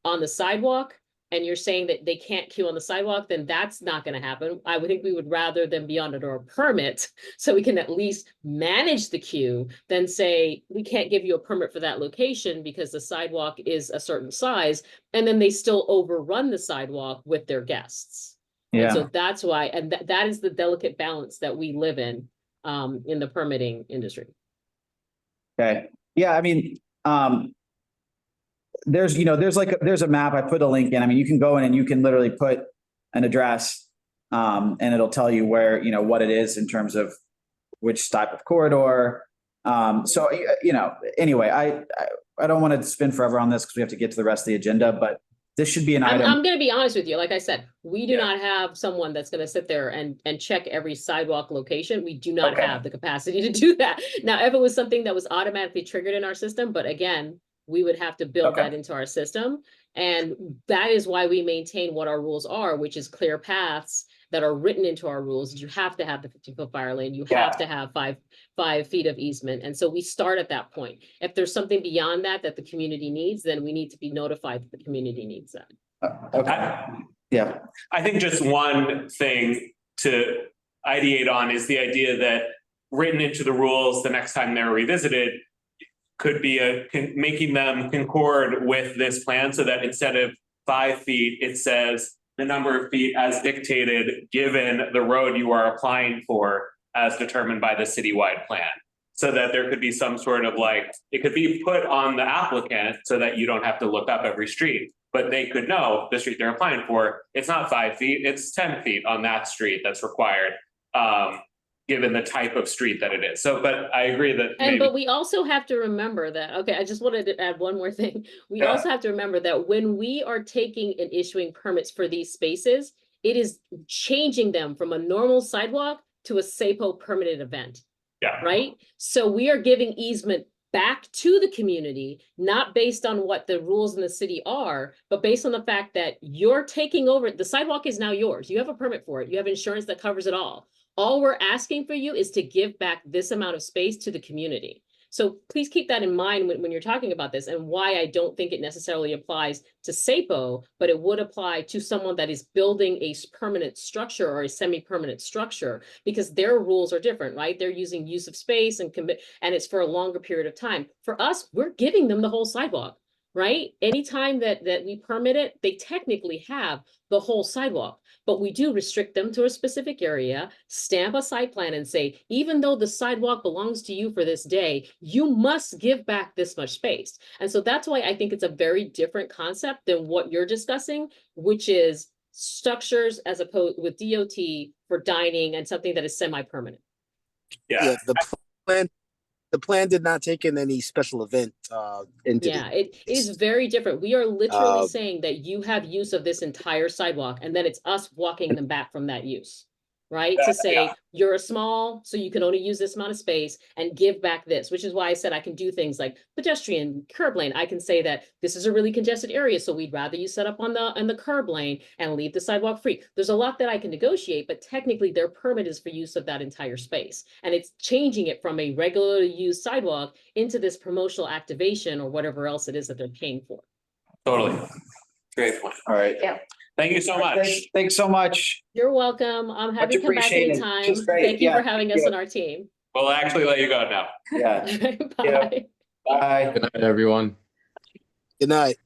on the sidewalk and you're saying that they can't queue on the sidewalk, then that's not going to happen. I would think we would rather them be under a permit so we can at least manage the queue than say, we can't give you a permit for that location because the sidewalk is a certain size, and then they still overrun the sidewalk with their guests. And so that's why, and that is the delicate balance that we live in the permitting industry. Okay. Yeah, I mean, there's a map. I put a link in. I mean, you can go in and you can literally put an address, and it'll tell you where, what it is in terms of which type of corridor. So, anyway, I don't want to spin forever on this because we have to get to the rest of the agenda, but this should be an item. I'm going to be honest with you. Like I said, we do not have someone that's going to sit there and check every sidewalk location. We do not have the capacity to do that. Now, if it was something that was automatically triggered in our system, but again, we would have to build that into our system. And that is why we maintain what our rules are, which is clear paths that are written into our rules. You have to have the 15-foot fire lane. You have to have five feet of easement. And so we start at that point. If there's something beyond that the community needs, then we need to be notified that the community needs that. Yeah. I think just one thing to ideate on is the idea that written into the rules the next time they're revisited could be making them concord with this plan, so that instead of 5 feet, it says the number of feet as dictated given the road you are applying for as determined by the citywide plan. So that there could be some sort of it could be put on the applicant so that you don't have to look up every street, but they could know the street they're applying for, it's not 5 feet, it's 10 feet on that street that's required, given the type of street that it is. So, but I agree that but we also have to remember that, okay, I just wanted to add one more thing. We also have to remember that when we are taking and issuing permits for these spaces, it is changing them from a normal sidewalk to a SAPO permitted event. Yeah. Right? So we are giving easement back to the community, not based on what the rules in the city are, but based on the fact that you're taking over. The sidewalk is now yours. You have a permit for it. You have insurance that covers it all. All we're asking for you is to give back this amount of space to the community. So please keep that in mind when you're talking about this, and why I don't think it necessarily applies to SAPO, but it would apply to someone that is building a permanent structure or a semi-permanent structure, because their rules are different, right? They're using use of space and it's for a longer period of time. For us, we're giving them the whole sidewalk, right? Anytime that we permit it, they technically have the whole sidewalk. But we do restrict them to a specific area, stamp a site plan and say, even though the sidewalk belongs to you for this day, you must give back this much space. And so that's why I think it's a very different concept than what you're discussing, which is structures as opposed with DOT for dining and something that is semi-permanent. Yeah. The plan did not take in any special event into it is very different. We are literally saying that you have use of this entire sidewalk, and then it's us walking them back from that use, right? To say you're a small, so you can only use this amount of space and give back this, which is why I said I can do things like pedestrian curb lane. I can say that this is a really congested area, so we'd rather you set up on the curb lane and leave the sidewalk free. There's a lot that I can negotiate, but technically their permit is for use of that entire space. And it's changing it from a regularly used sidewalk into this promotional activation or whatever else it is that they're paying for. Totally. Great point. All right. Yeah. Thank you so much. Thanks so much. You're welcome. I'm happy Much to come back appreciated. anytime. Just great. Thank you Yeah, for having thank us you. on our team. We'll actually let you go now. Yeah. Bye. Bye. Good night, everyone. Good night.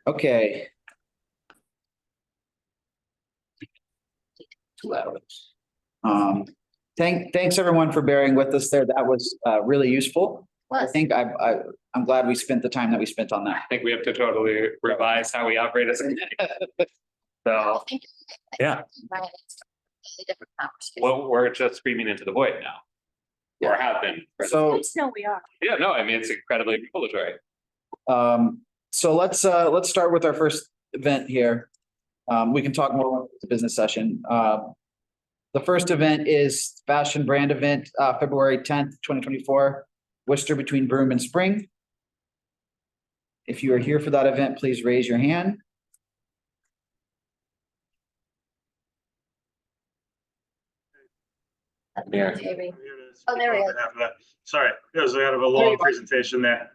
Okay. 2 hours. Thanks everyone for bearing with us there. That was really useful. I think I'm glad we spent the time that we spent on that. I think we have to totally revise how we operate as a community. So, yeah, Different conversation. well, we're just screaming into the void now. Or have been. So No, we are. Yeah, no, I mean, it's incredibly regulatory. so let's start with our first event here. We can talk more about the business session. The first event is Fashion Brand Event, February 10th, 2024, Worcester between Broome and Spring. If you are here for that event, please raise your hand. Yeah. Maybe. Oh, there we go. Sorry, there's a kind of a long presentation there.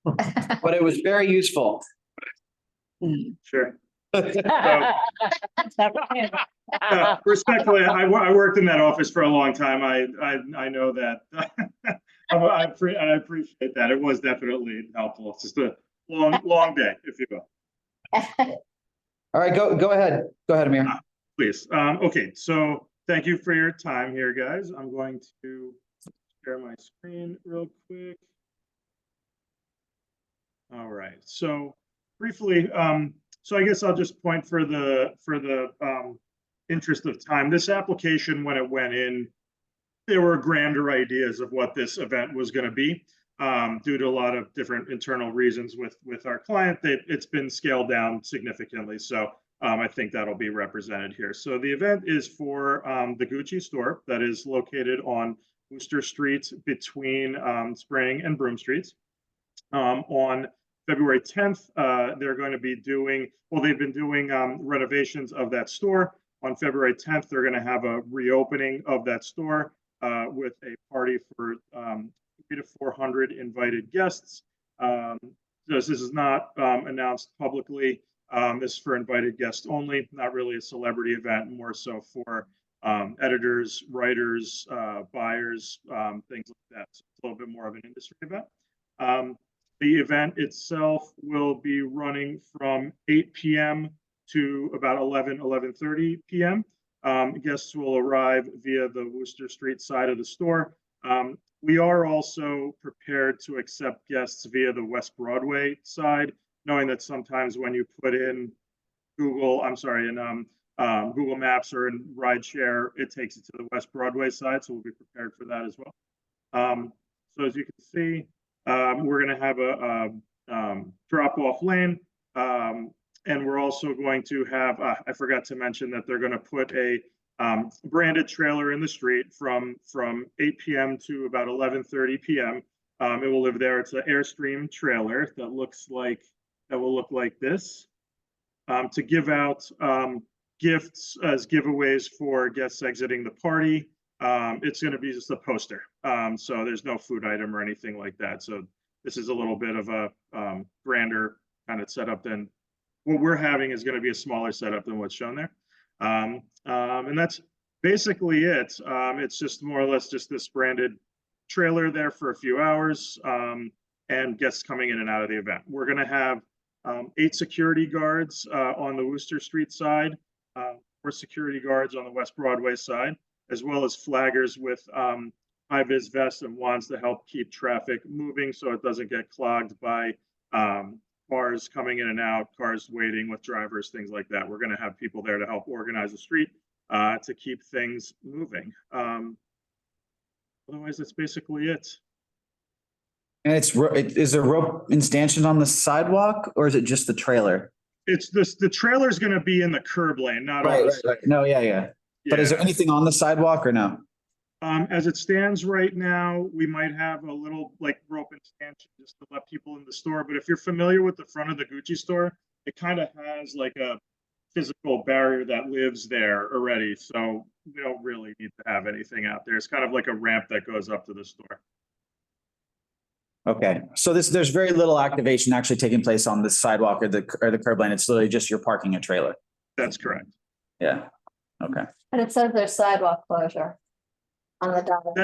But it was very useful. Sure. Respectfully, I worked in that office for a long time. I know that. I appreciate that. It was definitely helpful. It's just a long day, if you will. All right, go ahead. Go ahead, Amir. Please. Okay, so thank you for your time here, guys. I'm going to share my screen real quick. All right, so briefly, so I guess I'll just point for the interest of time. This application, when it went in, there were grander ideas of what this event was going to be. Due to a lot of different internal reasons with our client, it's been scaled down significantly. So I think that'll be represented here. So the event is for the Gucci store that is located on Worcester Street between Spring and Broome Streets. On February 10th, they're going to be doing, well, they've been doing renovations of that store. On February 10th, they're going to have a reopening of that store with a party for 300 to 400 invited guests. This is not announced publicly. This is for invited guests only, not really a celebrity event, more so for editors, writers, buyers, things like that. So it's a little bit more of an industry event. The event itself will be running from 8 p.m. to about 11:30 p.m. Guests will arrive via the Worcester Street side of the store. We are also prepared to accept guests via the West Broadway side, knowing that sometimes when you put in Google Maps or in rideshare, it takes it to the West Broadway side, so we'll be prepared for that as well. So as you can see, we're going to have a drop-off lane, and we're also going to have, I forgot to mention that they're going to put a branded trailer in the street from 8 p.m. to about 11:30 p.m. It will live there. It's an Airstream trailer that will look like this, to give out gifts as giveaways for guests exiting the party. It's going to be just a poster. So there's no food item or anything like that. So this is a little bit of a grander kind of setup than what we're having is going to be a smaller setup than what's shown there. And that's basically it. It's just more or less just this branded trailer there for a few hours, and guests coming in and out of the event. We're going to have 8 security guards on the Worcester Street side, 4 security guards on the West Broadway side, as well as flaggers with high-vis vests and wands to help keep traffic moving so it doesn't get clogged by cars coming in and out, cars waiting with drivers, things like that. We're going to have people there to help organize the street to keep things moving. Otherwise, that's basically it. And is there rope instantiated on the sidewalk, or is it just the trailer? It's this. The trailer is going to be in the curb lane, not on the side. Right. No, yeah. But is there anything on the sidewalk or no? As it stands right now, we might have a little like rope extension just to let people in the store. But if you're familiar with the front of the Gucci store, it kind of has like a physical barrier that lives there already. So we don't really need to have anything out there. It's kind of like a ramp that goes up to the store. Okay, so there's very little activation actually taking place on the sidewalk or the curb lane. It's literally just you're parking a trailer. That's correct. Yeah, okay. And it says there's sidewalk closure on the dotted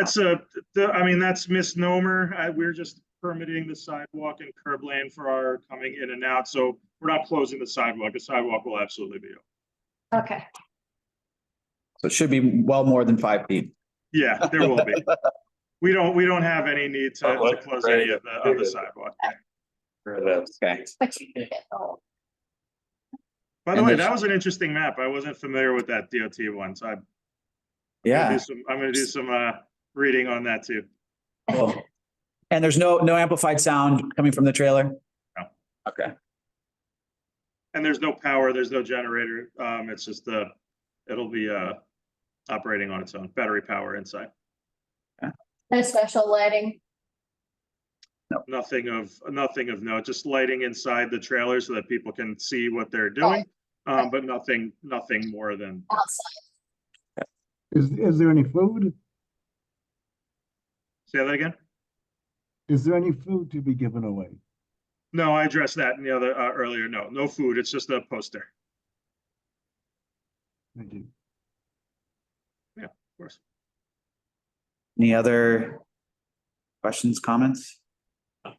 line. I mean, that's misnomer. We're just permitting the sidewalk and curb lane for our coming in and out. So we're not closing the sidewalk. The sidewalk will absolutely be open. Okay. So it should be well more than 5 feet. Yeah, there will be. We don't have any need to close any of the sidewalk. Okay. But you can get the whole. By the way, that was an interesting map. I wasn't familiar with that DOT one, so I'm Yeah. gonna do some reading on that too. Cool. And there's no amplified sound coming from the trailer? No. Okay. And there's no power, there's no generator. It's just it'll be operating on its own, battery power inside. No special lighting. No. Nothing of note, just lighting inside the trailer so that people can see what they're doing. But nothing more than Outside. Is there any food? Say that again? Is there any food to be given away? No, I addressed that in the other earlier. No food. It's just a poster. Thank you. Yeah, of course. Any other questions, comments? All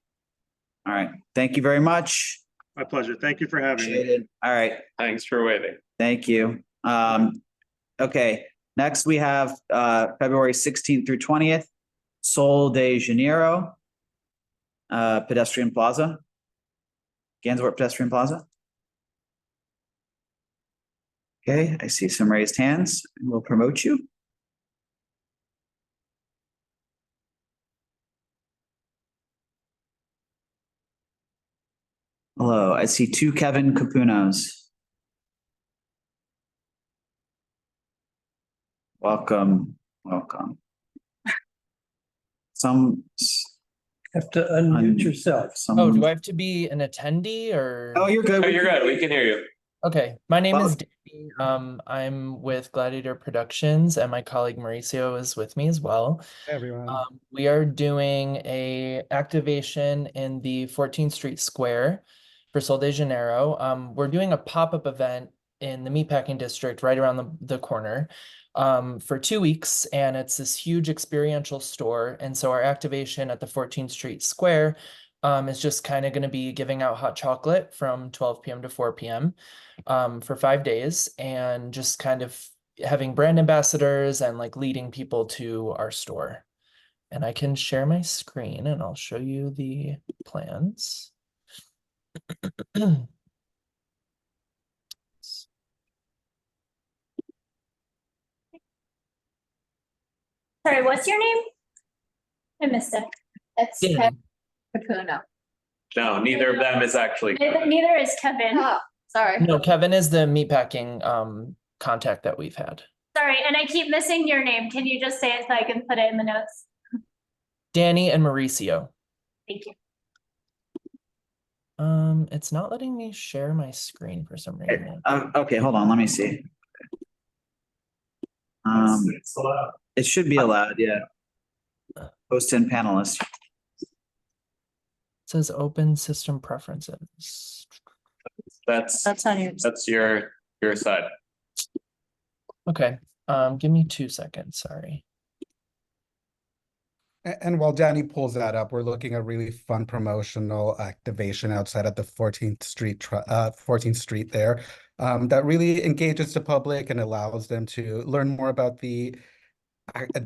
right. Thank you very much. My pleasure. Thank you for having Appreciate me. it. All right. Thanks for waiting. Thank you. Okay. Next we have February 16th through 20th, Sol de Janeiro, Pedestrian Plaza. Gansevoort Pedestrian Plaza. Okay, I see some raised hands. We'll promote you. Hello, I see 2 Kevin Capunos. Welcome. Some Have to unmute yourself. Oh, do I have to be an attendee or? Oh, you're good. Oh, you're good. We can hear you. Okay, my name is Danny. I'm with Gladiator Productions and my colleague Mauricio is with me as well. Hey, everyone. We are doing a activation in the 14th Street Square for Sol de Janeiro. We're doing a pop-up event in the meatpacking district right around the corner for 2 weeks, and it's this huge experiential store. And so our activation at the 14th Street Square is just kind of going to be giving out hot chocolate from 12 p.m. to 4 p.m. For 5 days, and just kind of having brand ambassadors and like leading people to our store. And I can share my screen and I'll show you the plans. Sorry, what's your name? I missed it. It's Kevin Capuno. No, neither of them is actually. Neither is Kevin. Oh, sorry. No, Kevin is the meatpacking contact that we've had. Sorry, and I keep missing your name. Can you just say it so I can put it in the notes? Danny and Mauricio. Thank you. It's not letting me share my screen for some reason. Okay, hold on. Let me see. It should be allowed. Yeah. Host and panelists. It says open system preferences. That's on your. That's your side. Okay. Give me 2 seconds. Sorry. And while Danny pulls that up, we're looking at really fun promotional activation outside at the 14th Street there that really engages the public and allows them to learn more about the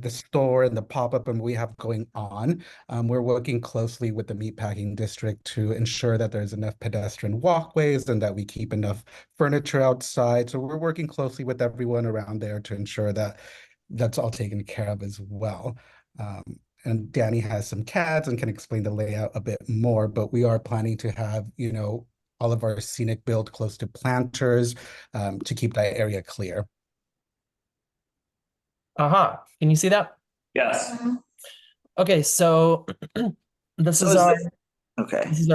store and the pop-up and we have going on. We're working closely with the meatpacking district to ensure that there's enough pedestrian walkways and that we keep enough furniture outside. So we're working closely with everyone around there to ensure that that's all taken care of as well. And Danny has some CADs and can explain the layout a bit more, but we are planning to have, all of our scenic build close to planters to keep that area clear. Can you see that? Yes. Okay, so this is our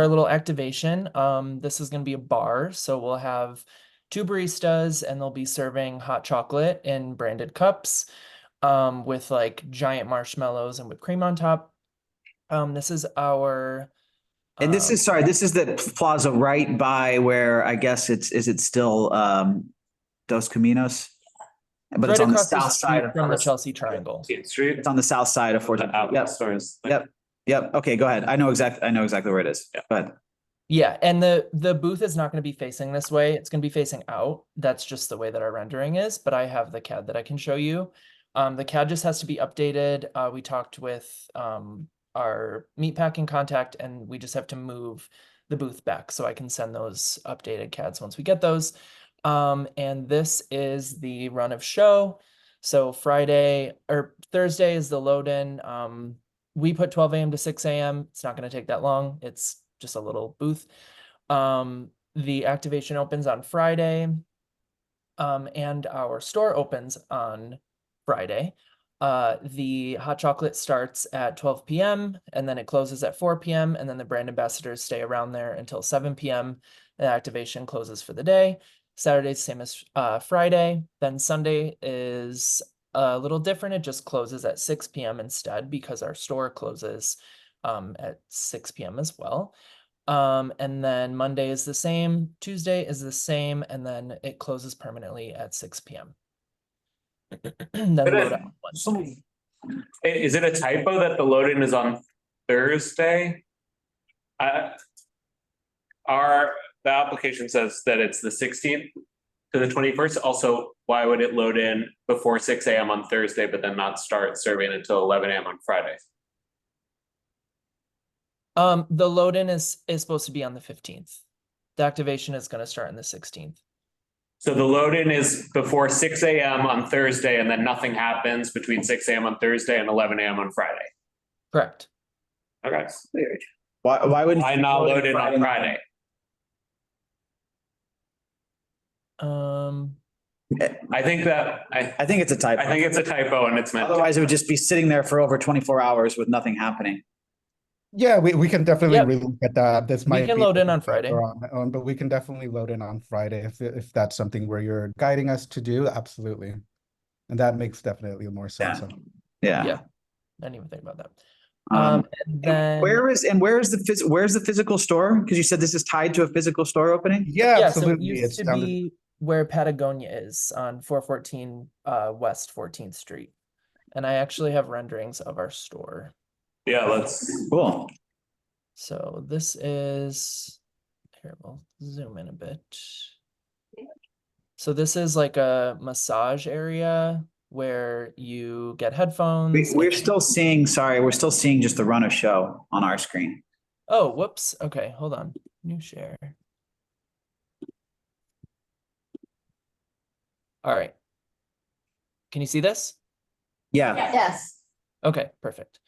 little activation. This is going to be a bar, so we'll have 2 baristas and they'll be serving hot chocolate in branded cups with like giant marshmallows and whipped cream on top. This is our. And this is, sorry, this is the plaza right by where I guess is it still Dos Caminos? But it's right on the across south side of from the Chelsea Triangle. Street. It's on the south side of 14th. Outlet Yep. stores. Yep. Okay, go ahead. I know exactly where it is. Go ahead. Yeah, and the booth is not going to be facing this way. It's going to be facing out. That's just the way that our rendering is, but I have the CAD that I can show you. The CAD just has to be updated. We talked with our meatpacking contact, and we just have to move the booth back, so I can send those updated CADs once we get those. And this is the run of show. So Friday or Thursday is the load in. We put 12 a.m. to 6 a.m. It's not going to take that long. It's just a little booth. The activation opens on Friday, and our store opens on Friday. The hot chocolate starts at 12 p.m. and then it closes at 4 p.m. and then the brand ambassadors stay around there until 7 p.m. The activation closes for the day. Saturday's same as Friday. Then Sunday is a little different. It just closes at 6 p.m. instead because our store closes at 6 p.m. as well. And then Monday is the same, Tuesday is the same, and then it closes permanently at 6 p.m. Then load out Wednesday. Is it a typo that the load-in is on Thursday? The application says that it's the 16th to the 21st. Also, why would it load in before 6 a.m. on Thursday, but then not start serving until 11 a.m. on Friday? The load-in is supposed to be on the 15th. The activation is going to start on the 16th. So the load-in is before 6 a.m. on Thursday, and then nothing happens between 6 a.m. on Thursday and 11 a.m. on Friday. Correct. Okay. Weird. Why wouldn't I not load in on Friday? I think it's a typo. I think it's a typo, and it's meant. Otherwise, it would just be sitting there for over 24 hours with nothing happening. Yeah, we can definitely relook at that. This might can be load in on Friday. But we can definitely load in on Friday if that's something where you're guiding us to do. Absolutely, and that makes definitely more sense. Yeah. I didn't even think about that. And then where's the physical store? Because you said this is tied to a physical store opening. Yeah, absolutely. So it used to be where Patagonia is on 414 West 14th Street, and I actually have renderings of our store. Yeah, let's. Cool. So this is here. We'll zoom in a bit. So this is like a massage area where you get headphones. We're still seeing just the run of show on our screen. Oh, whoops. Okay, hold on. New share. All right. Can you see this? Yeah. Yes. Okay, perfect.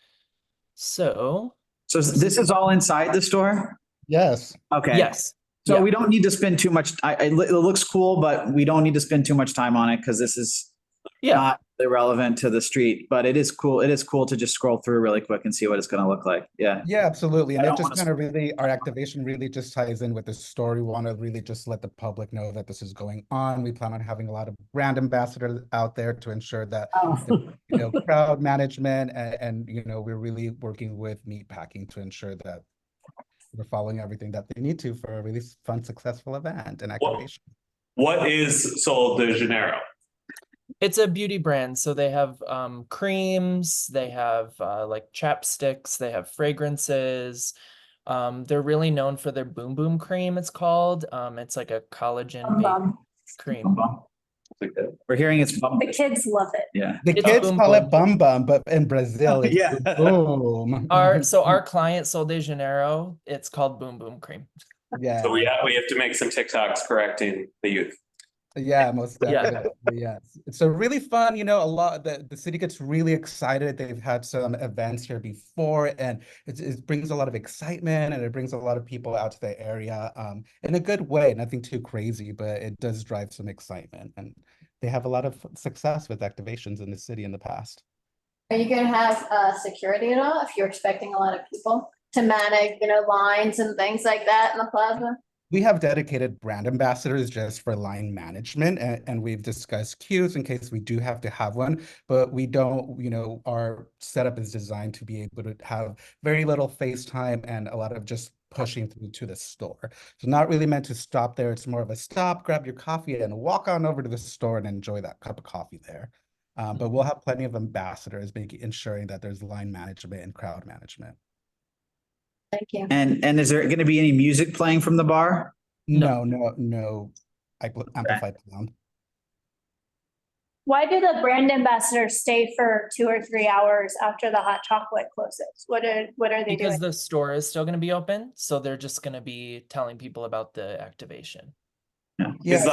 So this is all inside the store? Yes. Okay. Yes. So we don't need to spend too much. It looks cool, but we don't need to spend too much time on it because this is not irrelevant to the street. But it is cool. It is cool to just scroll through really quick and see what it's going to look like. Yeah. Yeah, absolutely. And it just kind of really, our activation really just ties in with the story. We want to really just let the public know that this is going on. We plan on having a lot of brand ambassadors out there to ensure that, crowd management and we're really working with meatpacking to ensure that we're following everything that they need to for a really fun, successful event and activation. What is Sol de Janeiro? It's a beauty brand. So they have creams, they have like chapsticks, they have fragrances. They're really known for their Boom Boom cream, it's called. It's like a collagen cream. We're hearing it's bum. The kids love it. Yeah. The kids call it Bum Bum, but in Brazil, it's Boom. Our client, Sol de Janeiro, it's called Boom Boom cream. Yeah. So we have to make some TikToks correcting the youth. Yeah, most definitely. Yes. It's a really fun, a lot the city gets really excited. They've had some events here before, and it brings a lot of excitement, and it brings a lot of people out to the area in a good way. Nothing too crazy, but it does drive some excitement, and they have a lot of success with activations in the city in the past. Are you going to have security at all if you're expecting a lot of people to manage, lines and things like that in the plaza? We have dedicated brand ambassadors just for line management, and we've discussed queues in case we do have to have one, but we don't, our setup is designed to be able to have very little face time and a lot of just pushing through to the store. So not really meant to stop there. It's more of a stop, grab your coffee and walk on over to the store and enjoy that cup of coffee there. But we'll have plenty of ambassadors ensuring that there's line management and crowd management. Thank you. And is there going to be any music playing from the bar? No amplified sound. Why do the brand ambassadors stay for 2 or 3 hours after the hot chocolate closes? What are they Because doing? the store is still going to be open, so they're just going to be telling people about the activation. Yeah. Is the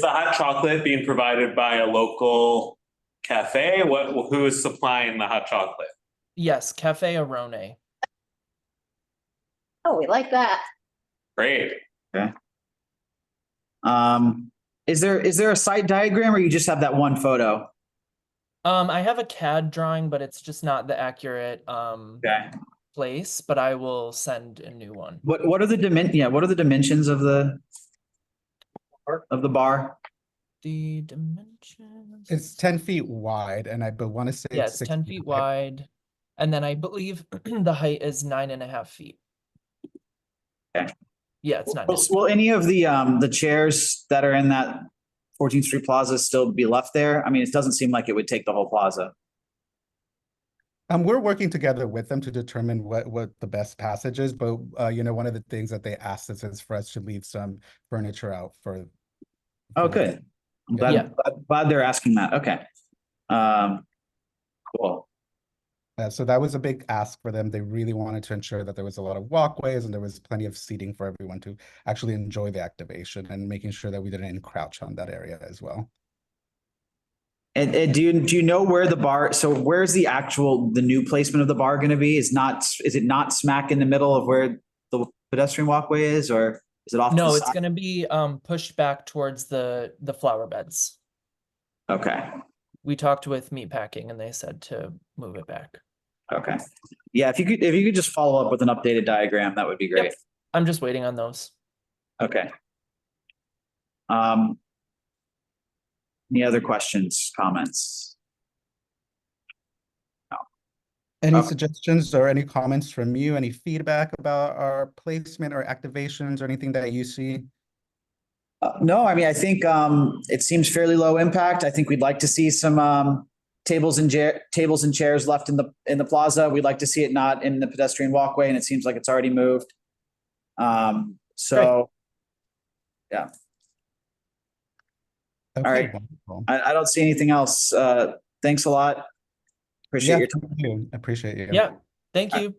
hot chocolate being provided by a local cafe? Who is supplying the hot chocolate? Yes, Cafe Arone. Oh, we like that. Great. Okay. Is there a site diagram or you just have that one photo? I have a CAD drawing, but it's just not the accurate place, but I will send a new one. What are the dimensions of the bar? The dimensions. It's 10 feet wide, and I want to say Yeah, it's it's 10 feet wide. And then I believe the height is 9.5 feet. Okay. Yeah, it's not. Will any of the chairs that are in that 14th Street Plaza still be left there? I mean, it doesn't seem like it would take the whole plaza. We're working together with them to determine what the best passage is, but one of the things that they asked us is for us to leave some furniture out for. Oh, good. I'm glad they're asking that. Okay. Cool. So that was a big ask for them. They really wanted to ensure that there was a lot of walkways and there was plenty of seating for everyone to actually enjoy the activation, and making sure that we didn't encroach on that area as well. And do you know where the bar? So where's the new placement of the bar going to be? Is it not smack in the middle of where the pedestrian walkway is, or is it off? No, to the it's side? going to be pushed back towards the flower beds. Okay. We talked with Meatpacking and they said to move it back. Okay. Yeah, if you could just follow up with an updated diagram, that would be great. Yep. I'm just waiting on those. Okay. Any other questions, comments? No. Any suggestions or any comments from you? Any feedback about our placement or activations or anything that you see? No, I mean, I think it seems fairly low impact. I think we'd like to see some tables and chairs left in the plaza. We'd like to see it not in the pedestrian walkway, and it seems like it's already moved. So, yeah. Okay, all right. wonderful. I don't see anything else. Thanks a lot. Appreciate your time. Thank you. Appreciate you. Yeah. Thank you.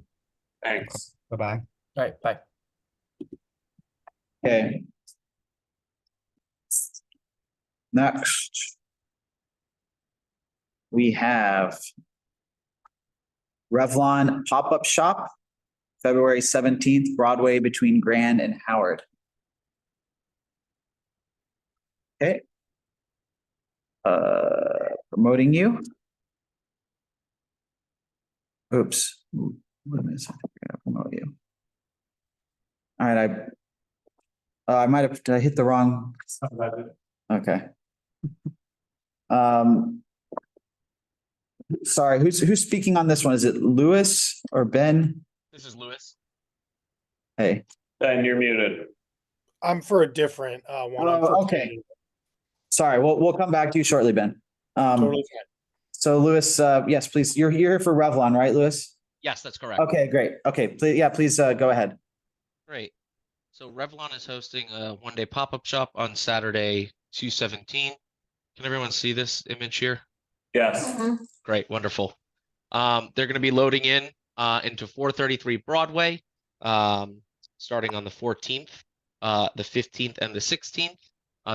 Thanks. Bye-bye. All right. Bye. Okay. Next, we have Revlon pop-up shop, February 17th, Broadway between Grand and Howard. Okay. Promoting you. Oops. Wait a minute. I gotta promote you. All right. I might have hit the wrong. Okay. Sorry, who's speaking on this one? Is it Lewis or Ben? This is Lewis. Hey. Ben, you're muted. I'm for a different one. Okay. Sorry, we'll come back to you shortly, Ben. Totally fine. So Lewis, yes, please. You're here for Revlon, right, Lewis? Yes, that's correct. Okay, great. Okay, please go ahead. Great. So Revlon is hosting a one-day pop-up shop on Saturday, 2/17. Can everyone see this image here? Yes. Great, wonderful. They're going to be loading into 433 Broadway, starting on the 14th, the 15th, and the 16th.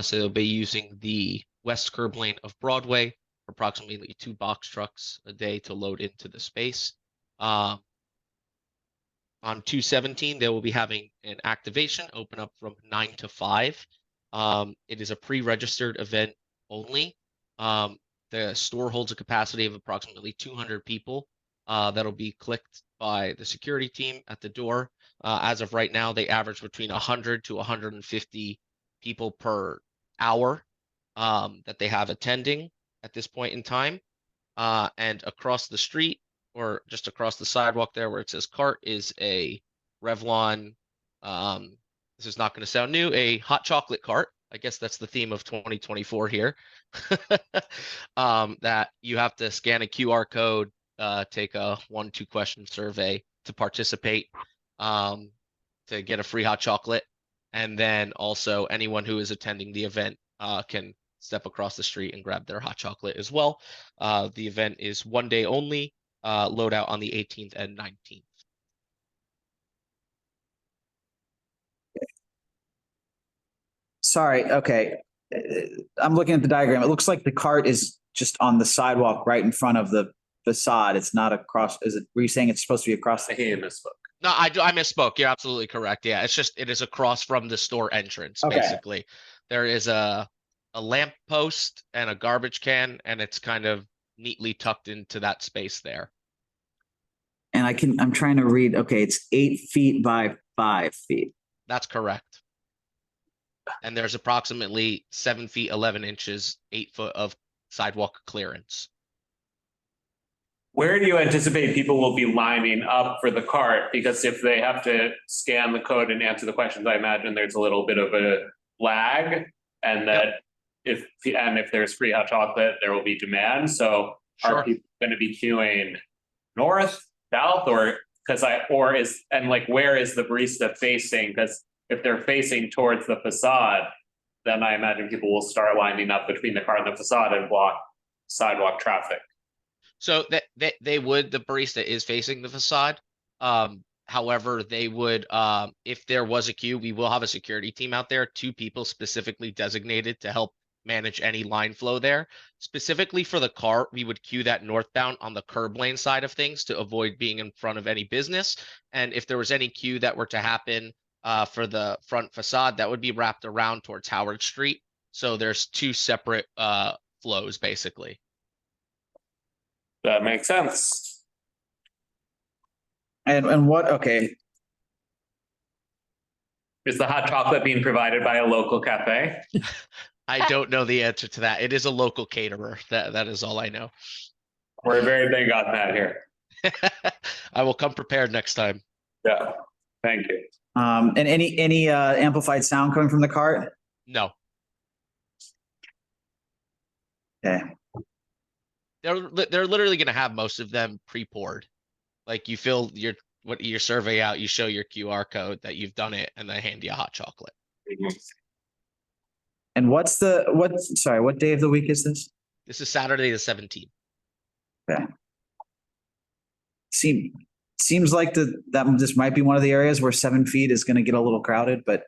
So they'll be using the west curb lane of Broadway, approximately 2 box trucks a day to load into the space. On 2/17, they will be having an activation open up from 9 to 5. It is a pre-registered event only. The store holds a capacity of approximately 200 people. That'll be clicked by the security team at the door. As of right now, they average between 100 to 150 people per hour that they have attending at this point in time. And across the street, or just across the sidewalk there where it says cart, is a Revlon, this is not going to sound new, a hot chocolate cart. I guess that's the theme of 2024 here. That you have to scan a QR code, take a 1-2 question survey to participate, to get a free hot chocolate. And then also anyone who is attending the event can step across the street and grab their hot chocolate as well. The event is 1 day only, loadout on the 18th and 19th. Sorry, okay. I'm looking at the diagram. It looks like the cart is just on the sidewalk right in front of the facade. It's not across, were you saying it's supposed to be across? I think you misspoke. No, I misspoke. You're absolutely correct. Yeah, it is across from the store entrance, Okay. basically. There is a lamp post and a garbage can, and it's kind of neatly tucked into that space there. And I'm trying to read, okay, it's 8 feet by 5 feet. That's correct. And there's approximately 7 feet, 11 inches, 8 foot of sidewalk clearance. Where do you anticipate people will be lining up for the cart? Because if they have to scan the code and answer the questions, I imagine there's a little bit of a lag, and that if there's free hot chocolate, there will be demand. So are people going to be queuing north, south, or where is the barista facing? Because if they're facing towards the facade, then I imagine people will start lining up between the car and the facade and block sidewalk traffic. So the barista is facing the facade. However, they would, if there was a queue, we will have a security team out there, 2 people specifically designated to help manage any line flow there. Specifically for the cart, we would queue that northbound on the curb lane side of things to avoid being in front of any business. And if there was any queue that were to happen for the front facade, that would be wrapped around towards Howard Street. So there's 2 separate flows, basically. That makes sense. And what, okay. Is the hot chocolate being provided by a local cafe? I don't know the answer to that. It is a local caterer. That is all I know. We're very big on that here. I will come prepared next time. Yeah, thank you. And any amplified sound coming from the cart? No. Okay. They're literally going to have most of them pre-poured. Like you fill your survey out, you show your QR code that you've done it, and they hand you a hot chocolate. And what day of the week is this? This is Saturday the 17th. Okay. Seems like that this might be one of the areas where 7 feet is going to get a little crowded, but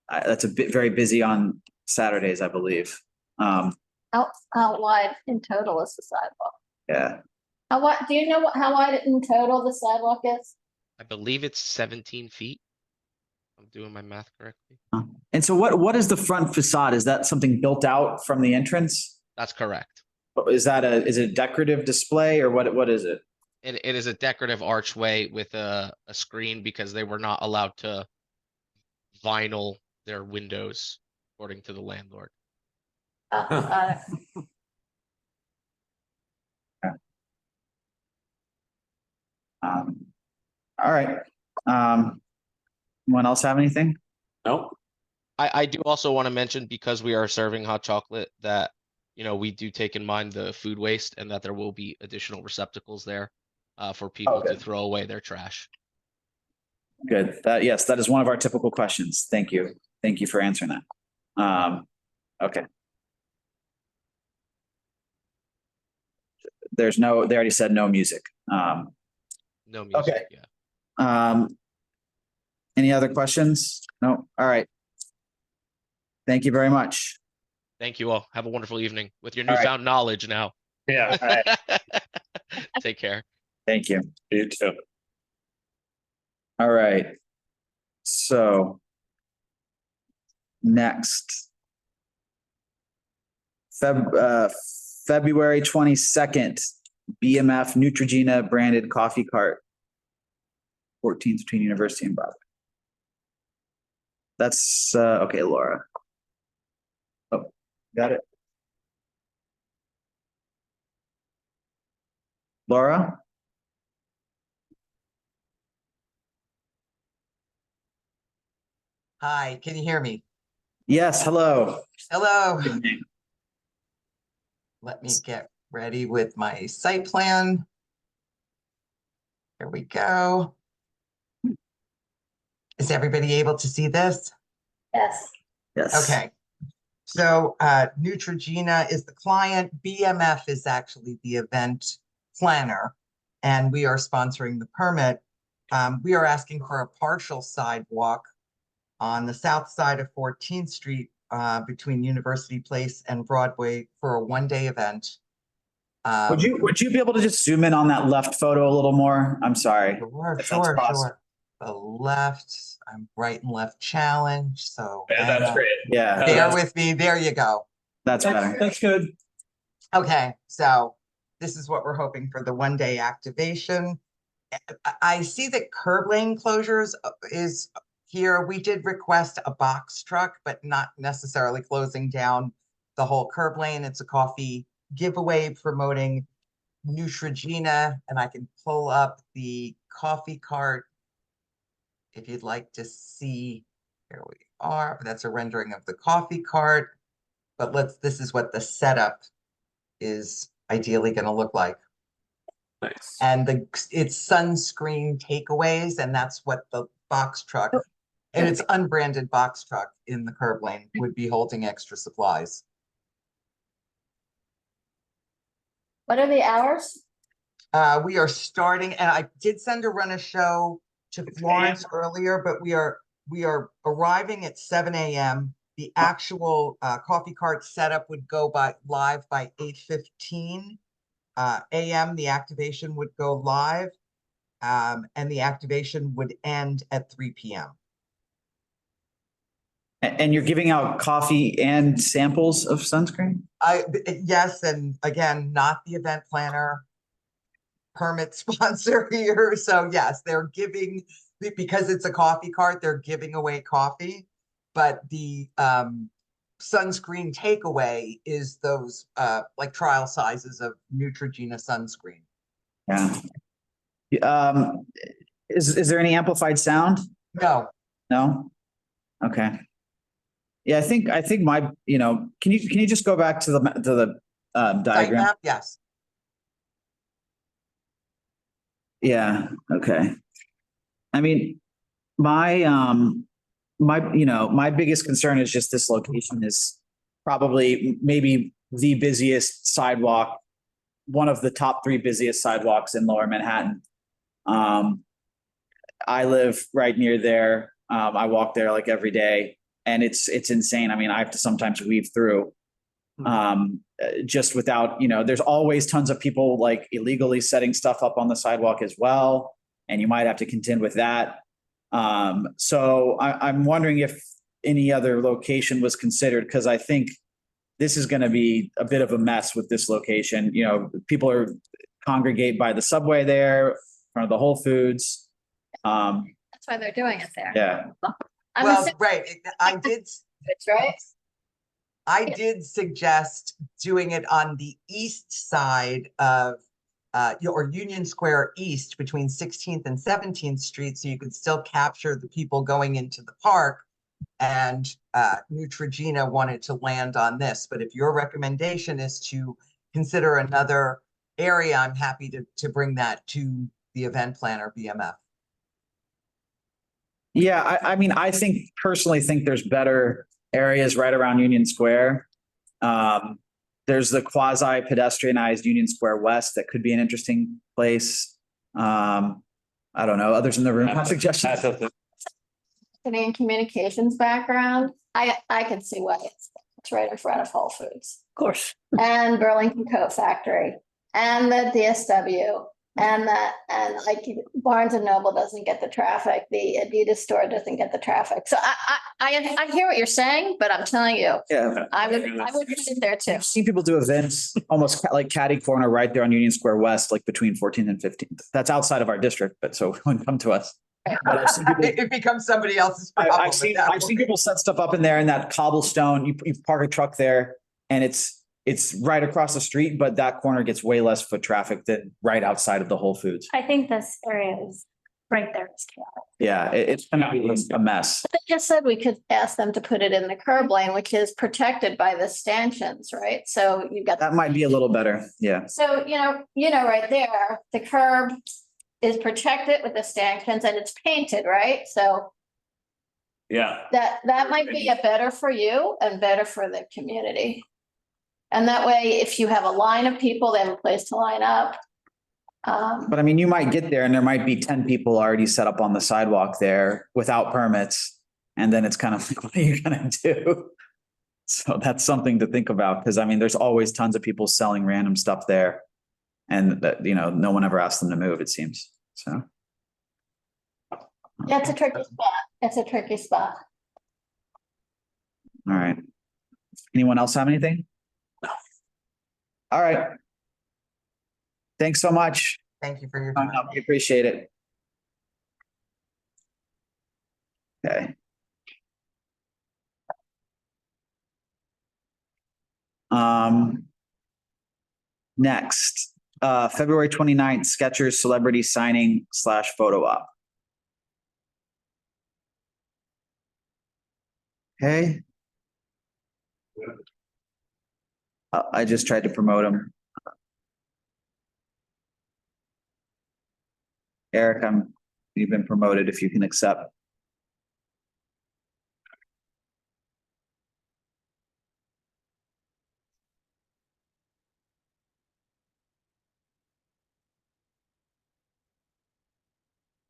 that's very busy on Saturdays, I believe. How wide in total is the sidewalk? Yeah. How wide, do you know how wide in total the sidewalk is? I believe it's 17 feet. I'm doing my math correctly. And so what is the front facade? Is that something built out from the entrance? That's correct. Is it a decorative display, or what is it? It is a decorative archway with a screen, because they were not allowed to vinyl their windows, according to the landlord. All right. Anyone else have anything? Nope. I do also want to mention, because we are serving hot chocolate, that we do take in mind the food waste, and that there will be additional receptacles there for people to throw away their trash. Good. Yes, that is one of our typical questions. Thank you. Thank you for answering that. Okay. They already said no music. No music. Okay. Yeah. Any other questions? No. All right. Thank you very much. Thank you all. Have a wonderful evening with your newfound knowledge now. Yeah. All right. Take care. Thank you. You too. All right. So next, February 22nd, BMF Neutrogena branded coffee cart. 14th between University and Broadway. That's, okay, Laura. Oh, got it. Laura? Hi, can you hear me? Yes, hello. Hello. Let me get ready with my site plan. Here we go. Is everybody able to see this? Yes. Yes. Okay. So Neutrogena is the client. BMF is actually the event planner, and we are sponsoring the permit. We are asking for a partial sidewalk on the south side of 14th Street between University Place and Broadway for a one-day event. Would you be able to just zoom in on that left photo a little more? I'm sorry. Sure. The left, I'm right and left challenge. So That's great. Yeah. Bear with me. There you go. That's better. That's good. Okay, so this is what we're hoping for the one-day activation. I see that curb lane closures is here. We did request a box truck, but not necessarily closing down the whole curb lane. It's a coffee giveaway promoting Neutrogena, and I can pull up the coffee cart if you'd like to see. Here we are. That's a rendering of the coffee cart, but this is what the setup is ideally going to look like. Nice. And it's sunscreen takeaways, and that's what the box truck, and it's unbranded box truck in the curb lane would be holding extra supplies. What are the hours? We are starting, and I did send a run a show to Florence earlier, but we are arriving at 7 a.m. The actual coffee cart setup would go live by 8:15 a.m. The activation would go live, and the activation would end at 3 p.m. And you're giving out coffee and samples of sunscreen? Yes, and again, not the event planner, permit sponsor here. So yes, they're giving, because it's a coffee cart, they're giving away coffee, but the sunscreen takeaway is those like trial sizes of Neutrogena sunscreen. Yeah. Is there any amplified sound? No. No? Okay. Yeah, I think my, can you just go back to the diagram? Map, yes. Yeah, okay. I mean, my biggest concern is just this location is probably maybe the busiest sidewalk, one of the top 3 busiest sidewalks in Lower Manhattan. I live right near there. I walk there like every day, and it's insane. I mean, I have to sometimes weave through just without, there's always tons of people like illegally setting stuff up on the sidewalk as well, and you might have to contend with that. So I'm wondering if any other location was considered, because I think this is going to be a bit of a mess with this location. People are congregate by the subway there, in front of the Whole Foods. That's why they're doing it there. Yeah. Right. I did suggest doing it on the east side of or Union Square East between 16th and 17th Street, so you could still capture the people going into the park. And Neutrogena wanted to land on this, but if your recommendation is to consider another area, I'm happy to bring that to the event planner, BMF. Yeah, I mean, I personally think there's better areas right around Union Square. There's the quasi pedestrianized Union Square West that could be an interesting place. I don't know. Others in the room have suggestions. Canadian communications background, I can see why it's right in front of Whole Foods. Of course. And Burlington Coat Factory and the DSW and like Barnes and Noble doesn't get the traffic. The Adidas store doesn't get the traffic. So I hear what you're saying, but I'm telling you, Yeah. I would put it there too. I've seen people do events almost like catty corner right there on Union Square West, like between 14th and 15th. That's outside of our district, but so it wouldn't come to us. But I've seen people, It becomes somebody else's problem. I've seen people set stuff up in there in that cobblestone. You park a truck there and it's right across the street, but that corner gets way less foot traffic than right outside of the Whole Foods. I think this area is right there is chaotic. Yeah, it's gonna be a mess. They just said we could ask them to put it in the curb lane, which is protected by the stanchions, right? So you've got. That might be a little better. Yeah. So, right there, the curb is protected with the stanchions and it's painted, right? So Yeah. that might be better for you and better for the community. And that way, if you have a line of people, they have a place to line up. But I mean, you might get there and there might be 10 people already set up on the sidewalk there without permits. And then it's kind of like, what are you gonna do? So that's something to think about, because I mean, there's always tons of people selling random stuff there. And that, no one ever asked them to move, it seems. So. Yeah, it's a tricky spot. It's a tricky spot. All right. Anyone else have anything? No. All right. Thanks so much. Thank you for your time. We appreciate it. Okay. Next, February 29th, Skechers celebrity signing / photo op. Okay. I just tried to promote him. Eric, you've been promoted if you can accept.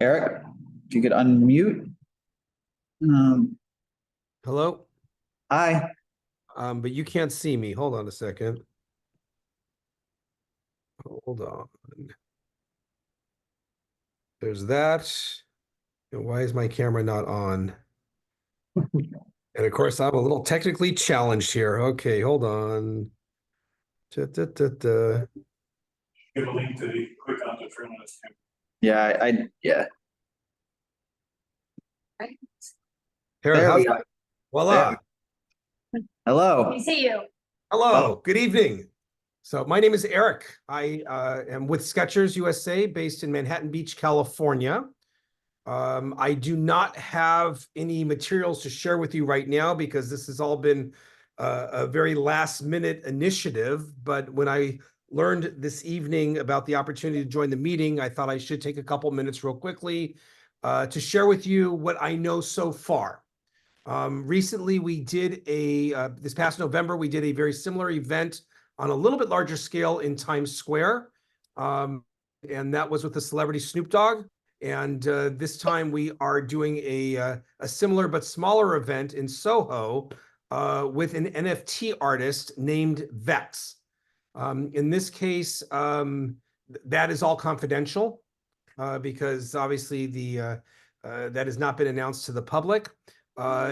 Eric, if you could unmute. Hello? Hi. But you can't see me. Hold on a second. Hold on. There's that. And why is my camera not on? And of course, I'm a little technically challenged here. Okay, hold on. Give a link to the quick on the film. Yeah, yeah. Here, There how's we go. that? Voila. Hello. We see you. Hello, good evening. So my name is Eric. I am with Skechers USA based in Manhattan Beach, California. I do not have any materials to share with you right now because this has all been a very last minute initiative. But when I learned this evening about the opportunity to join the meeting, I thought I should take a couple minutes real quickly to share with you what I know so far. Recently, we did this past November, we did a very similar event on a little bit larger scale in Times Square. And that was with the celebrity Snoop Dogg. And this time we are doing a similar but smaller event in Soho with an NFT artist named Vex. In this case, that is all confidential because obviously that has not been announced to the public.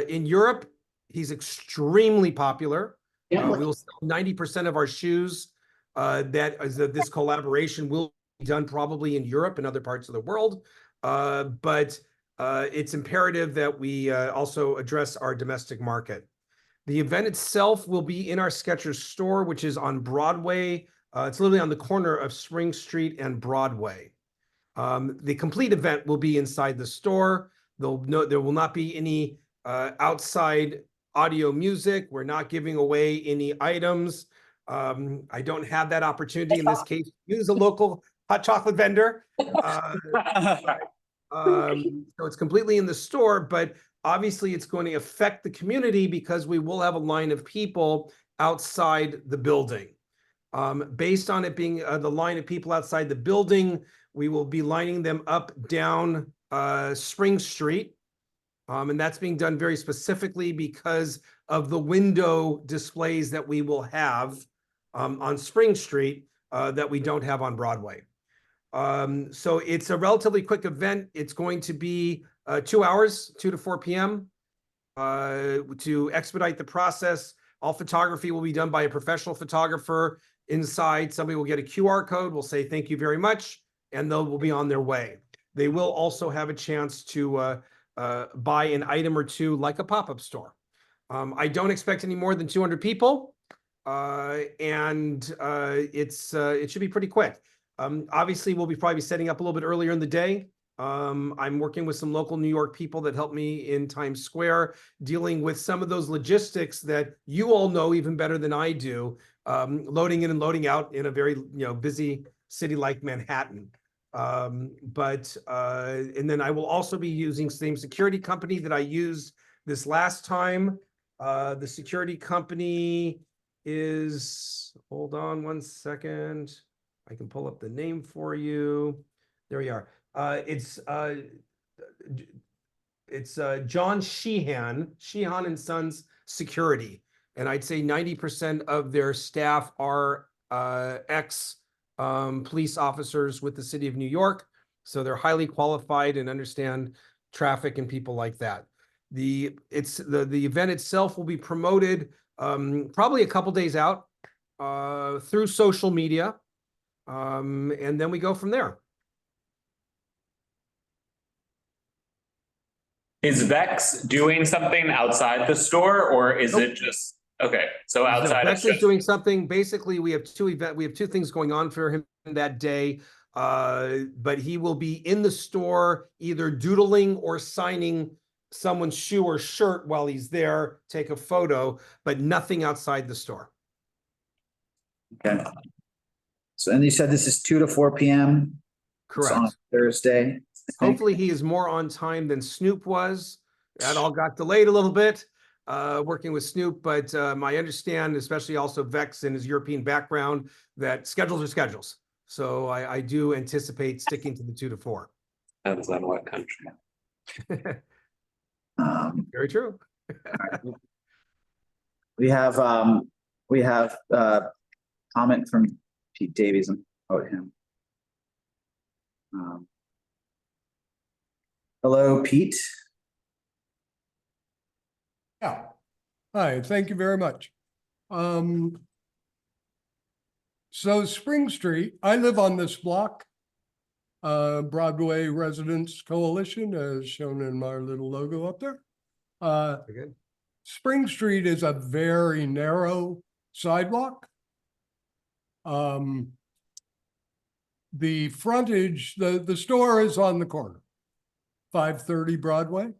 In Europe, he's extremely popular. We will sell 90% of our shoes this collaboration will be done probably in Europe and other parts of the world. But it's imperative that we also address our domestic market. The event itself will be in our Skechers store, which is on Broadway. It's literally on the corner of Spring Street and Broadway. The complete event will be inside the store. There will not be any outside audio music. We're not giving away any items. I don't have that opportunity in this case. Use a local hot chocolate vendor. So it's completely in the store, but obviously it's going to affect the community because we will have a line of people outside the building. Based on it being the line of people outside the building, we will be lining them up down Spring Street. And that's being done very specifically because of the window displays that we will have on Spring Street that we don't have on Broadway. So it's a relatively quick event. It's going to be 2 hours, 2 to 4 p.m. To expedite the process. All photography will be done by a professional photographer. Inside, somebody will get a QR code, will say thank you very much, and they will be on their way. they will also have a chance to buy an item or two like a pop-up store. I don't expect any more than 200 people. It should be pretty quick. Obviously, we'll be probably setting up a little bit earlier in the day. I'm working with some local New York people that help me in Times Square, dealing with some of those logistics that you all know even better than I do, loading in and loading out in a very busy city like Manhattan. And then I will also be using the same security company that I used this last time. The security company is, hold on one second. I can pull up the name for you. There we are. It's John Sheehan and Sons Security. And I'd say 90% of their staff are ex police officers with the city of New York. So they're highly qualified and understand traffic and people like that. The event itself will be promoted probably a couple days out through social media. And then we go from there. Is Vex doing something outside the store, or is Nope. it just okay? So outside, Vex it's is doing something. Basically, we have two things going on for him that day. But he will be in the store either doodling or signing someone's shoe or shirt while he's there, take a photo, but nothing outside the store. Okay. So, and you said this is 2 to 4 p.m. Correct. It's on Thursday. I think. Hopefully he is more on time than Snoop was. That all got delayed a little bit, working with Snoop, but I understand, especially also Vex and his European background, that schedules are schedules. So I do anticipate sticking to the 2 to 4. Depends on what country. Very true. We have comment from Pete Davies about him. Hello, Pete. Yeah. Hi, thank you very much. So Spring Street, I live on this block, Broadway Residents Coalition, as shown in my little logo up there. Good. Spring Street is a very narrow sidewalk. The frontage, the store is on the corner, 530 Broadway.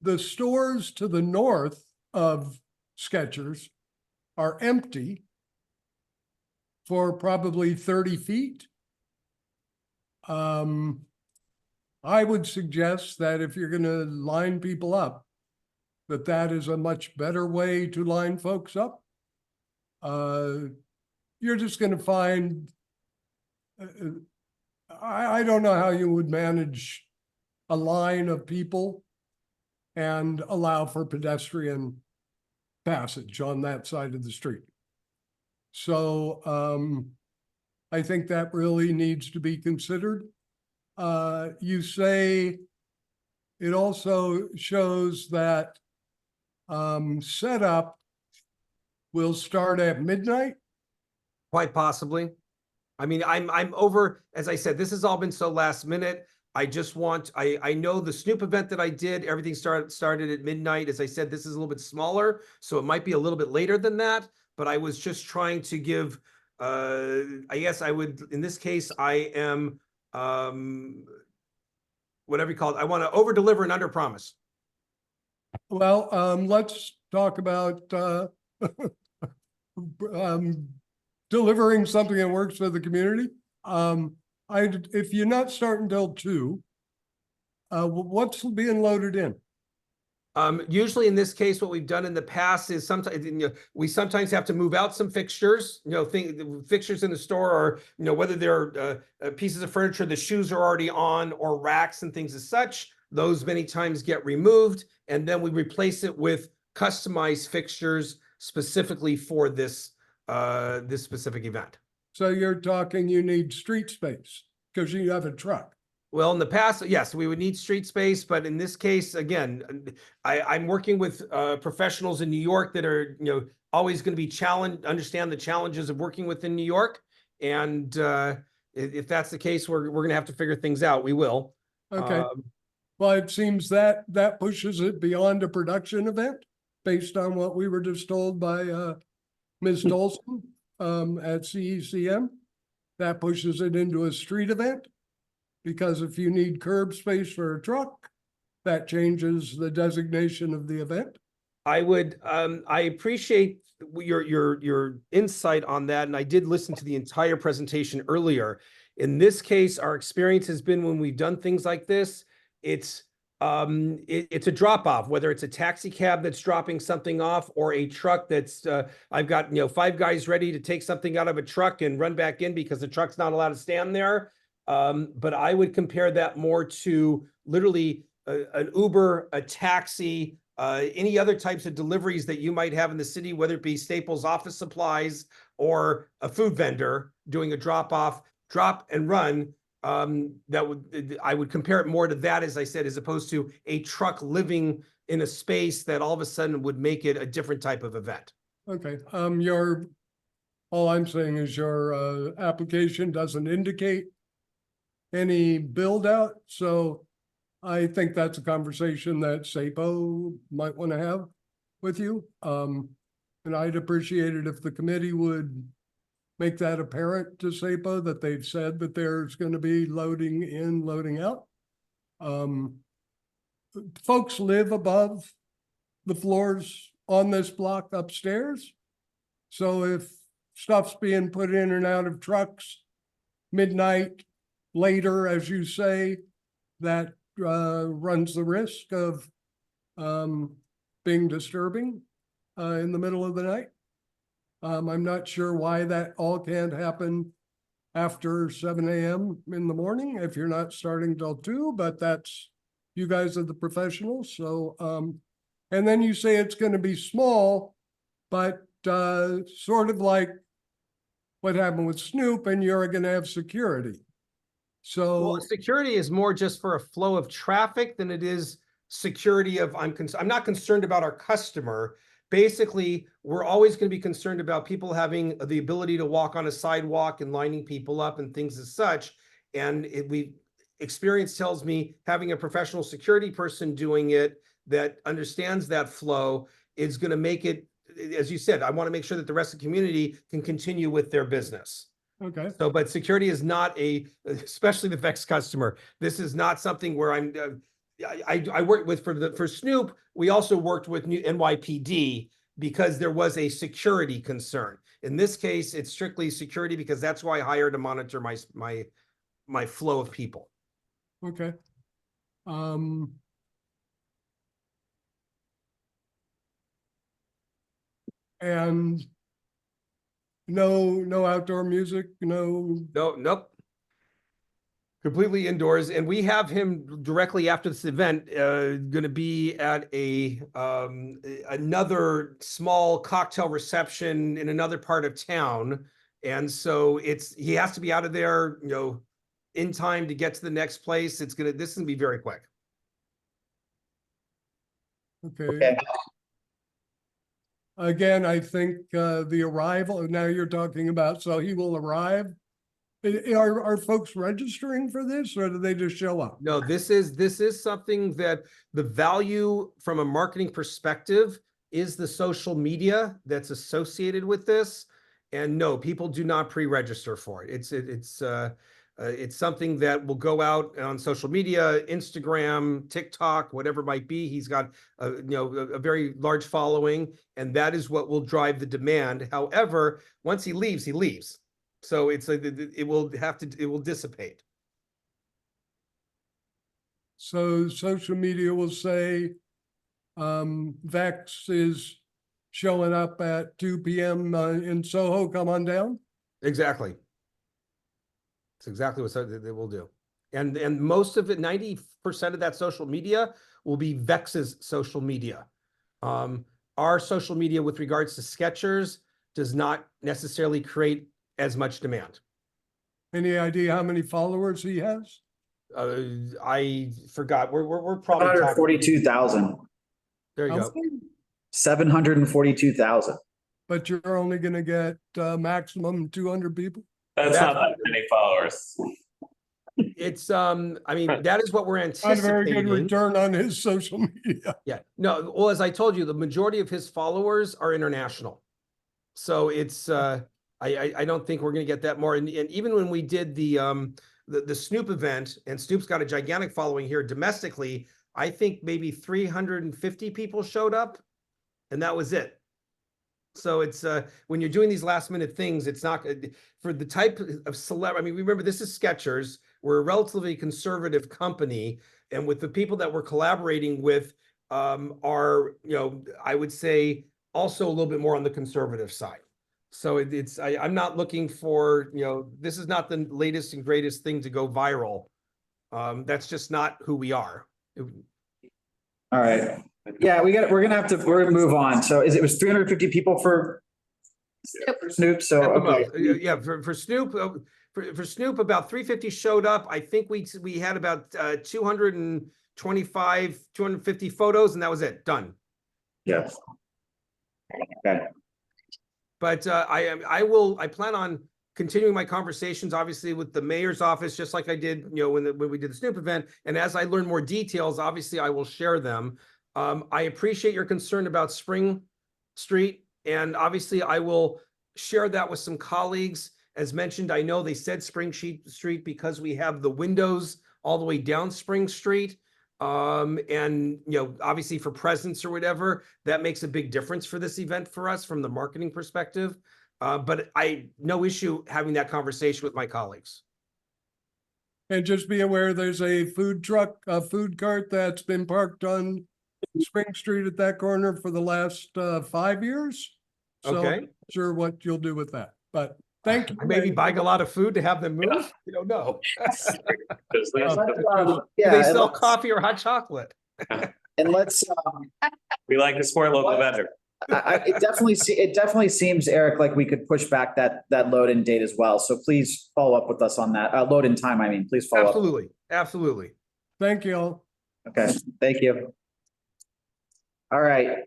The stores to the north of Skechers are empty for probably 30 feet. I would suggest that if you're going to line people up, that is a much better way to line folks up. You're just going to find, I don't know how you would manage a line of people and allow for pedestrian passage on that side of the street. So I think that really needs to be considered. You say it also shows that setup will start at midnight? Quite possibly. I mean, I'm over, as I said, this has all been so last minute. I just want, I know the Snoop event that I did, everything started at midnight. As I said, this is a little bit smaller, so it might be a little bit later than that, but I was just trying to give, I guess I would, in this case, I am, whatever you call it, I want to over deliver and under promise. Well, let's talk about delivering something that works for the community. If you're not starting until 2, what's being loaded in? Usually in this case, what we've done in the past is sometimes, we sometimes have to move out some fixtures, fixtures in the store, or, whether they're pieces of furniture, the shoes are already on, or racks and things as such. Those many times get removed, and then we replace it with customized fixtures specifically for this this specific event. So you're talking you need street space because you have a truck. Well, in the past, yes, we would need street space, but in this case, again, I'm working with professionals in New York that are, always going to be understand the challenges of working within New York. And if that's the case, we're going to have to figure things out. We will. Okay. Well, it seems that pushes it beyond a production event based on what we were just told by Ms. Tolson at CECM. That pushes it into a street event because if you need curb space for a truck, that changes the designation of the event. I would, I appreciate your insight on that, and I did listen to the entire presentation earlier. In this case, our experience has been when we've done things like this, it's a drop off, whether it's a taxi cab that's dropping something off or a truck that's I've got 5 guys ready to take something out of a truck and run back in because the truck's not allowed to stand there. But I would compare that more to literally an Uber, a taxi, any other types of deliveries that you might have in the city, whether it be Staples office supplies or a food vendor doing a drop off, drop and run. I would compare it more to that, as I said, as opposed to a truck living in a space that all of a sudden would make it a different type of event. Okay. All I'm saying is your application doesn't indicate any build out. So I think that's a conversation that SAPO might want to have with you. And I'd appreciate it if the committee would make that apparent to SAPO that they've said that there's going to be loading in, loading out. Folks live above the floors on this block upstairs. So if stuff's being put in and out of trucks midnight, later, as you say, that runs the risk of being disturbing in the middle of the night. I'm not sure why that all can't happen after 7 a.m. in the morning if you're not starting till 2, but that's, you guys are the professionals. So, and then you say it's going to be small, but sort of like what happened with Snoop, and you're going to have security. So well, security is more just for a flow of traffic than it is security of, I'm not concerned about our customer. Basically, we're always going to be concerned about people having the ability to walk on a sidewalk and lining people up and things as such. And experience tells me having a professional security person doing it that understands that flow is going to make it, as you said, I want to make sure that the rest of the community can continue with their business. Okay. So, but security is not especially the VEX customer. This is not something where I worked with for Snoop. We also worked with NYPD because there was a security concern. In this case, it's strictly security because that's why I hired to monitor my flow of people. Okay. And no outdoor music, Nope. Completely indoors, and we have him directly after this event going to be at another small cocktail reception in another part of town, and so he has to be out of there, in time to get to the next place. This is gonna be very quick. Okay. Again, I think the arrival, now you're talking about, so he will arrive. Are folks registering for this or do they just show up? No, this is something that the value from a marketing perspective is the social media that's associated with this. And no, people do not pre-register for it. It's something that will go out on social media, Instagram, TikTok, whatever it might be. He's got a very large following, and that is what will drive the demand. However, once he leaves, he leaves. So it will dissipate. So social media will say Vex is showing up at 2 p.m. In Soho, come on down. Exactly. It's exactly what they will do. And most of it, 90% of that social media will be Vex's social media. Our social media with regards to Skechers does not necessarily create as much demand. Any idea how many followers he has? I forgot. We're probably 742,000. There you go. 742,000. But you're only going to get maximum 200 people. That's not that many followers. It's, I mean, that is what we're Not a very good anticipating. return on his social media. Yeah, no, well, as I told you, the majority of his followers are international. So it's, I don't think we're gonna get that more. And even when we did the Snoop event, and Snoop's got a gigantic following here domestically, I think maybe 350 people showed up, and that was it. So it's, when you're doing these last minute things, it's not for the type of I mean, remember, this is Skechers. We're a relatively conservative company, and with the people that we're collaborating with, are, you know, I would say also a little bit more on the conservative side. So I'm not looking for, you know, this is not the latest and greatest thing to go viral. That's just not who we are. All right. Yeah, we're gonna move on. So it was 350 people for Snoop. So At the okay. most. Yeah, for Snoop, for Snoop, about 350 showed up. I think we had about 225, 250 photos, and that was it. Done. Yes. Okay. But I plan on continuing my conversations, obviously, with the mayor's office, just like I did, you know, when we did the Snoop event. And as I learn more details, obviously, I will share them. I appreciate your concern about Spring Street, and obviously, I will share that with some colleagues. As mentioned, I know they said Spring Street because we have the windows all the way down Spring Street. And, you know, obviously for presence or whatever, that makes a big difference for this event for us from the marketing perspective. But no issue having that conversation with my colleagues. And just be aware, there's a food cart that's been parked on Spring Street at that corner for the last 5 years. So Okay. I'm not sure what you'll do with that, but thank you. I may be buying a lot of food to have them move. You don't know. Do they sell coffee or hot chocolate? And let's. We like to support local vendor. It definitely seems, Eric, like we could push back that load-in date as well. So please follow up with us on that. Load-in time, I mean, please follow up. Absolutely. Thank you all. Okay, thank you. All right.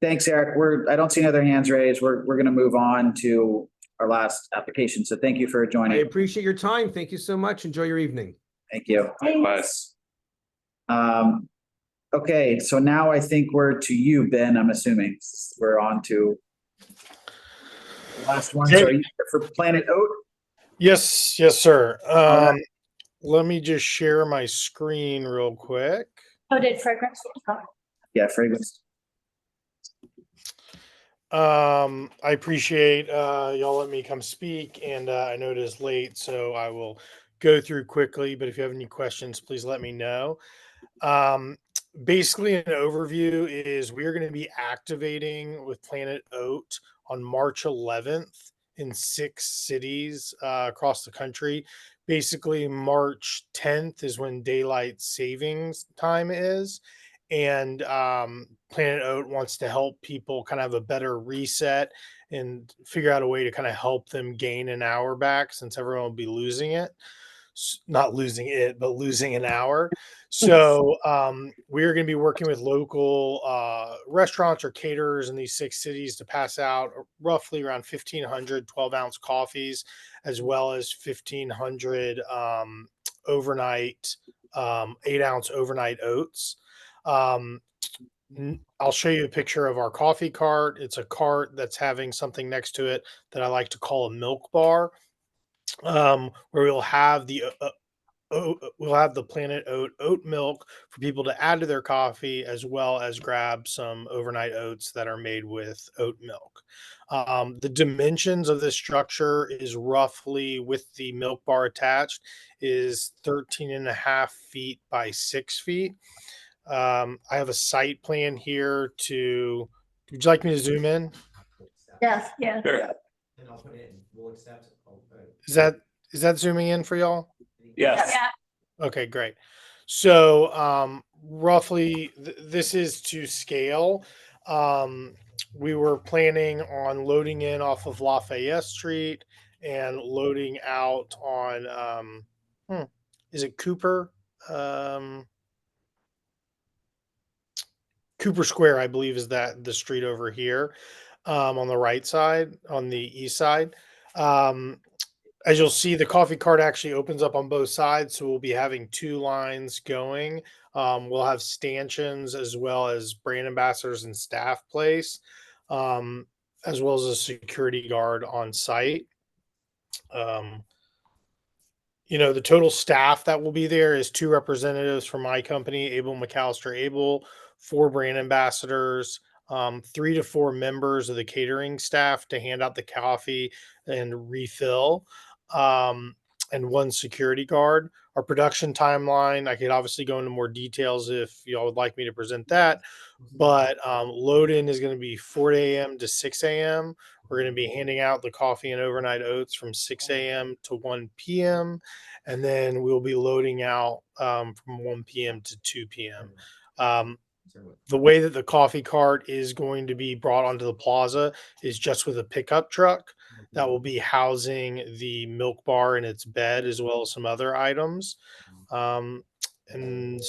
Thanks, Eric. I don't see any other hands raised. We're going to move on to our last application. So thank you for joining. I appreciate your time. Thank you so much. Enjoy your evening. Thank you. Likewise. Okay, so now I think we're to you, Ben, I'm assuming. We're on to the last one. So are you here for Planet Oat? Yes, sir. Let me just share my screen real quick. Oh, did Fragrance? Yeah, Fragrance. I appreciate y'all letting me come speak, and I know it is late, so I will go through quickly, but if you have any questions, please let me know. Basically, an overview is we're going to be activating with Planet Oat on March 11th in 6 cities across the country. Basically, March 10th is when daylight savings time is. And Planet Oat wants to help people kind of have a better reset and figure out a way to kind of help them gain an hour back, since everyone will be losing it. Not losing it, but losing an hour. So we're going to be working with local restaurants or caterers in these 6 cities to pass out roughly around 1,500 12-ounce coffees, as well as 1,500 overnight 8-ounce overnight oats. I'll show you a picture of our coffee cart. It's a cart that's having something next to it that I like to call a milk bar, where we'll have the Planet oat milk for people to add to their coffee, as well as grab some overnight oats that are made with oat milk. The dimensions of this structure is roughly, with the milk bar attached, is 13.5 feet by 6 feet. I have a site plan here would you like me to zoom in? Yes, yeah. Sure. And I'll put it in. We'll accept it. Is that zooming in for y'all? Yes. Yeah. Okay, great. So roughly this is to scale. We were planning on loading in off of Lafayette Street and loading out on is it Cooper? Cooper Square, I believe, is that the street over here, on the right side, on the east side. As you'll see, the coffee cart actually opens up on both sides, so we'll be having two lines going. We'll have stanchions as well as brand ambassadors and staff place, as well as a security guard on site. The total staff that will be there is two representatives from my company, Abel McAllister Abel, four brand ambassadors, 3 to 4 members of the catering staff to hand out the coffee and refill, and one security guard. Our production timeline, I could obviously go into more details if y'all would like me to present that, but load in is going to be 4 a.m. to 6 a.m. We're going to be handing out the coffee and overnight oats from 6 a.m. to 1 p.m. And then we'll be loading out from 1 p.m. to 2 p.m. The way that the coffee cart is going to be brought onto the plaza is just with a pickup truck that will be housing the milk bar in its bed as well as some other items. And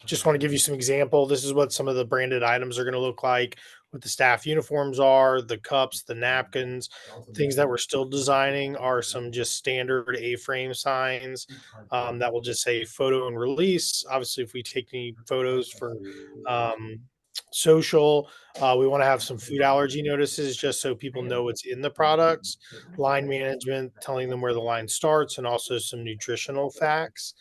just want to give you some example. This is what some of the branded items are going to look like, what the staff uniforms are, the cups, the napkins. Things that we're still designing are some just standard A-frame signs that will just say photo and release. Obviously, if we take any photos for social, we want to have some food allergy notices just so people know what's in the products, line management, telling them where the line starts, and also some nutritional facts.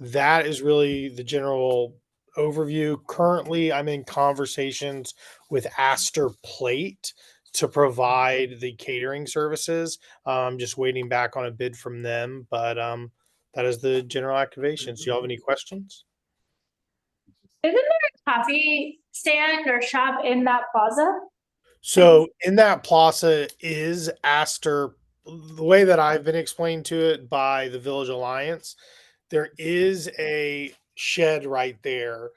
That is really the general overview. Currently, I'm in conversations with Astor Plate to provide the catering services. I'm just waiting back on a bid from them, but that is the general activations. Do you have any questions? Isn't there a coffee stand or shop in that plaza? So in that plaza is Astor. The way that I've been explained to it by the Village Alliance, there is a shed right there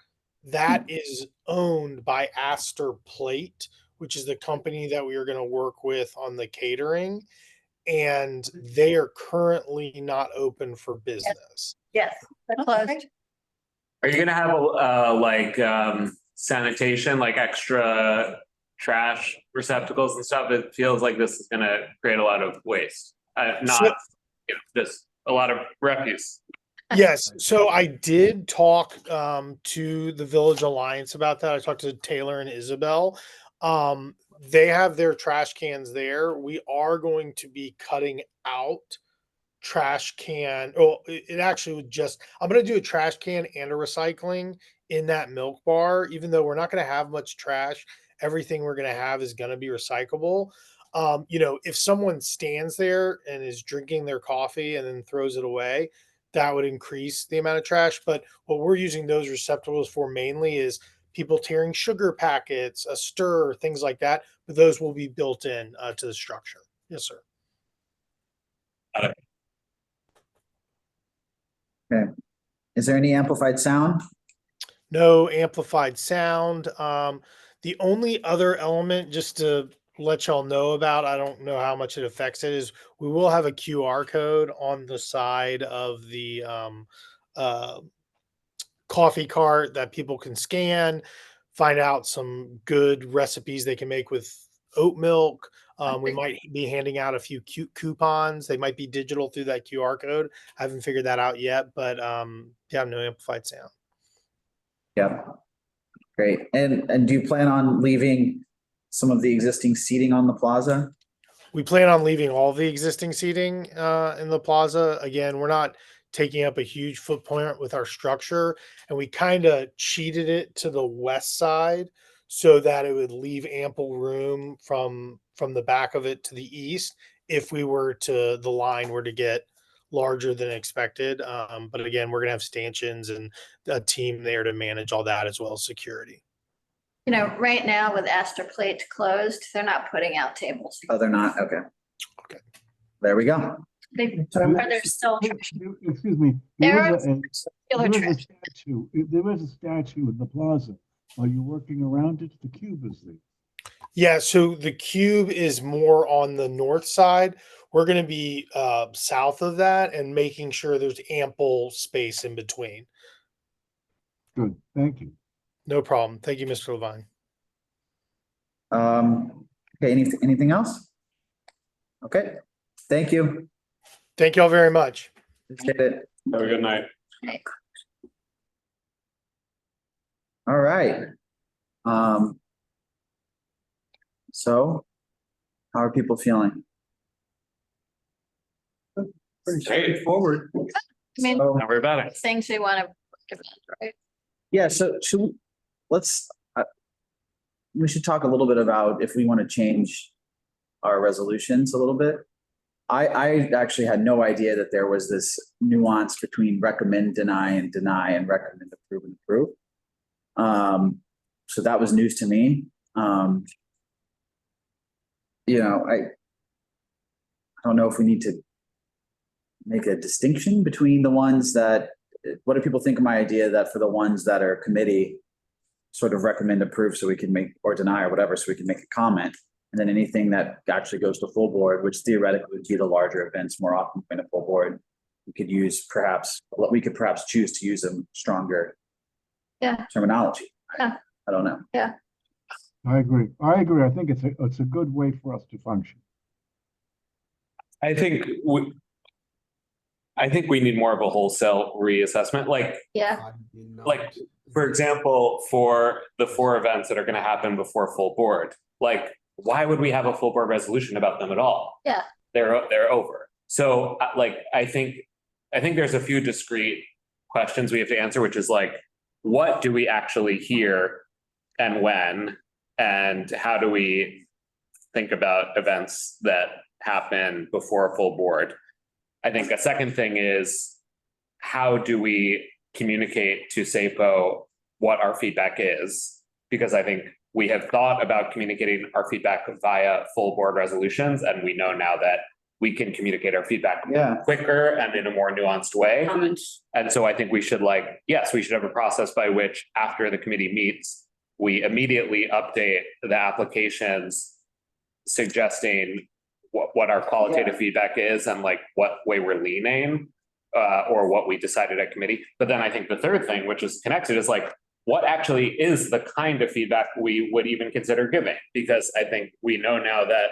that is owned by Astor Plate, which is the company that we are going to work with on the catering. And they are currently not open for business. Yes, they're closed. Are you gonna have sanitation, like extra trash receptacles and stuff? It feels like this is gonna create a lot of waste. Just a lot of refuse. Yes. So I did talk to the Village Alliance about that. I talked to Taylor and Isabel. They have their trash cans there. We are going to be cutting out trash can. Oh, it actually would just, I'm going to do a trash can and a recycling in that milk bar, even though we're not going to have much trash. Everything we're going to have is going to be recyclable. If someone stands there and is drinking their coffee and then throws it away, that would increase the amount of trash. But what we're using those receptacles for mainly is people tearing sugar packets, a stir, things like that. But those will be built in to the structure. Yes, sir. Okay. Is there any amplified sound? No amplified sound. The only other element, just to let y'all know about, I don't know how much it affects it, is we will have a QR code on the side of the coffee cart that people can scan, find out some good recipes they can make with oat milk. We might be handing out a few cute coupons. They might be digital through that QR code. I haven't figured that out yet, but yeah, no amplified sound. Yeah. Great. And do you plan on leaving some of the existing seating on the plaza? We plan on leaving all the existing seating in the plaza. Again, we're not taking up a huge footprint with our structure, and we kind of cheated it to the west side so that it would leave ample room from the back of it to the east if the line were to get larger than expected. But again, we're gonna have stanchions and a team there to manage all that as well as security. Right now with Astor Plate closed, they're not putting out tables. Oh, they're not? Okay. Okay. There we go. Are there still? Excuse me. There is a statue in the plaza. Are you working around it? The cube is there. Yeah, so the cube is more on the north side. We're going to be south of that and making sure there's ample space in between. Good, thank you. No problem. Thank you, Mr. Levine. Okay, anything else? Okay. Thank you. Thank you all very much. Appreciate it. Have a good night. All right. So how are people feeling? Pretty straightforward. I mean, So- Don't worry about it. things we want to recommend, right? Yeah, so we should talk a little bit about if we want to change our resolutions a little bit. I actually had no idea that there was this nuance between recommend, deny, and recommend, approve, and approve. So that was news to me. You know, I don't know if we need to make a distinction between the ones that, what do people think of my idea that for the ones that are committee, sort of recommend, approve, so we can make, or deny or whatever, so we can make a comment. And then anything that actually goes to full board, which theoretically would be the larger events more often in a full board, we could perhaps choose to use a stronger terminology. Yeah. I don't know. Yeah. I agree. I think it's a good way for us to function. I think we need more of a wholesale reassessment, like for example, for the 4 events that are going to happen before full board, like why would we have a full board resolution about them at all? Yeah. They're over. So like I think there's a few discrete questions we have to answer, which is like, what do we actually hear and when, and how do we think about events that happen before a full board? I think a second thing is, how do we communicate to SAPO what our feedback is? Because I think we have thought about communicating our feedback via full board resolutions, and we know now that we can communicate our feedback quicker and in a more nuanced way. And so I think we should we should have a process by which after the committee meets, we immediately update the applications suggesting what our qualitative feedback is and like what way we're leaning or what we decided at committee. But then I think the third thing, which is connected, is like, what actually is the kind of feedback we would even consider giving? Because I think we know now that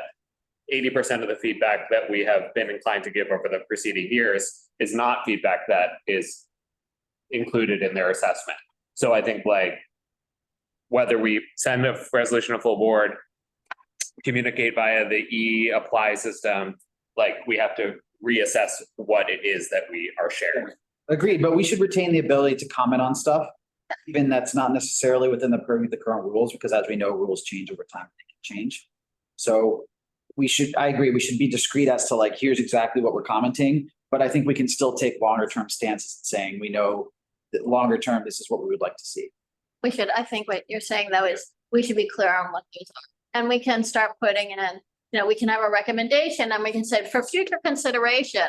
80% of the feedback that we have been inclined to give over the preceding years is not feedback that is included in their assessment. So I think like whether we send a resolution to full board, communicate via the e-apply system, like we have to reassess what it is that we are sharing. Agreed, but we should retain the ability to comment on stuff, even that's not necessarily within the purview of the current rules, because as we know, rules change over time, they can change. So I agree, we should be discreet as to like, here's exactly what we're commenting, but I think we can still take longer term stances saying, we know that longer term, this is what we would like to see. I think what you're saying though is we should be clear on what these are. And we can start putting in, we can have a recommendation and we can say for future consideration,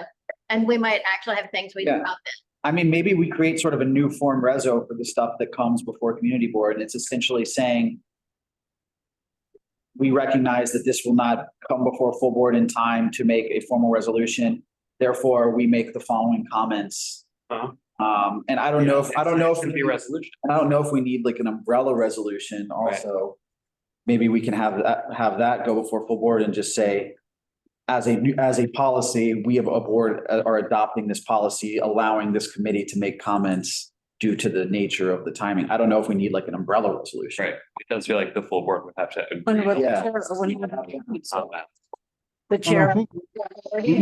and we might actually have things we drop in. I mean, maybe we create sort of a new form reso for the stuff that comes before community board. And it's essentially saying, we recognize that this will not come before full board in time to make a formal resolution. Therefore, we make the following comments. And I don't know if we need like an umbrella resolution also. Right. Maybe we can have that go before full board and just say, as a policy, we have a board are adopting this policy, allowing this committee to make comments due to the nature of the timing. I don't know if we need like an umbrella resolution. Right. It does feel like the full board would have to agree. The chair. I think we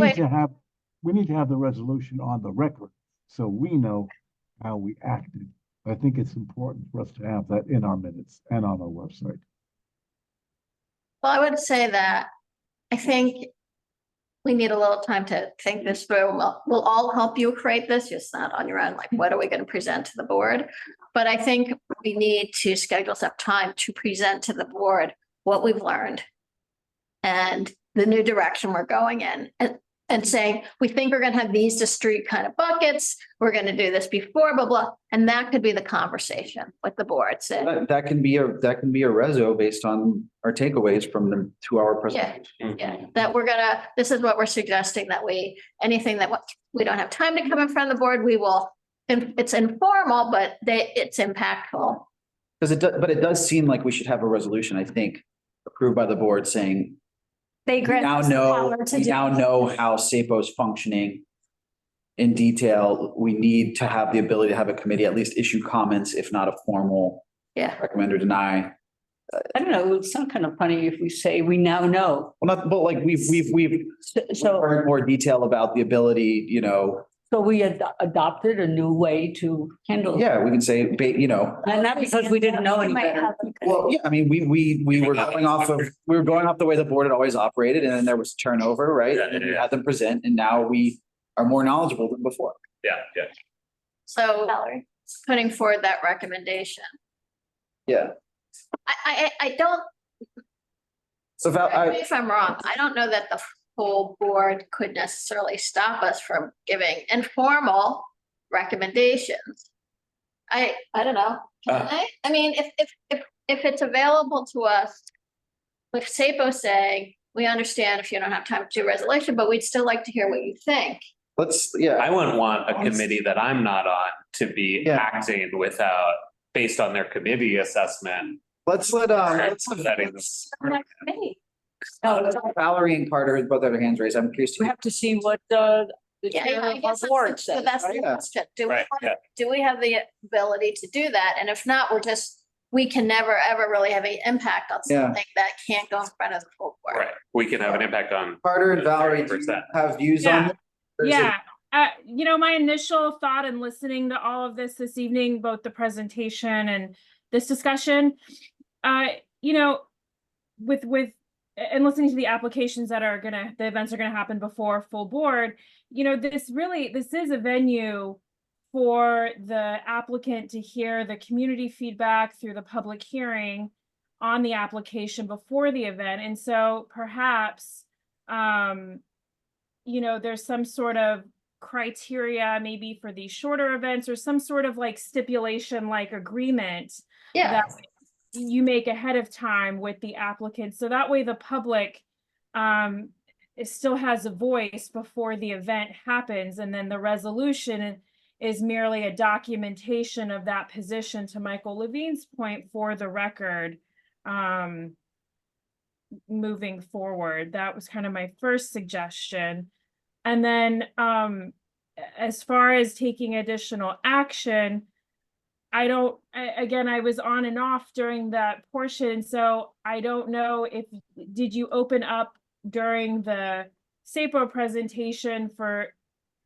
need to have the resolution on the record so we know how we acted. I think it's important for us to have that in our minutes and on our website. Well, I would say that I think we need a little time to think this through. We'll all help you create this, just not on your own. Like, what are we going to present to the board? But I think we need to schedule some time to present to the board what we've learned and the new direction we're going in. And saying, we think we're going to have these discrete kind of buckets. We're going to do this before, blah, blah. And that could be the conversation with the board. So that can be a reso based on our takeaways from the 2-hour presentation. Yeah, that this is what we're suggesting, that anything that we don't have time to come in front of the board, we will, it's informal, but it's impactful. But it does seem like we should have a resolution, I think, approved by the board saying, They We grant now us the know, power to we do. now know how SAPO is functioning in detail. We need to have the ability to have a committee at least issue comments, if not a formal Yeah, recommend or deny. I don't know, it would sound kind of funny if we say we now know. Well, not, but like we've So, heard more detail about the ability, you know, so we adopted a new way to handle. yeah, we can say, you know. And not because we didn't know any better. Well, yeah, I mean, we were going off the way the board had always operated, and then there was turnover, right? And then we had them present, and now we are more knowledgeable than before. Yeah. So putting forward that recommendation. Yeah. I don't, So correct me if I'm wrong, I don't know that the full board could necessarily stop us from giving informal recommendations. I don't know. Can I? I mean, if it's available to us, with SAPO saying, we understand if you don't have time to do resolution, but we'd still like to hear what you think. I wouldn't want a committee that I'm not on to be acting without, based on their committee assessment. Let's let Valerie and Carter with both their hands raised. I'm curious. We have to see what the chair I of our guess board that's says. the right? question. Do we Right, do we have the ability to do that? And if not, we can never, ever really have any impact on Yeah. something that can't go in front of the full board. Right, we can have an impact on. Carter and Valerie, do you 30%. have views on it? Or is it- Yeah, you know, my initial thought in listening to all of this evening, both the presentation and this discussion, you know, and listening to the applications that the events are gonna happen before full board, you know, this is a venue for the applicant to hear the community feedback through the public hearing on the application before the event. And so perhaps, you know, there's some sort of criteria maybe for these shorter events or some sort of like stipulation, like agreement that you make ahead of time with the applicant. So that way the public it still has a voice before the event happens. And then the resolution is merely a documentation of that position, to Michael Levine's point, for the record moving forward. That was kind of my first suggestion. And then as far as taking additional action, I was on and off during that portion, so I don't know did you open up during the SAPO presentation for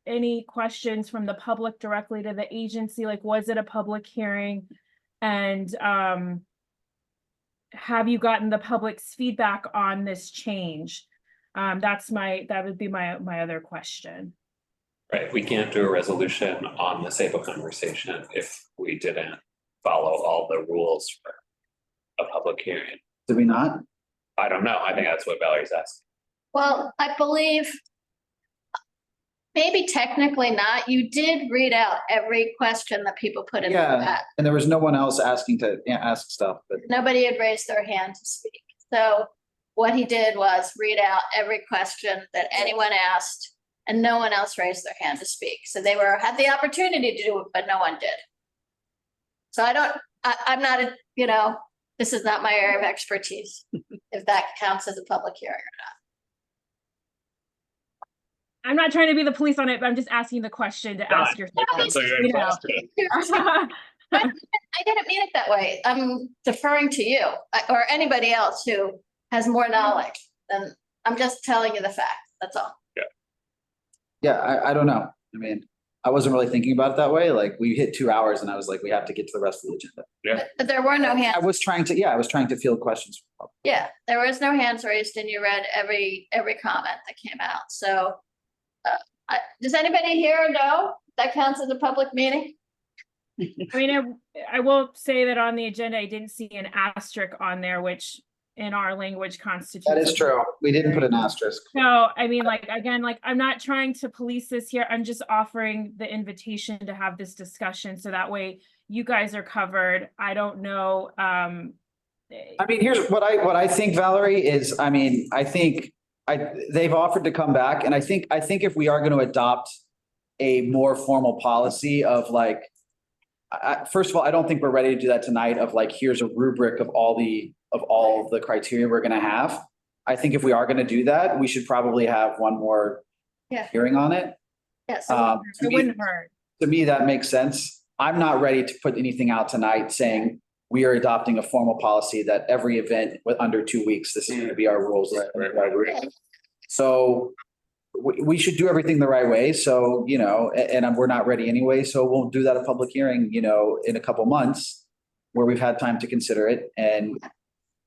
any questions from the public directly to the agency? Like, was it a public hearing? And have you gotten the public's feedback on this change? That would be my other question. Right, we can't do a resolution on the SAPO conversation if we didn't follow all the rules for a public hearing. Did we not? I don't know, I think that's what Valerie's asking. Well, I believe maybe technically not. You did read out every question that people put in the chat. And there was no one else asking to ask stuff, but Nobody had raised their hand to speak. So what he did was read out every question that anyone asked, and no one else raised their hand to speak. So they had the opportunity to do it, but no one did. So I'm not, you know, this is not my area of expertise, if that counts as a public hearing or not. I'm not trying to be the police on it, but I'm just asking the question to ask yourself. I didn't mean it that way. I'm deferring to you or anybody else who has more knowledge than, I'm just telling you the facts, that's all. yeah, I don't know. I mean, I wasn't really thinking about it that way. Like, we hit 2 hours and I was like, we have to get to the rest of the agenda. Yeah. But there were no hands. I was trying to field questions. Yeah, there was no hands raised and you read every comment that came out. So does anybody here know that counts as a public meeting? I mean, I will say that on the agenda, I didn't see an asterisk on there, which in our language constitutes. That is true. We didn't put an asterisk. So, I mean, like, again, like, I'm not trying to police this here. I'm just offering the invitation to have this discussion. So that way you guys are covered. I don't know. I mean, here's what I think, Valerie, is, I mean, I think they've offered to come back. And I think if we are going to adopt a more formal policy of like, first of all, I don't think we're ready to do that tonight of like, here's a rubric of all the criteria we're going to have. I think if we are going to do that, we should probably have one more Yeah. hearing on it. Yes. It wouldn't hurt. To me, that makes sense. I'm not ready to put anything out tonight saying we are adopting a formal policy that every event with under 2 weeks, this is going to be our rules. So we should do everything the right way. So, you know, and we're not ready anyway. So we'll do that at public hearing, you know, in a couple months where we've had time to consider it. And,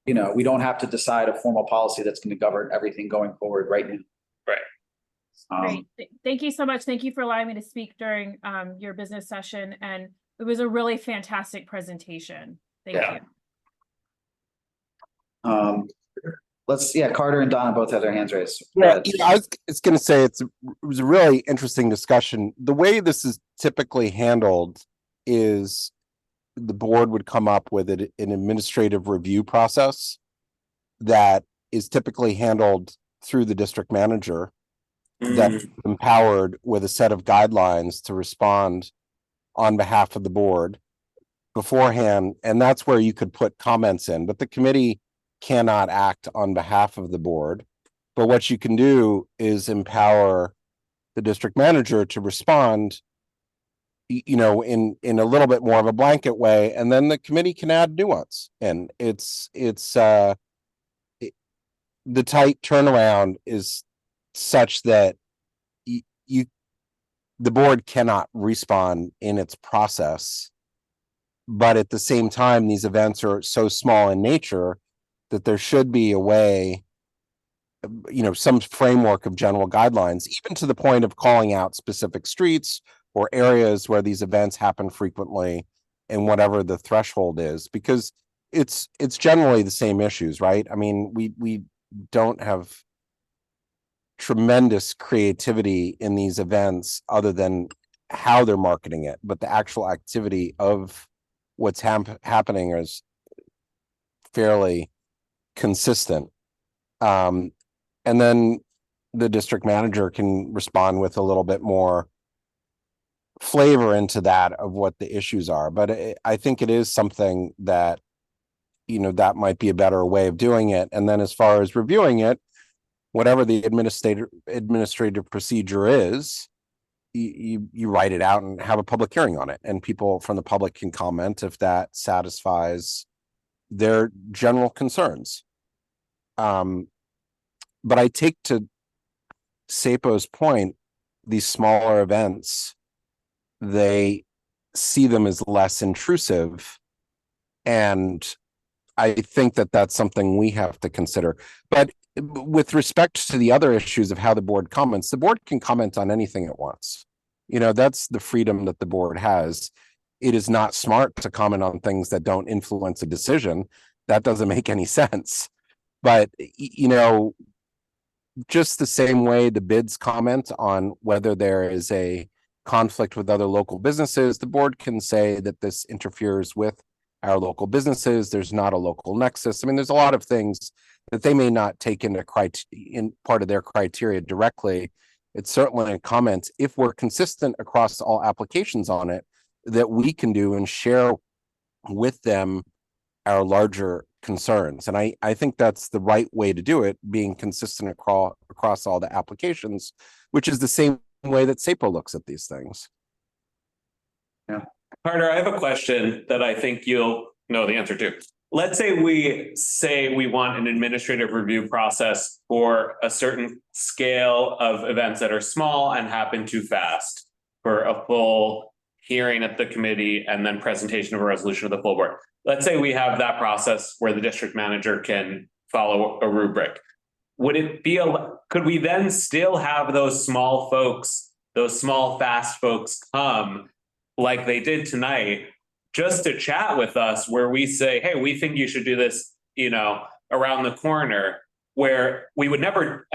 you know, we don't have to decide a formal policy that's going to govern everything going forward right now. Right. Great. Thank you so much. Thank you for allowing me to speak during your business session. And it was a really fantastic presentation. Thank you. Carter and Donna both had their hands raised. Yeah, I was going to say it was a really interesting discussion. The way this is typically handled is the board would come up with an administrative review process that is typically handled through the district manager that's empowered with a set of guidelines to respond on behalf of the board beforehand. And that's where you could put comments in, but the committee cannot act on behalf of the board. But what you can do is empower the district manager to respond, you know, in a little bit more of a blanket way, and then the committee can add nuance. And the tight turnaround is such that the board cannot respond in its process. But at the same time, these events are so small in nature that there should be a way, you know, some framework of general guidelines, even to the point of calling out specific streets or areas where these events happen frequently and whatever the threshold is, because it's generally the same issues, right? I mean, we don't have tremendous creativity in these events other than how they're marketing it, but the actual activity of what's happening is fairly consistent. And then the district manager can respond with a little bit more flavor into that of what the issues are. But I think it is something that, you know, that might be a better way of doing it. And then as far as reviewing it, whatever the administrative procedure is, you write it out and have a public hearing on it, and people from the public can comment if that satisfies their general concerns. But I take to Sapo's point, these smaller events, they see them as less intrusive, and I think that that's something we have to consider. But with respect to the other issues of how the board comments, the board can comment on anything it wants. You know, that's the freedom that the board has. It is not smart to comment on things that don't influence a decision. That doesn't make any sense. But, you know, just the same way the bids comment on whether there is a conflict with other local businesses, the board can say that this interferes with our local businesses. There's not a local nexus. I mean, there's a lot of things that they may not take into in part of their criteria directly. It's certainly a comment, if we're consistent across all applications on it, that we can do and share with them our larger concerns. And I think that's the right way to do it, being consistent across all the applications, which is the same way that SAPO looks at these things. Yeah. Carter, I have a question that I think you'll know the answer to. Let's say we want an administrative review process for a certain scale of events that are small and happen too fast for a full hearing at the committee and then presentation of a resolution to the full board. Let's say we have that process where the district manager can follow a rubric. Could we then still have those small folks, those small fast folks come like they did tonight, just to chat with us, where we say, hey, we think you should do this, you know, around the corner, where we would never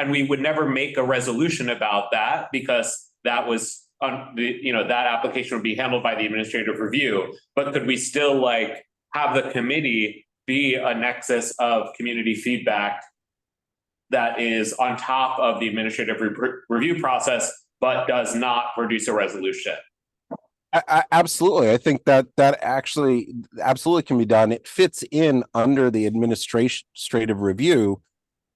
make a resolution about that, because that was that application would be handled by the administrative review. But could we still like have the committee be a nexus of community feedback that is on top of the administrative review process, but does not produce a resolution? Absolutely. I think that actually absolutely can be done. It fits in under the administrative review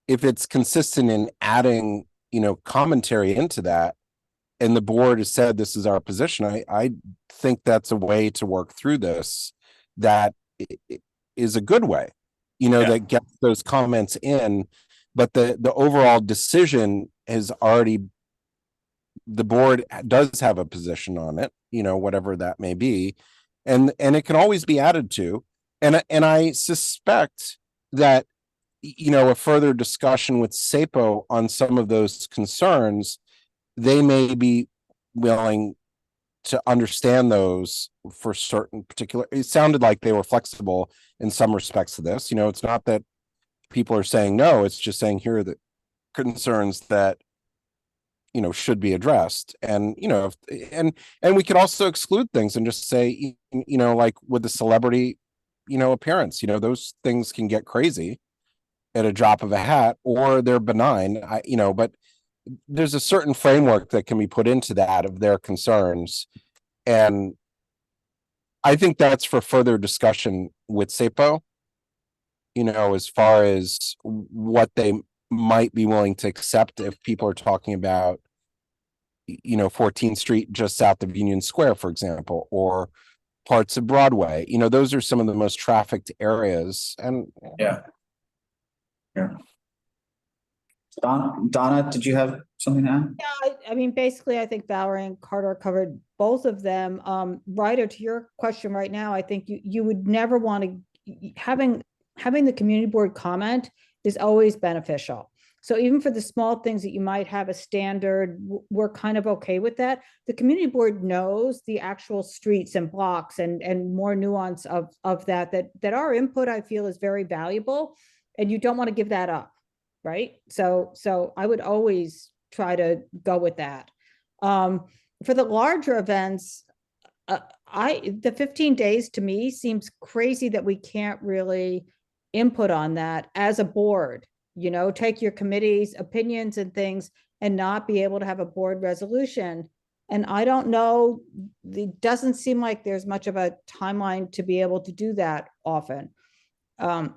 if it's consistent in adding, commentary into that, and the board has said this is our position, I think that's a way to work through this that is a good way, that gets those comments in, but the overall decision is already, the board does have a position on it, whatever that may be, and it can always be added to, and I suspect that a further discussion with SAPO on some of those concerns, they may be willing to understand those for certain particular. It sounded like they were flexible in some respects to this. It's not that people are saying no, it's just saying here are the concerns that should be addressed, and and we could also exclude things and just say, like with the celebrity appearance, those things can get crazy at a drop of a hat, or they're benign, but there's a certain framework that can be put into that of their concerns, and I think that's for further discussion with SAPO, as far as what they might be willing to accept if people are talking about 14th Street just south of Union Square, for example, or parts of Broadway. Those are some of the most trafficked areas. And yeah. Donna, did you have something to add? Yeah, I mean, basically, I think Valerie and Carter covered both of them. Ryder, to your question right now, I think you would never want to, having the community board comment is always beneficial. So even for the small things that you might have a standard, we're kind of okay with that. The community board knows the actual streets and blocks and more nuance of that our input, I feel, is very valuable, and you don't want to give that up, right? So I would always try to go with that. For the larger events, the 15 days to me seems crazy that we can't really input on that as a board. Take your committee's opinions and things and not be able to have a board resolution. And I don't know, it doesn't seem like there's much of a timeline to be able to do that often. And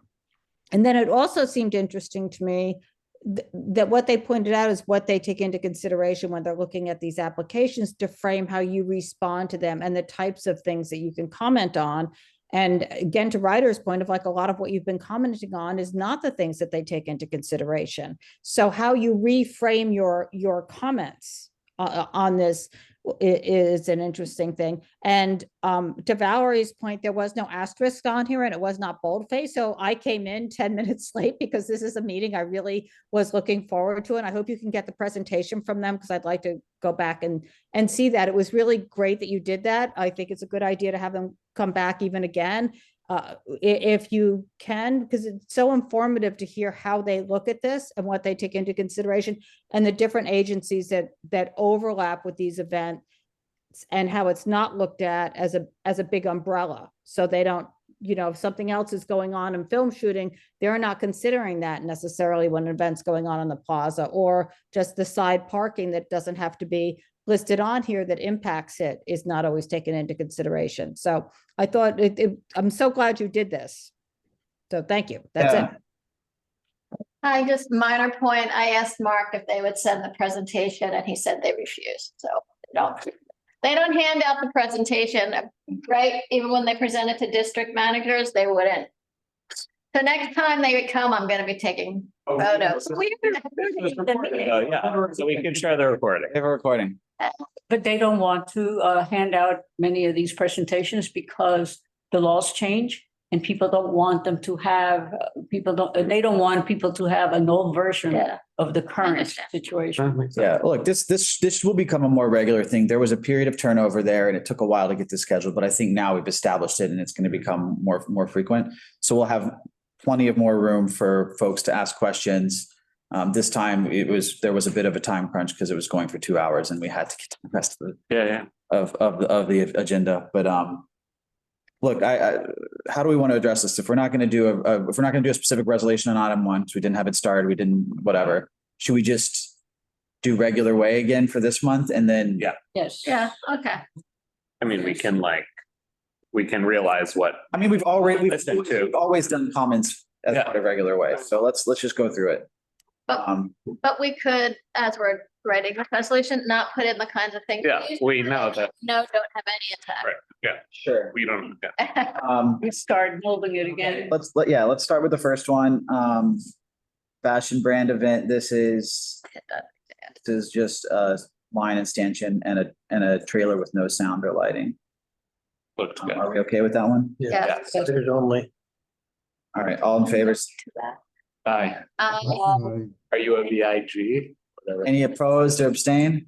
then it also seemed interesting to me that what they pointed out is what they take into consideration when they're looking at these applications to frame how you respond to them and the types of things that you can comment on. And again, to Ryder's point of like a lot of what you've been commenting on is not the things that they take into consideration. So how you reframe your comments on this is an interesting thing. And to Valerie's point, there was no asterisk on here and it was not boldface. So I came in 10 minutes late because this is a meeting I really was looking forward to. And I hope you can get the presentation from them because I'd like to go back and see that. It was really great that you did that. I think it's a good idea to have them come back even again. If you can, because it's so informative to hear how they look at this and what they take into consideration and the different agencies that overlap with these events and how it's not looked at as a big umbrella. So they don't, if something else is going on in film shooting, they're not considering that necessarily when an event's going on the plaza, or just the side parking that doesn't have to be listed on here that impacts it is not always taken into consideration. So I thought I'm so glad you did this. So thank you. That's it. I just minor point. I asked Mark if they would send the presentation and he said they refused. So they don't hand out the presentation, right? Even when they present it to district managers, they wouldn't. So next time they would come, I'm going to be taking photos. So we can share the recording. We have a recording. But they don't want to hand out many of these presentations because the laws change and people don't want them to have, they don't want people to have an old version of the current situation. Yeah, look, this will become a more regular thing. There was a period of turnover there and it took a while to get this scheduled, but I think now we've established it and it's going to become more frequent. So we'll have plenty of more room for folks to ask questions. This time there was a bit of a time crunch because it was going for 2 hours and we had to get to the rest of the agenda. But look, how do we want to address this? If we're not going to do a specific resolution on item 1, so we didn't have it started, we didn't whatever. Should we just do regular way again for this month and then? Yeah. Yes. Yeah. Okay. I mean, we can realize what. I mean, we've always done comments as part of regular way. So let's just go through it. But we could, as we're writing the resolution, not put in the kinds of things. Yeah, we know that. No, don't have any attack. Right, yeah, Sure. we don't, We start building it again. Let's start with the first one. Fashion brand event. This is just a line and stanchion and a trailer with no sound or lighting. Are we okay with that one? Yeah. There's only. All right, all in favor? Aye. Are you a VIG? Whatever. Any opposed or abstain?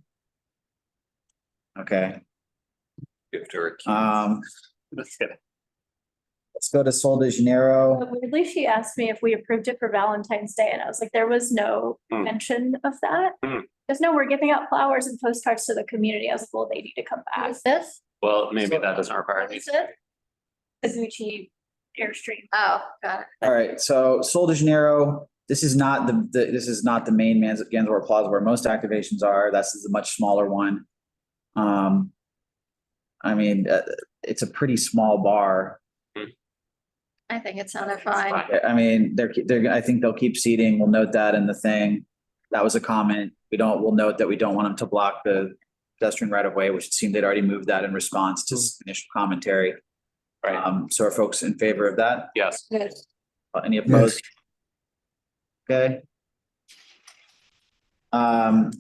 Okay. Let's go to Sol de Janeiro. Weirdly, she asked me if we approved it for Valentine's Day, and I was like, there was no mention of that. Because no, we're giving out flowers and postcards to the community. I was like, well, they need to come back. What's this? Well, maybe that doesn't require me. Is it? Kazuchi Airstream. Oh, got it. All right, so Sol de Janeiro, this is not the main Gansevoort Plaza where most activations are. This is a much smaller one. I mean, it's a pretty small bar. I think it sounded fine. I mean, I think they'll keep seating. We'll note that in the thing. That was a comment. We'll note that we don't want them to block the pedestrian right of way, which it seemed they'd already moved that in response to initial commentary. Right. So are folks in favor of that? Yes. Yes. Any opposed? Okay. Revlon,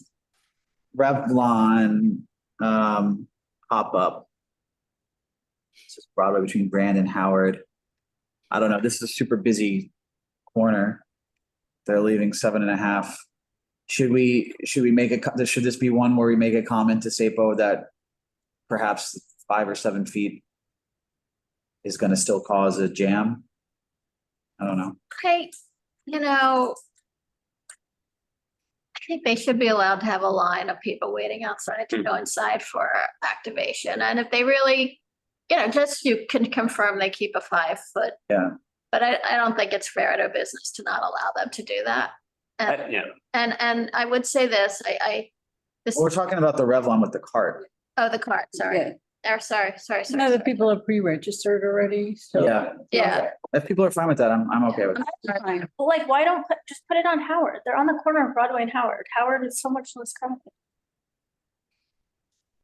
pop-up. This is Broadway between Brand and Howard. I don't know. This is a super busy corner. They're leaving 7.5. Should we make should this be one where we make a comment to SAPO that perhaps 5 or 7 feet is going to still cause a jam? I don't know. I think they should be allowed to have a line of people waiting outside to go inside for activation. And if they really, just you can confirm they keep a 5 foot. Yeah. But I don't think it's fair to a business to not allow them to do that. And I would say this, We're talking about the Revlon with the cart. Oh, the cart, sorry. Yeah. Or sorry. No, the people are pre-registered already, so. Yeah. If people are fine with that, I'm okay with it. Fine. Well, like, why don't just put it on Howard? They're on the corner of Broadway and Howard. Howard is so much less crowded.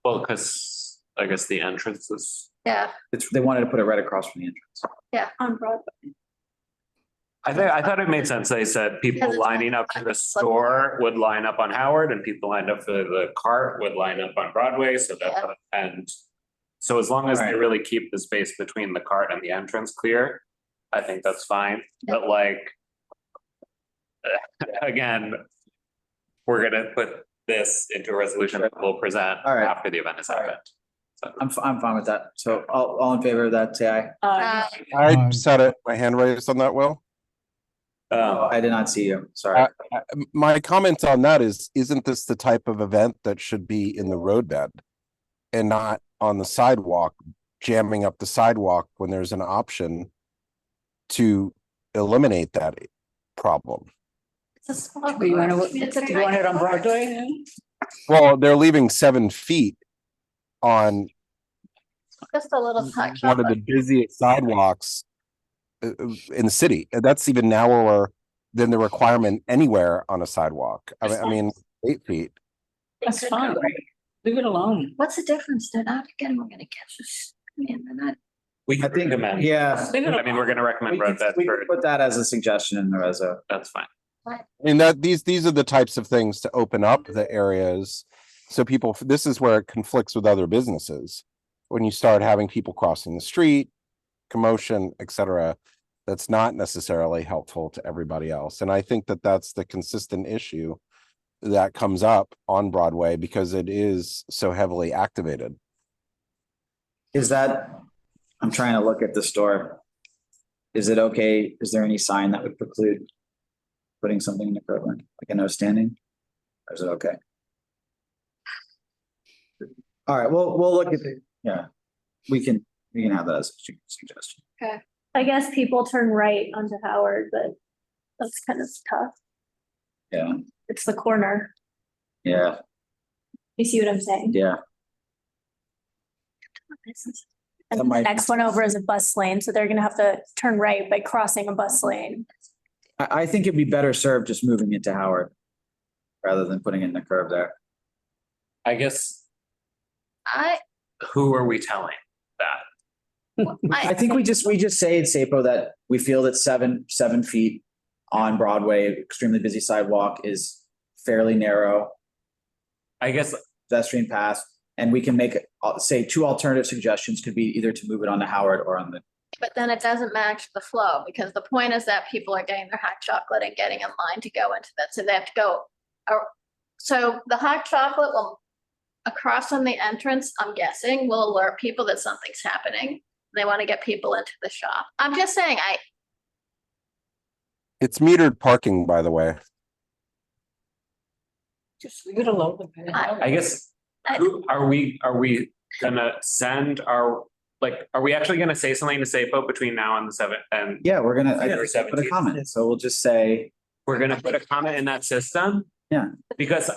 Well, because I guess the entrance is. Yeah. They wanted to put it right across from the entrance. Yeah. On Broadway. I thought it made sense. They said people lining up for the store would line up on Howard and people lined up for the cart would line up on Broadway. So so as long as they really keep the space between the cart and the entrance clear, I think that's fine. But again, we're gonna put this into a resolution that we'll present after the event has happened. So. I'm fine with that. So all in favor of that, say aye. I said it. My hand raised on that, Will. I did not see you. Sorry. My comment on that isn't this the type of event that should be in the roadbed and not on the sidewalk, jamming up the sidewalk when there's an option to eliminate that problem? You want it on Broadway? Well, they're leaving 7 feet on Just a little touch. one of the busiest sidewalks in the city. That's even narrower than the requirement anywhere on a sidewalk. I mean, 8 feet. That's fine. Leave it alone. What's the difference? They're not gonna catch us. They're not. We can recommend. Yeah. I mean, we're gonna recommend roadbed We for. can put that as a suggestion in the reso. That's fine. And these are the types of things to open up the areas. So this is where it conflicts with other businesses. When you start having people crossing the street, commotion, etc., that's not necessarily helpful to everybody else. And I think that that's the consistent issue that comes up on Broadway because it is so heavily activated. I'm trying to look at the store. Is it okay? Is there any sign that would preclude putting something in the curb lane, like a no standing? Or is it okay? All right, we'll look at it. Yeah, we can have that as a suggestion. Okay. I guess people turn right onto Howard, but that's kind of tough. Yeah. It's the corner. Yeah. You see what I'm saying? Yeah. And the next one over is a bus lane, so they're gonna have to turn right by crossing a bus lane. I think it'd be better served just moving it to Howard rather than putting it in the curb there. I guess, I, who are we telling that? I think we just say at SAPO that we feel that 7 feet on Broadway, extremely busy sidewalk is fairly narrow. I guess pedestrian path, and we can make, say, 2 alternative suggestions could be either to move it on to Howard or on the. but then it doesn't match the flow, because the point is that people are getting their hot chocolate and getting in line to go into that, so they have to go. So the hot chocolate will, across from the entrance, I'm guessing, will alert people that something's happening. They want to get people into the shop. I'm just saying, It's metered parking, by the way. Just leave it alone. I guess, who are we gonna send our, like, are we actually gonna say something to SAPO between now and the 7th and? Yeah, we're gonna Or put a 17th? comment, so we'll just say. We're gonna put a comment in that system? Yeah. Because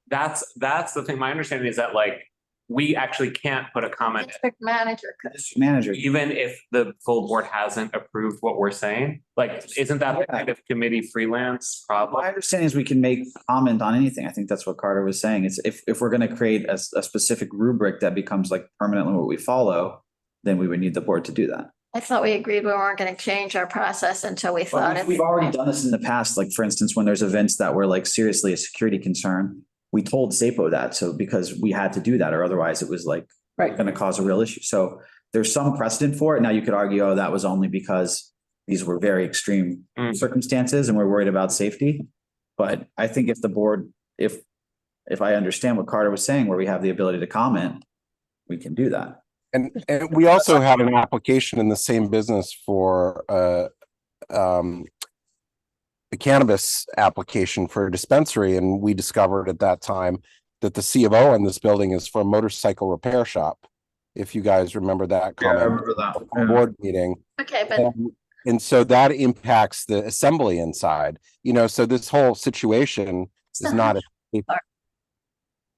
that's the thing, my understanding is that, like, we actually can't put a comment, district manager could. Manager. even if the full board hasn't approved what we're saying. Like, isn't that the kind of committee freelance problem? My understanding is we can make comment on anything. I think that's what Carter was saying. It's if we're gonna create a specific rubric that becomes like permanently what we follow, then we would need the board to do that. I thought we agreed we weren't gonna change our process until we thought it. We've already done this in the past, like for instance, when there's events that were like seriously a security concern, we told SAPO that, so because we had to do that, or otherwise it was like gonna cause a real issue. So there's some precedent for it. Now you could argue, oh, that was only because these were very extreme circumstances and we're worried about safety. But I think if the board, if I understand what Carter was saying, where we have the ability to comment, we can do that. And we also had an application in the same business for the cannabis application for a dispensary, and we discovered at that time that the C of O in this building is for a motorcycle repair shop. If you guys remember that comment, I remember that. on board meeting. Okay, but And so that impacts the assembly inside, so this whole situation is not a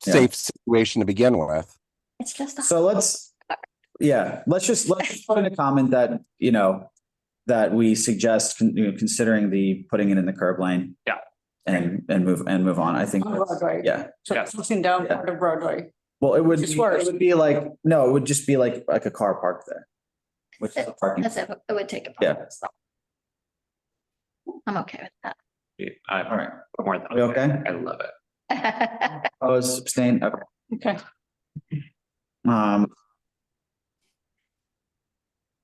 safe situation to begin with. it's just. So let's just put in a comment that, that we suggest considering the putting it in the curb lane. Yeah. And move on. I think. On Broadway. Yeah. So it's pushing down part of Broadway. Well, it would Just worse. just be like a car parked there. Which is a parking. That's it, it would take a. Yeah. I'm okay with that. All right. More than We okay? I love it. Oppose, abstain. Okay. Okay.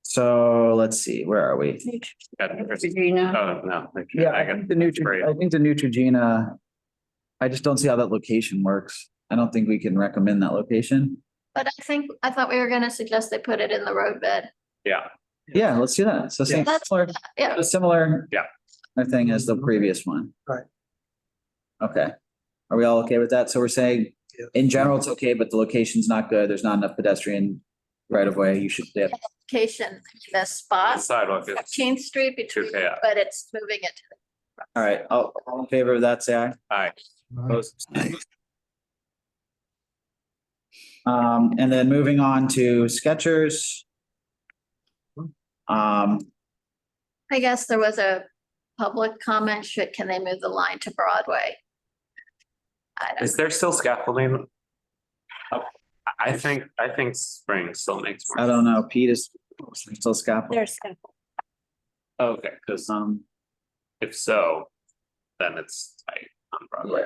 So let's see, where are we? Neutrogena. Oh, no. Yeah, I think the Neutrogena, I just don't see how that location works. I don't think we can recommend that location. But I thought we were gonna suggest they put it in the road bed. Yeah. Yeah, let's do that. So same, That's- similar, Yeah, a similar. Yeah. Thing as the previous one. Right. Okay. Are we all okay with that? So we're saying, in general, it's okay, but the location's not good. There's not enough pedestrian right of way. You should stay up. location, the The spot, sidewalk is 15th Street between, chaotic. but it's moving it to All right, all in favor of that, say aye. Aye. Opposed? And then moving on to Skechers. I guess there was a public comment, can they move the line to Broadway? I don't, Is there still scaffolding? I think spring still makes more. I don't know, Pete is still scaffold. There's. Okay, because if so, then it's tight on Broadway.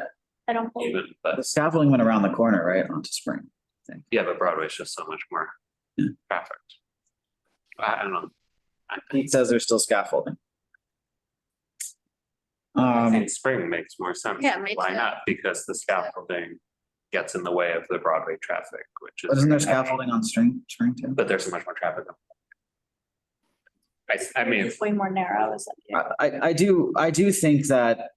I don't believe. Even, but The scaffolding went around the corner, right, onto Spring. yeah, but Broadway's just so much more traffic. I don't know. Pete says there's still scaffolding. I think spring makes more sense. Yeah, me Why too. not? Because the scaffolding gets in the way of the Broadway traffic, which is. But isn't there scaffolding on Spring too? But there's so much more traffic. I mean, It's way more narrow, is it? I do think that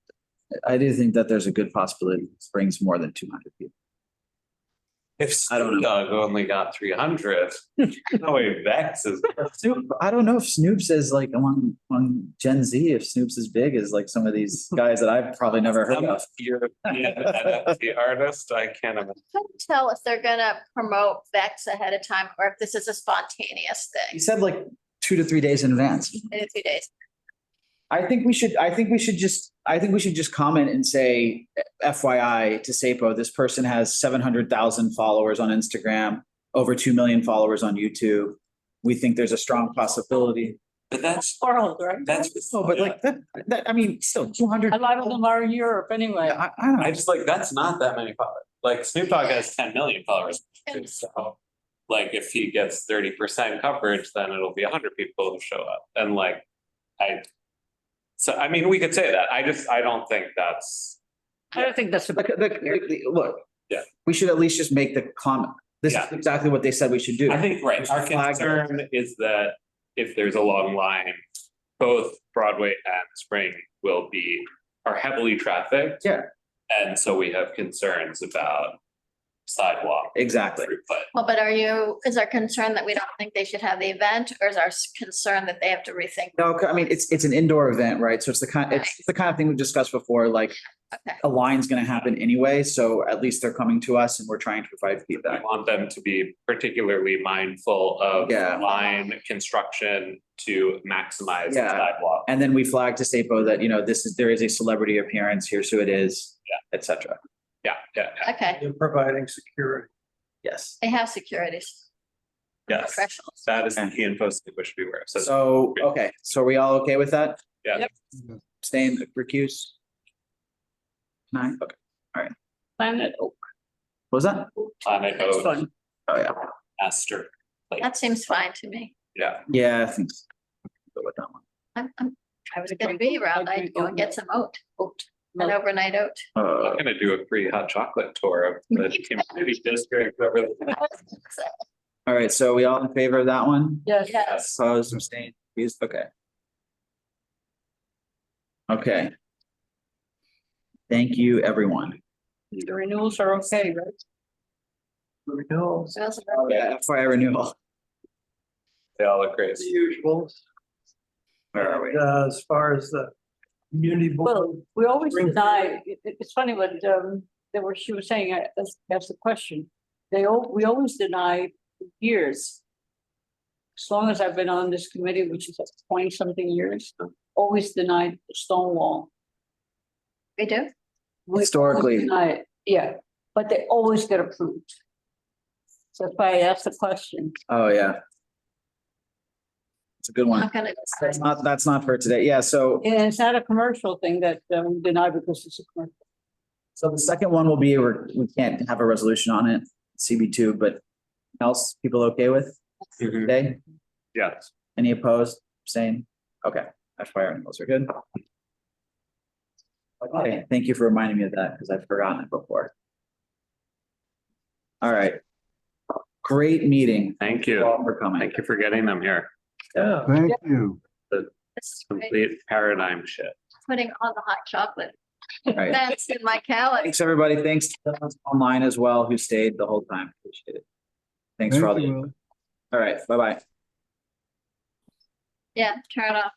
there's a good possibility Spring's more than 200 people. if I don't know. Snowdog only got 300, no way Vex is. I don't know if Snoops is like among Gen Z, if Snoops is big as like some of these guys that I've probably never heard of. European NFT artist, I can't imagine. couldn't tell if they're gonna promote Vex ahead of time or if this is a spontaneous He thing said like 2 to 3 days in advance. in a few days. I think we should just comment and say FYI to SAPO, this person has 700,000 followers on Instagram, over 2 million followers on YouTube. We think there's a strong possibility. But that's World, right? But like that, I mean, still 200. A lot of them are in Europe anyway. I don't know. I just like, that's not that many followers. Like Snoop Dogg has 10 million followers. So like if he gets 30% coverage, then it'll be 100 people who show up. And like, I mean, we could say that. I don't think that's. I don't think that's. Look. Yeah. We should at least just make the comment. This is exactly what they said we should do. I think, right, our concern is that if there's a long line, both Broadway and Spring are heavily trafficked. Yeah. And so we have concerns about sidewalk. Exactly. Well, but is our concern that we don't think they should have the event, or is our concern that they have to rethink? No, I mean, it's an indoor event, right? So it's the kind of thing we've discussed before, like a line's gonna happen anyway, so at least they're coming to us and we're trying to provide feedback. We want them to be particularly mindful of line construction to maximize the sidewalk. And then we flag to SAPO that, there is a celebrity appearance, here's who it is, et cetera. Yeah. Okay, You're providing security. Yes. they have securities. Yes, Professionals. that is the key info we should be aware of. So, okay, so are we all okay with that? Yeah. Yep. Abstain, recuse? 9, okay, all right. Planet Oak. What was that? Planet That's Oak, fun. Oh, yeah. Master. That seems fine to me. Yeah. Yeah, I think so. Go with that one. I was gonna be around, I'd go and get some oat, an overnight oat. I'm gonna do a free hot chocolate tour of the community district over the. All right, so we all in favor of that one? Yes. Yes. Opposed, abstained, please, okay. Okay. Thank you, everyone. The renewals are okay, right? Renewals. Yeah, FYI renewal. They all look great. The usual. Where are we? As far as the community board. Well, we always deny, it's funny what, she was saying, that's the question. We always deny years. As long as I've been on this committee, which is 20-something years, always denied Stonewall. We do? We Historically. always deny it, yeah, but they always get approved. So that's why I asked the question. Oh, yeah. It's a good one. I'm gonna. That's not for today. Yeah, so. And it's not a commercial thing that we deny because it's a commercial. So the second one will be, we can't have a resolution on it, CB2, but else people okay with today? Yes. Any opposed, same? Okay, FYI renewals are good. Okay, thank you for reminding me of that because I've forgotten it before. All right. Great meeting. Thank you. For coming. Thank you for getting them here. Yeah. Thank you. The complete paradigm shift. Putting on the hot chocolate. Right. That's in my calendar. Thanks, everybody. Thanks to those online as well who stayed the whole time. Appreciate it. Thanks for all the. Thank you. All right, bye-bye. Yeah, turn it off.